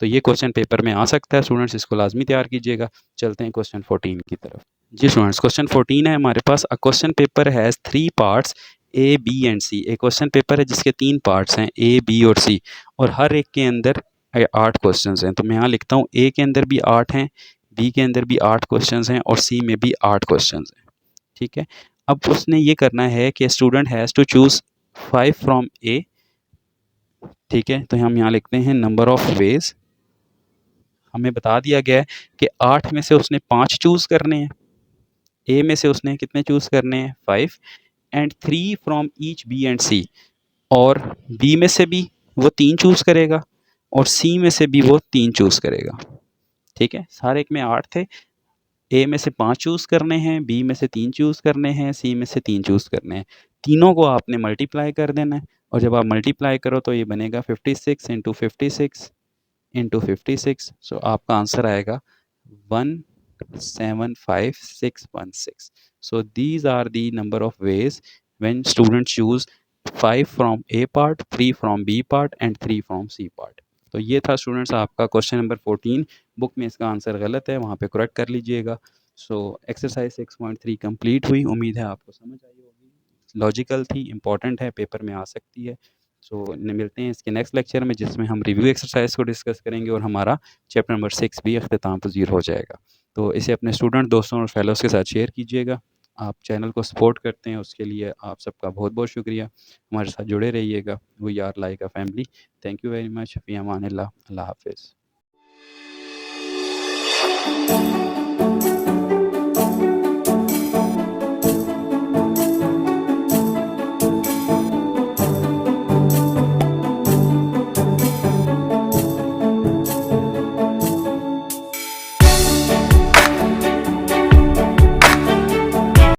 तो ये क्वेश्चन पेपर में आ सकता है, स्टूडेंट्स इसको लाजमी तैयार कीजिएगा। चलते हैं क्वेश्चन 14 की तरफ। जी स्टूडेंट्स, क्वेश्चन 14 है हमारे पास। A question paper has 3 parts A, B and C. एक क्वेश्चन पेपर है जिसके 3 पार्ट्स हैं, ए, बी और सी, और हर एक के अंदर 8 क्वेश्चंस हैं। तो मैं यहाँ लिखता हूँ ए के अंदर भी 8 हैं, बी के अंदर भी 8 क्वेश्चंस हैं और सी में भी 8 क्वेश्चंस हैं। ठीक है। अब उसने ये करना है कि student has to choose 5 from A. ठीक है, तो हम यहाँ लिखते हैं नंबर ऑफ वेज। हमें बता दिया गया है कि 8 में से उसने 5 चूज़ करने हैं, ए में से उसने कितने चूज़ करने हैं 5, and 3 from each B and C. और बी में से भी वो 3 चूज़ करेगा और सी में से भी वो 3 चूज़ करेगा। ठीक है, सारे एक में 8 थे। ए में से 5 चूज़ करने हैं, बी में से 3 चूज़ करने हैं, सी में से 3 चूज़ करने हैं। तीनों को आपने मल्टीप्लाई कर देना है, और जब आप मल्टीप्लाई करो तो ये बनेगा 56 इंटू 56 इंटू 56। सो आपका आंसर आएगा 175616। So these are the number of ways when students choose 5 from A part, 3 from B part and 3 from C part. तो ये था स्टूडेंट्स आपका क्वेश्चन नंबर 14। बुक में इसका आंसर गलत है, वहाँ पे करेक्ट कर लीजिएगा। सो एक्सरसाइज 6.3 कंप्लीट हुई। उम्मीद है आपको समझ आई होगी, लॉजिकल थी, इंपॉर्टेंट है, पेपर में आ सकती है। सो मिलते हैं इसके नेक्स्ट लेक्चर में, जिसमें हम रिव्यू एक्सरसाइज को डिस्कस करेंगे और हमारा चैप्टर नंबर 6 भी अख्ताम पज़ीर हो जाएगा। तो इसे अपने स्टूडेंट दोस्तों और फेलोज़ के साथ शेयर कीजिएगा। आप चैनल को सपोर्ट करते हैं, उसके लिए आप सबका बहुत बहुत शुक्रिया। हमारे साथ जुड़े रहिएगा। We are like a family. Thank you very much. फ़ी अमान अल्लाह। अल्लाह हाफ़िज़।